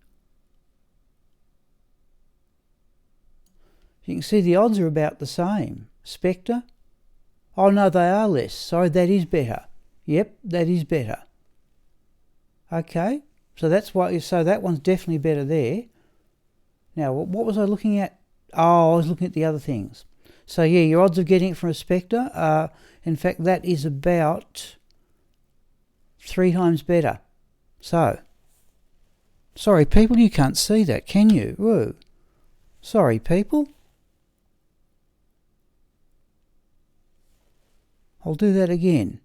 you can see the odds are about the same. Spectre, oh no, they are less. Sorry, that is better. Yep, that is better. Okay, so that's why. So that one's definitely better there. Now, what was I looking at? Oh, I was looking at the other things. So yeah, your odds of getting it from a Spectre, in fact, that is about 3 times better. So, sorry people, you can't see that, can you? Whoa. Sorry people. I'll do that again.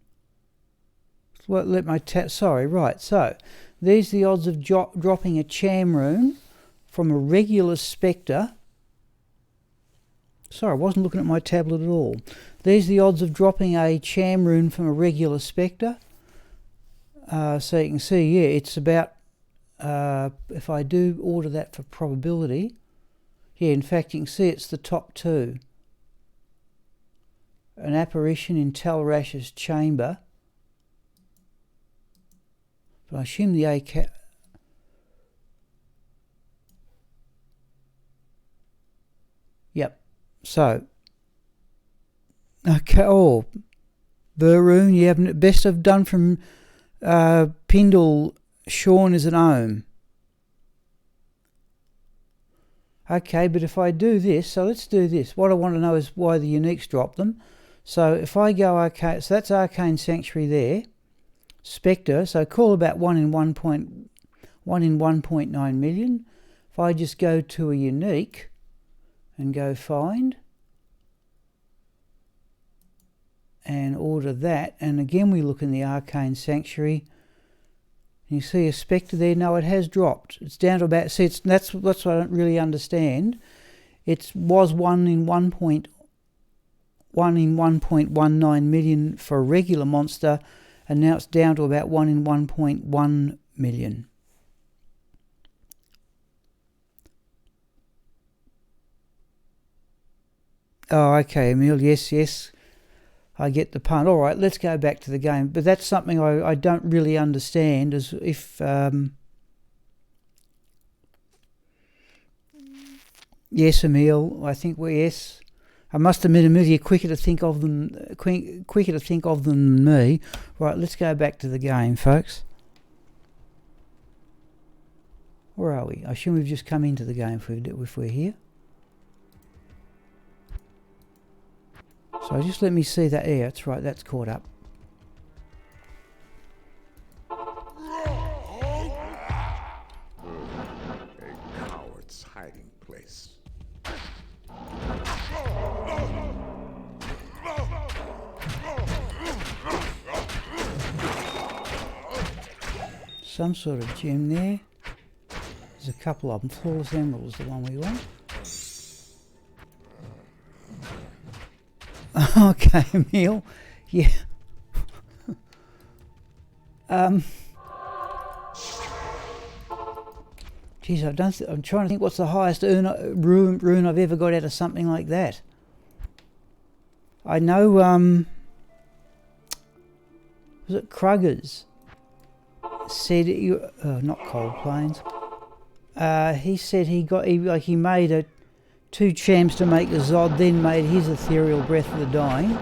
Let my sorry, right. So, there's the odds of dropping a Cham rune from a regular Spectre. Sorry, I wasn't looking at my tablet at all. There's the odds of dropping a Cham rune from a regular Spectre. So you can see, yeah, it's about, if I do order that for probability, yeah, in fact, you can see it's the top 2. An apparition in Talrash's chamber. But I assume the AK... Yep. So. Okay. Oh. Burroon. Yeah. Best I've done from Pindle. Sean is an ohm. Okay, but if I do this, so let's do this. What I want to know is why the uniques drop them. So if I go Arcane, so that's Arcane Sanctuary there. Spectre, so call about 1 in 1.9 million. If I just go to a unique and go find and order that, and again we look in the Arcane Sanctuary, and you see a Spectre there. No, it has dropped. It's down to about, see, that's what I don't really understand. It was 1 in 1.19 million for a regular monster, and now it's down to about 1 in 1.1 million. Oh, okay, Emil, yes. I get the pun. All right, let's go back to the game. But that's something I don't really understand, as if... yes, Emil, I think yes. I must admit, Emil, you're quicker to think of them than me. Right, let's go back to the game, folks. Where are we? I assume we've just come into the game if we're here. So just let me see that. Yeah, that's right, that's caught up. A coward's hiding place. Some sort of gem there. There's a couple of them. Flawless Emerald is the one we want. Okay, Emil. Yeah. Geez, I'm trying to think what's the highest rune I've ever got out of something like that. I know, was it Kruger's? Said, not Cold Plains. He said he made a 2 champs to make a Zod, then made his ethereal breath of the dying.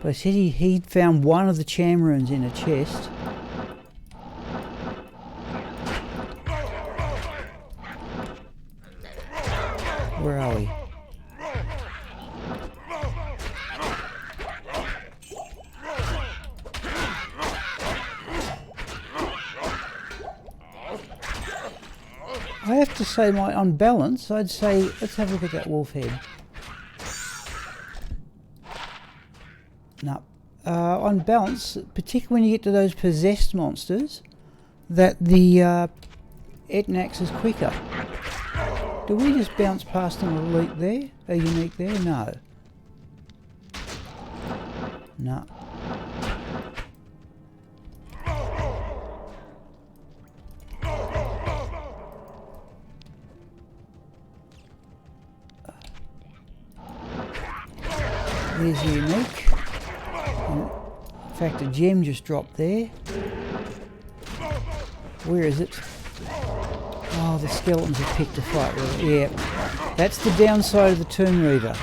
But I said he'd found one of the cham runes in a chest. Where are we? I have to say, on balance, I'd say, let's have a look at that wolf head. No. On balance, particularly when you get to those possessed monsters, that the Etnax is quicker. Do we just bounce past an elite there? A unique there? No. No. There's a unique. In fact, a gem just dropped there. Where is it? Oh, the skeletons have picked a fight with it. Yeah, that's the downside of the Tomb Reaver.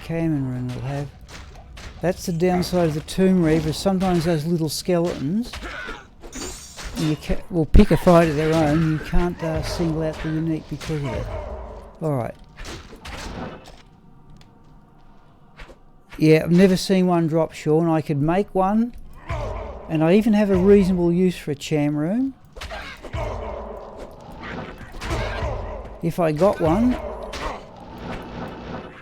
Cayman rune will have. That's the downside of the Tomb Reaver. Sometimes those little skeletons will pick a fight of their own. You can't single out the unique because of it. Alright. Yeah, I've never seen one drop, Sean. I could make one, and I even have a reasonable use for a cham rune. If I got one,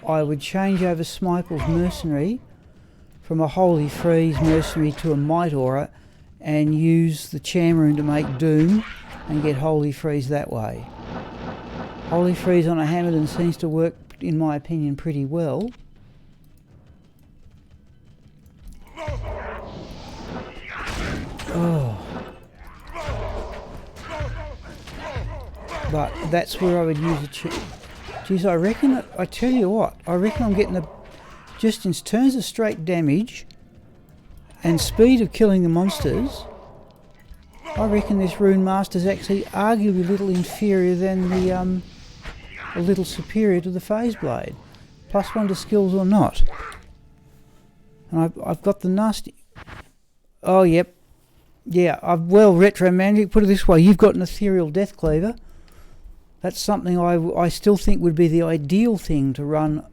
I would change over Smiple's Mercenary from a Holy Freeze Mercenary to a Might Aura and use the cham rune to make Doom and get Holy Freeze that way. Holy Freeze on a Hammerden seems to work, in my opinion, pretty well. Oh. But that's where I would use a Geez, I reckon, I tell you what, I reckon I'm getting just in terms of straight damage and speed of killing the monsters, I reckon this Rune Master is actually arguably a little inferior than the, a little superior to the Phase Blade. +1 to skills or not. And I've got the nasty... Oh, yep. Yeah, well, Retro Magic, put it this way, you've got an Ethereal Death Cleaver. That's something I still think would be the ideal thing to run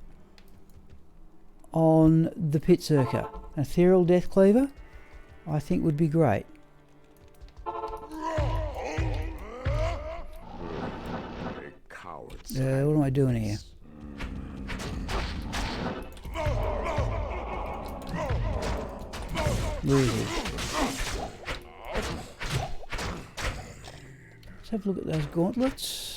on the Pit Circa. An Ethereal Death Cleaver, I think would be great. What am I doing here? Where is he? Let's have a look at those gauntlets.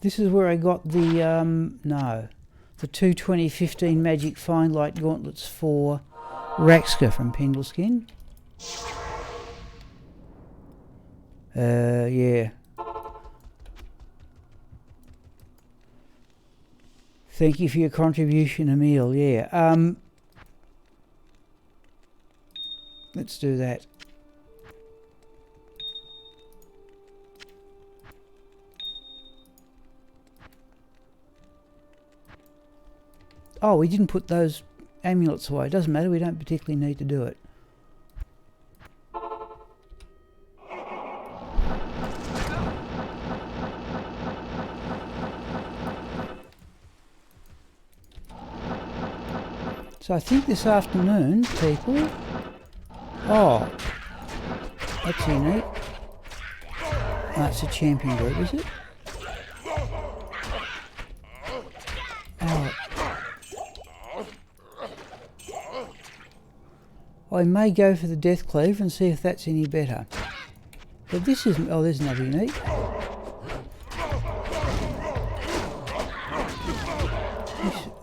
This is where I got the, the two 2015 Magic Fine Light gauntlets for Raxka from Pendleskin. Yeah. Thank you for your contribution, Emil. Yeah. Let's do that. Oh, we didn't put those amulets away. It doesn't matter, we don't particularly need to do it. So I think this afternoon, people... Oh, that's unique. That's a champion group, is it? Oh. I may go for the Death Cleave and see if that's any better. But this isn't... Oh, there's another unique.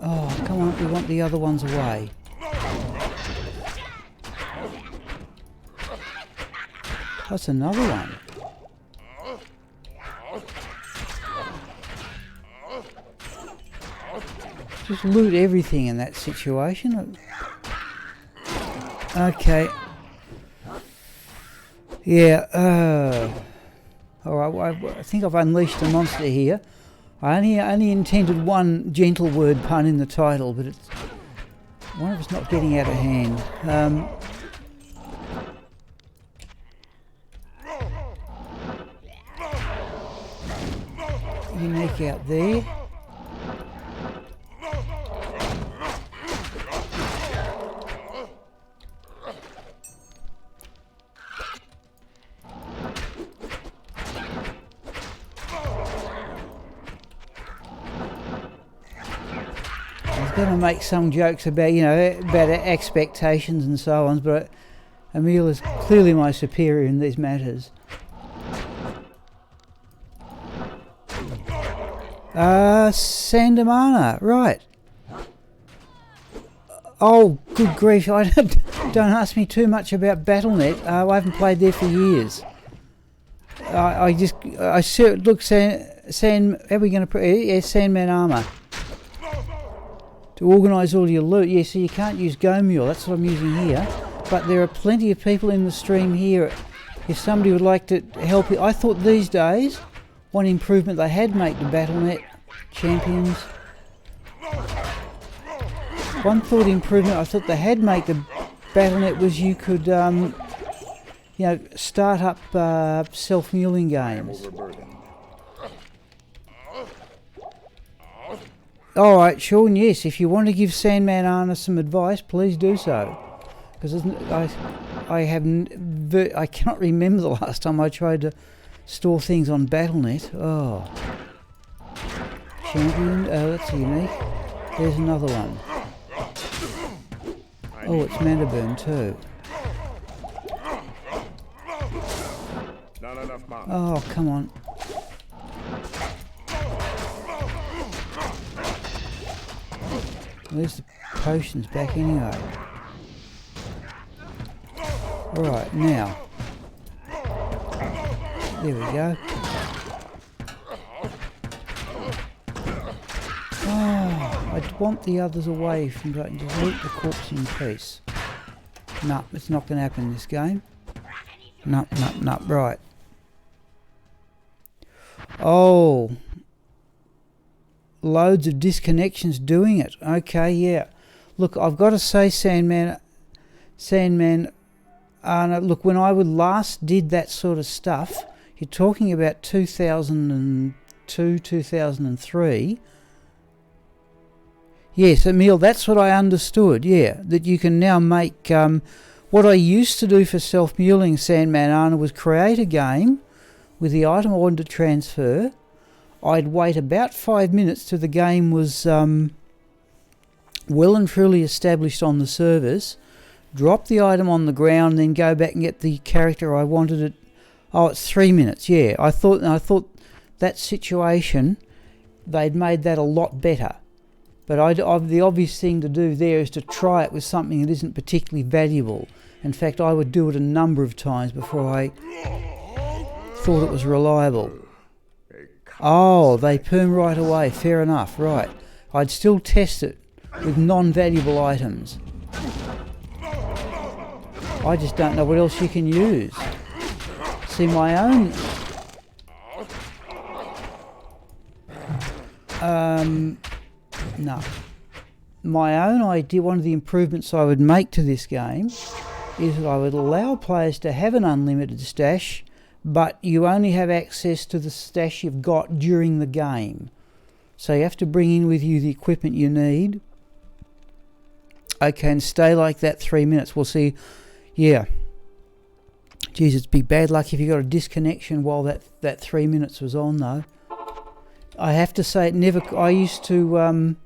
Oh, come on, we want the other ones away. That's another one. Just loot everything in that situation. Okay. Yeah. Alright, I think I've unleashed a monster here. I only intended one gentle word pun in the title, but it's one of us not getting out of hand. Unique out there. I was going to make some jokes about, about expectations and so on, but Emil is clearly my superior in these matters. Sandamana, right. Oh, good grief, don't ask me too much about BattleNet. I haven't played there for years. Look, how are we going to Sandman armour. To organise all your loot. Yeah, so you can't use Go Mule, that's what I'm using here. But there are plenty of people in the stream here. If somebody would like to help you, I thought these days, one improvement they had made to BattleNet champions. One improvement I thought they had made to BattleNet was you could, start up self-muling games. Alright, Sean, yes, if you want to give Sandman Arna some advice, please do so. Because I cannot remember the last time I tried to store things on BattleNet. Oh. Champion, that's unique. There's another one. Oh, it's Manderburn too. Oh, come on. Where's the potions back anyway? Right, now. There we go. Oh, I want the others away from going to loot the corpse in peace. No, it's not going to happen in this game. No, right. Oh. Loads of disconnections doing it. Okay, yeah. Look, I've got to say, Sandman, look, when I last did that sort of stuff, you're talking about 2002, 2003. Yes, Emil, that's what I understood, yeah, that you can now make... what I used to do for self-muling Sandman Arna was create a game with the item I wanted to transfer. I'd wait about 5 minutes till the game was well and truly established on the servers, drop the item on the ground, then go back and get the character I wanted it. Oh, it's 3 minutes, yeah. I thought that situation, they'd made that a lot better. But the obvious thing to do there is to try it with something that isn't particularly valuable. In fact, I would do it a number of times before I thought it was reliable. Oh, they perm right away. Fair enough, right. I'd still test it with non-valuable items. I just don't know what else you can use. See, my own... no. My own idea, one of the improvements I would make to this game is that I would allow players to have an unlimited stash, but you only have access to the stash you've got during the game. So you have to bring in with you the equipment you need. Okay, and stay like that 3 minutes. We'll see. Yeah. Geez, it'd be bad luck if you got a disconnection while that 3 minutes was on, though. I have to say, I used to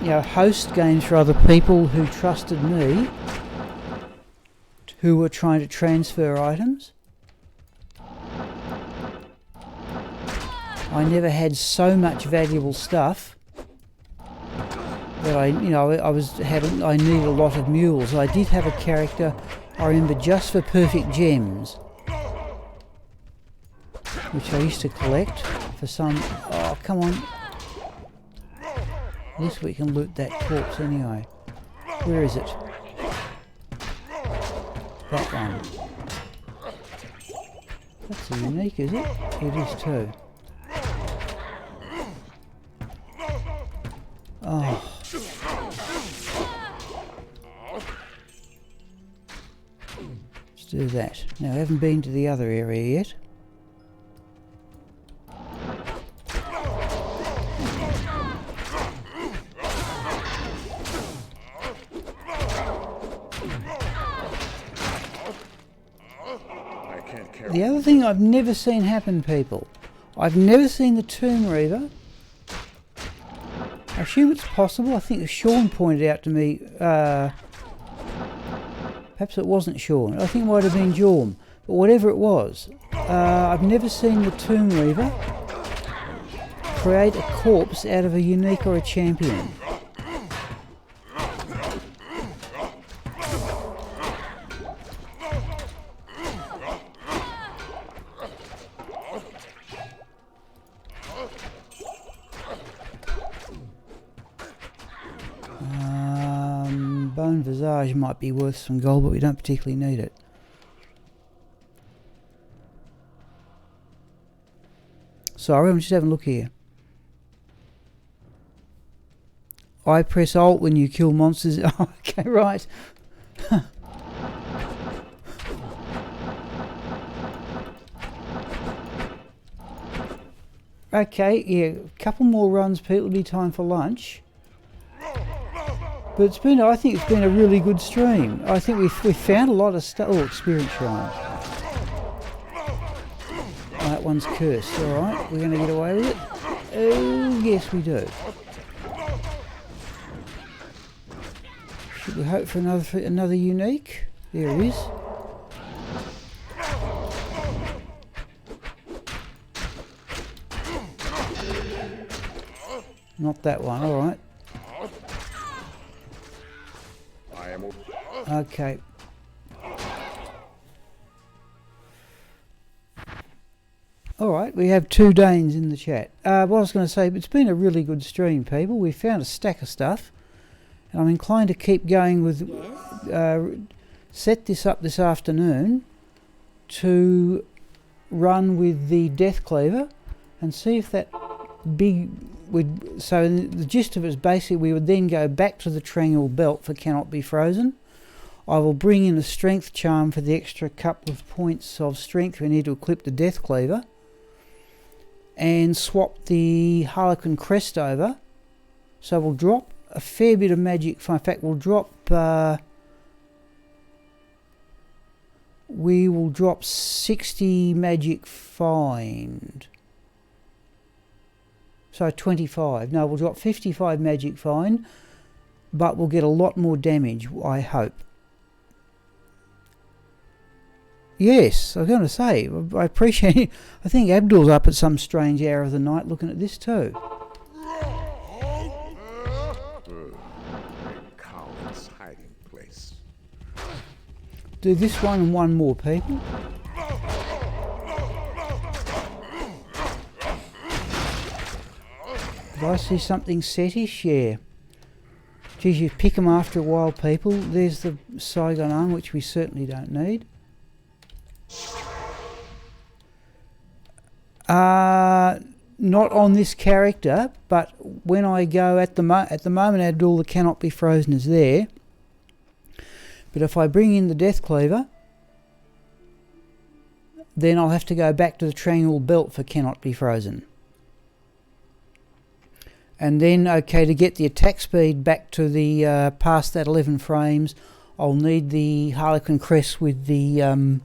host games for other people who trusted me, who were trying to transfer items. I never had so much valuable stuff that I needed a lot of mules. I did have a character, I remember, just for perfect gems, which I used to collect for some... Oh, come on. At least we can loot that corpse anyway. Where is it? That one. That's a unique, is it? It is too. Oh. Let's do that. Now, I haven't been to the other area yet. The other thing I've never seen happen, people, I've never seen the Tomb Reaver. I assume it's possible. I think Sean pointed out to me, perhaps it wasn't Sean, I think it might have been Jorm, but whatever it was, I've never seen the Tomb Reaver create a corpse out of a unique or a champion. Bone Visage might be worth some gold, but we don't particularly need it. Sorry, I'm just having a look here. I press Alt when you kill monsters. Oh, okay, right. Okay, yeah, a couple more runs, people. It'll be time for lunch. But I think it's been a really good stream. I think we've found a lot of stuff. Oh, experience shrine. Oh, that one's cursed. All right, we're going to get away with it. Oh, yes, we do. Should we hope for another unique? There it is. Not that one. All right. Okay. Alright, we have 2 Danes in the chat. What I was going to say, it's been a really good stream, people. We found a stack of stuff. And I'm inclined to keep going with... set this up this afternoon to run with the Death Cleaver and see if that big... So the gist of it is basically we would then go back to the Triangle Belt for Cannot Be Frozen. I will bring in a Strength Charm for the extra couple of points of strength we need to equip the Death Cleaver, and swap the Harlequin Crest over. So we'll drop a fair bit of magic. In fact, we'll drop... we will drop 60 magic find. So 25. No, we'll drop 55 magic find, but we'll get a lot more damage, I hope. Yes, I was going to say, I appreciate it. I think Abdul's up at some strange hour of the night looking at this too. Coward's hiding place. Do this one and one more, people. Did I see something setish? Yeah. Geez, you pick them after a while, people. There's the Saigon arm, which we certainly don't need. Not on this character, but when I go at the moment, Abdul, the Cannot Be Frozen is there. But if I bring in the Death Cleaver, then I'll have to go back to the Triangle Belt for Cannot Be Frozen. And then, okay, to get the attack speed back to the past that 11 frames, I'll need the Harlequin Crest with the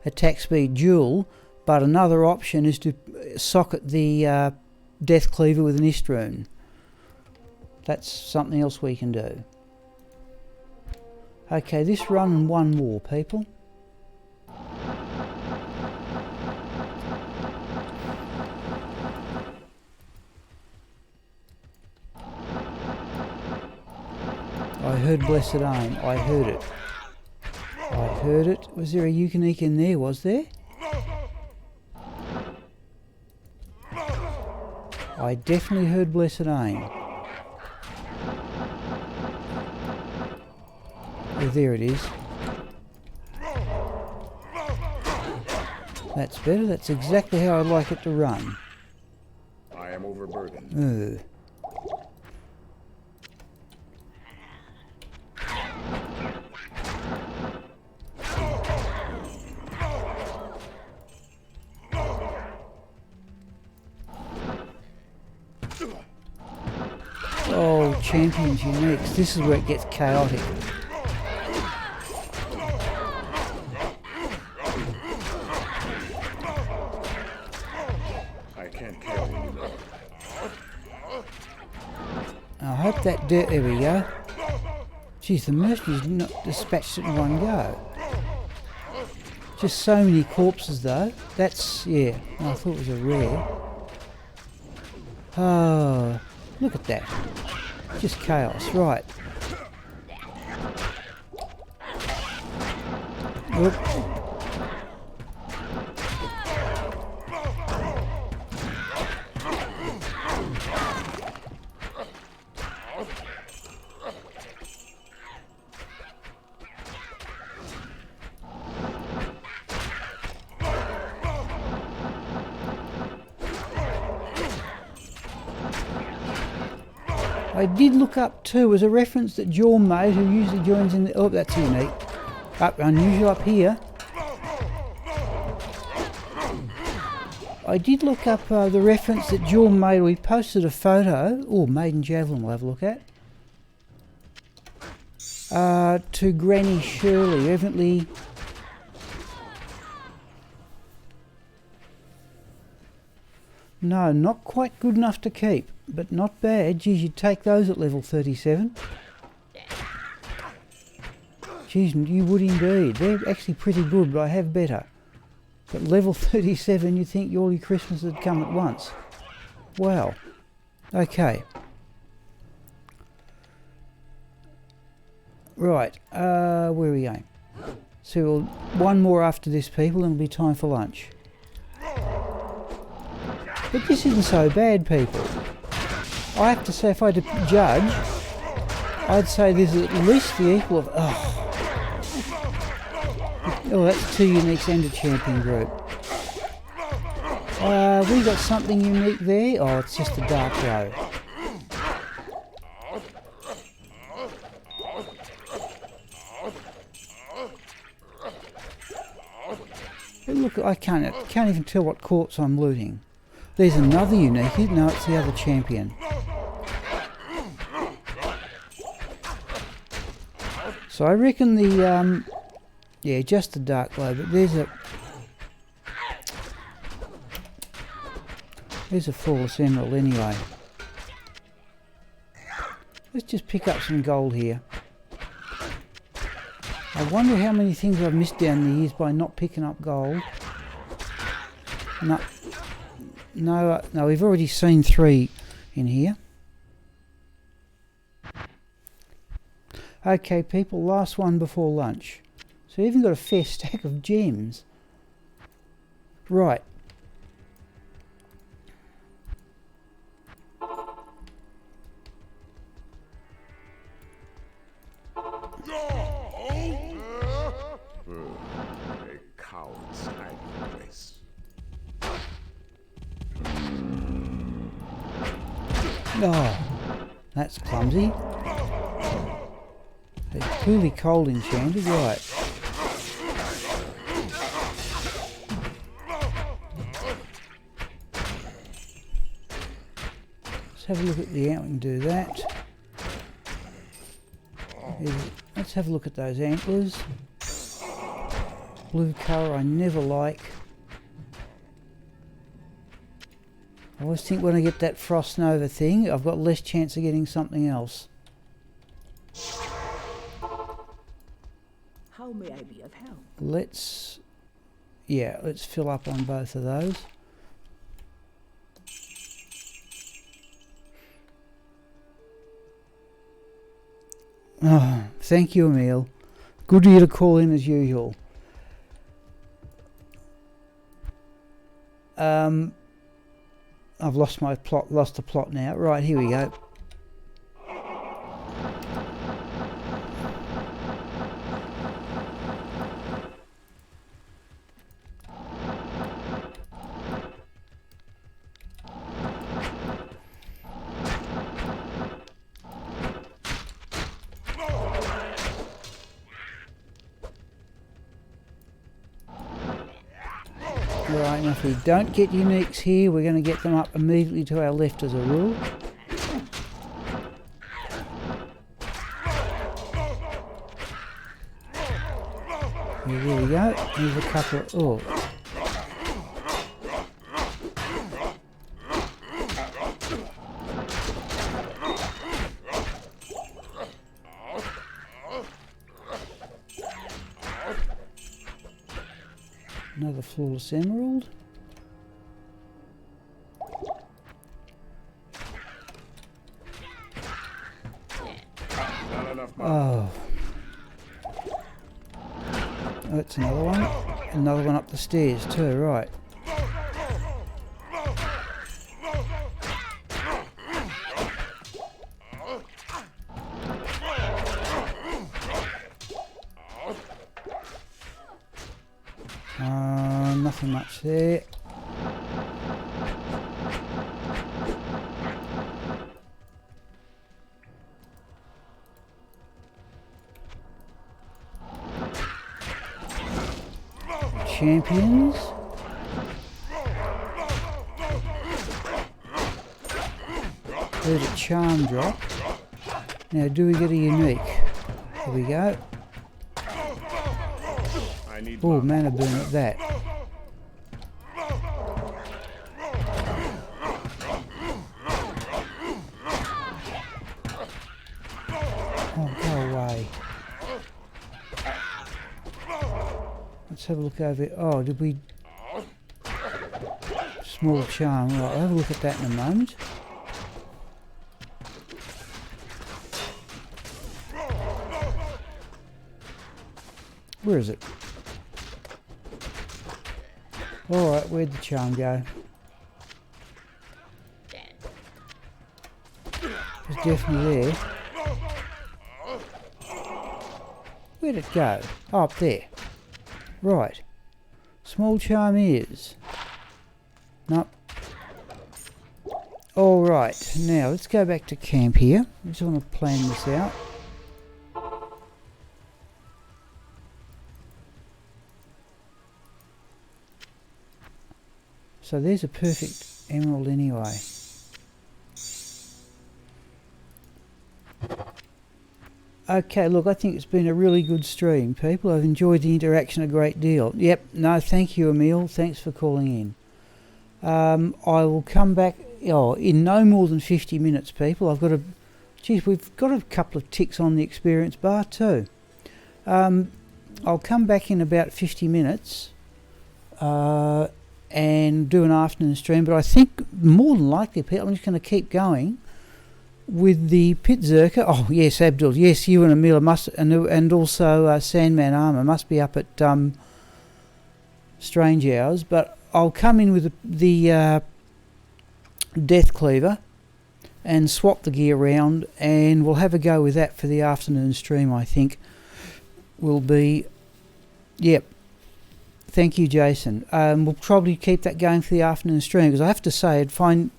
attack speed dual. But another option is to socket the Death Cleaver with an Istroon. That's something else we can do. Okay, this run and one more, people. I heard Blessed Aim. I heard it. I heard it. Was there a unique in there? Was there? I definitely heard Blessed Aim. Oh, there it is. That's better. That's exactly how I'd like it to run. I am overburdened. Oh, Champions Uniques. This is where it gets chaotic. I can't carry you. I hope that dirt... There we go. Geez, the mercenaries not dispatched it in one go. Just so many corpses though. That's... yeah. I thought it was a rare. Oh, look at that. Just chaos. Right. Oop. I did look up too, as a reference that Jorm made, who usually joins in the... oh, that's unique. Unusual up here. I did look up the reference that Jorm made. We posted a photo, or Maiden Javelin we'll have a look at, to Granny Shirley, evidently... no, not quite good enough to keep, but not bad. Geez, you'd take those at level 37. Geez, you would indeed. They're actually pretty good, but I have better. But level 37, you'd think all your Christmas had come at once. Wow. Okay. Right, where are we going? So we'll, one more after this, people, and it'll be time for lunch. But this isn't so bad, people. I have to say, if I had to judge, I'd say this is at least the equal of... oh, that's 2 uniques and a champion group. We got something unique there. Oh, it's just a dark row. But look, I can't even tell what corpse I'm looting. There's another unique. No, it's the other champion. So I reckon the yeah, just the dark glow, but there's a flawless emerald anyway. Let's just pick up some gold here. I wonder how many things I've missed down the years by not picking up gold. No, we've already seen 3 in here. Okay, people, last one before lunch. So we've even got a fair stack of gems. Right. A coward's hiding place. Oh, that's clumsy. It's clearly cold enchanted, right. Let's have a look at the ant, we can do that. Let's have a look at those antlers. Blue colour I never like. I always think when I get that Frost Nova thing, I've got less chance of getting something else. How may I be of help? Let's fill up on both of those. Oh, thank you, Emil. Good of you to call in as usual. I've lost the plot now. Right, here we go. Right, now if we don't get uniques here, we're going to get them up immediately to our left as a rule. There we go. Here's a couple of... Oh. Another flawless emerald. Not enough money. Oh. That's another one. Another one up the stairs too, right. Nothing much there. Champions. There's a charm drop. Now, do we get a unique? There we go. I need Oh, money. mana burn at that. Oh, go away. Let's have a look over here. Oh, did we... Small charm. Right, I'll have a look at that in a moment. Where is it? Alright, where'd the charm go? It's definitely there. Where'd it go? Oh, up there. Right. Small charm is. Nope. Alright, now let's go back to camp here. I just want to plan this out. So there's a perfect emerald anyway. Okay, look, I think it's been a really good stream, people. I've enjoyed the interaction a great deal. Yep, no, thank you, Emil. Thanks for calling in. I will come back in no more than 50 minutes, people. I've got a... Geez, we've got a couple of ticks on the experience bar too. I'll come back in about 50 minutes and do an afternoon stream, but I think more than likely, people, I'm just going to keep going with the Pit Zerker. Oh yes, Abdul, yes, you and Emil must, and also Sandman Armour must be up at strange hours, but I'll come in with the Death Cleaver and swap the gear around, and we'll have a go with that for the afternoon stream. I think will be, yep. Thank you, Jason. We'll probably keep that going for the afternoon stream, because I have to say, I'd find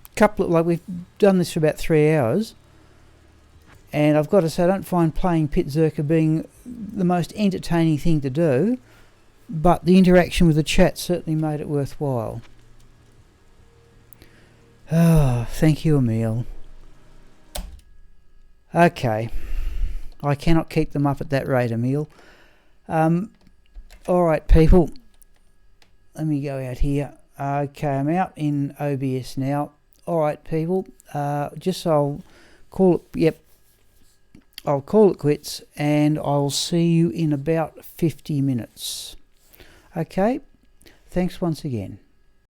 a couple of, like, we've done this for about 3 hours, and I've got to say, I don't find playing Pit Zerker being the most entertaining thing to do, but the interaction with the chat certainly made it worthwhile. Oh, thank you, Emil. Okay. I cannot keep them up at that rate, Emil. Alright, people. Let me go out here. Okay, I'm out in OBS now. Alright, people. Just so I'll call it... Yep. I'll call it quits, and I'll see you in about 50 minutes. Okay. Thanks once again.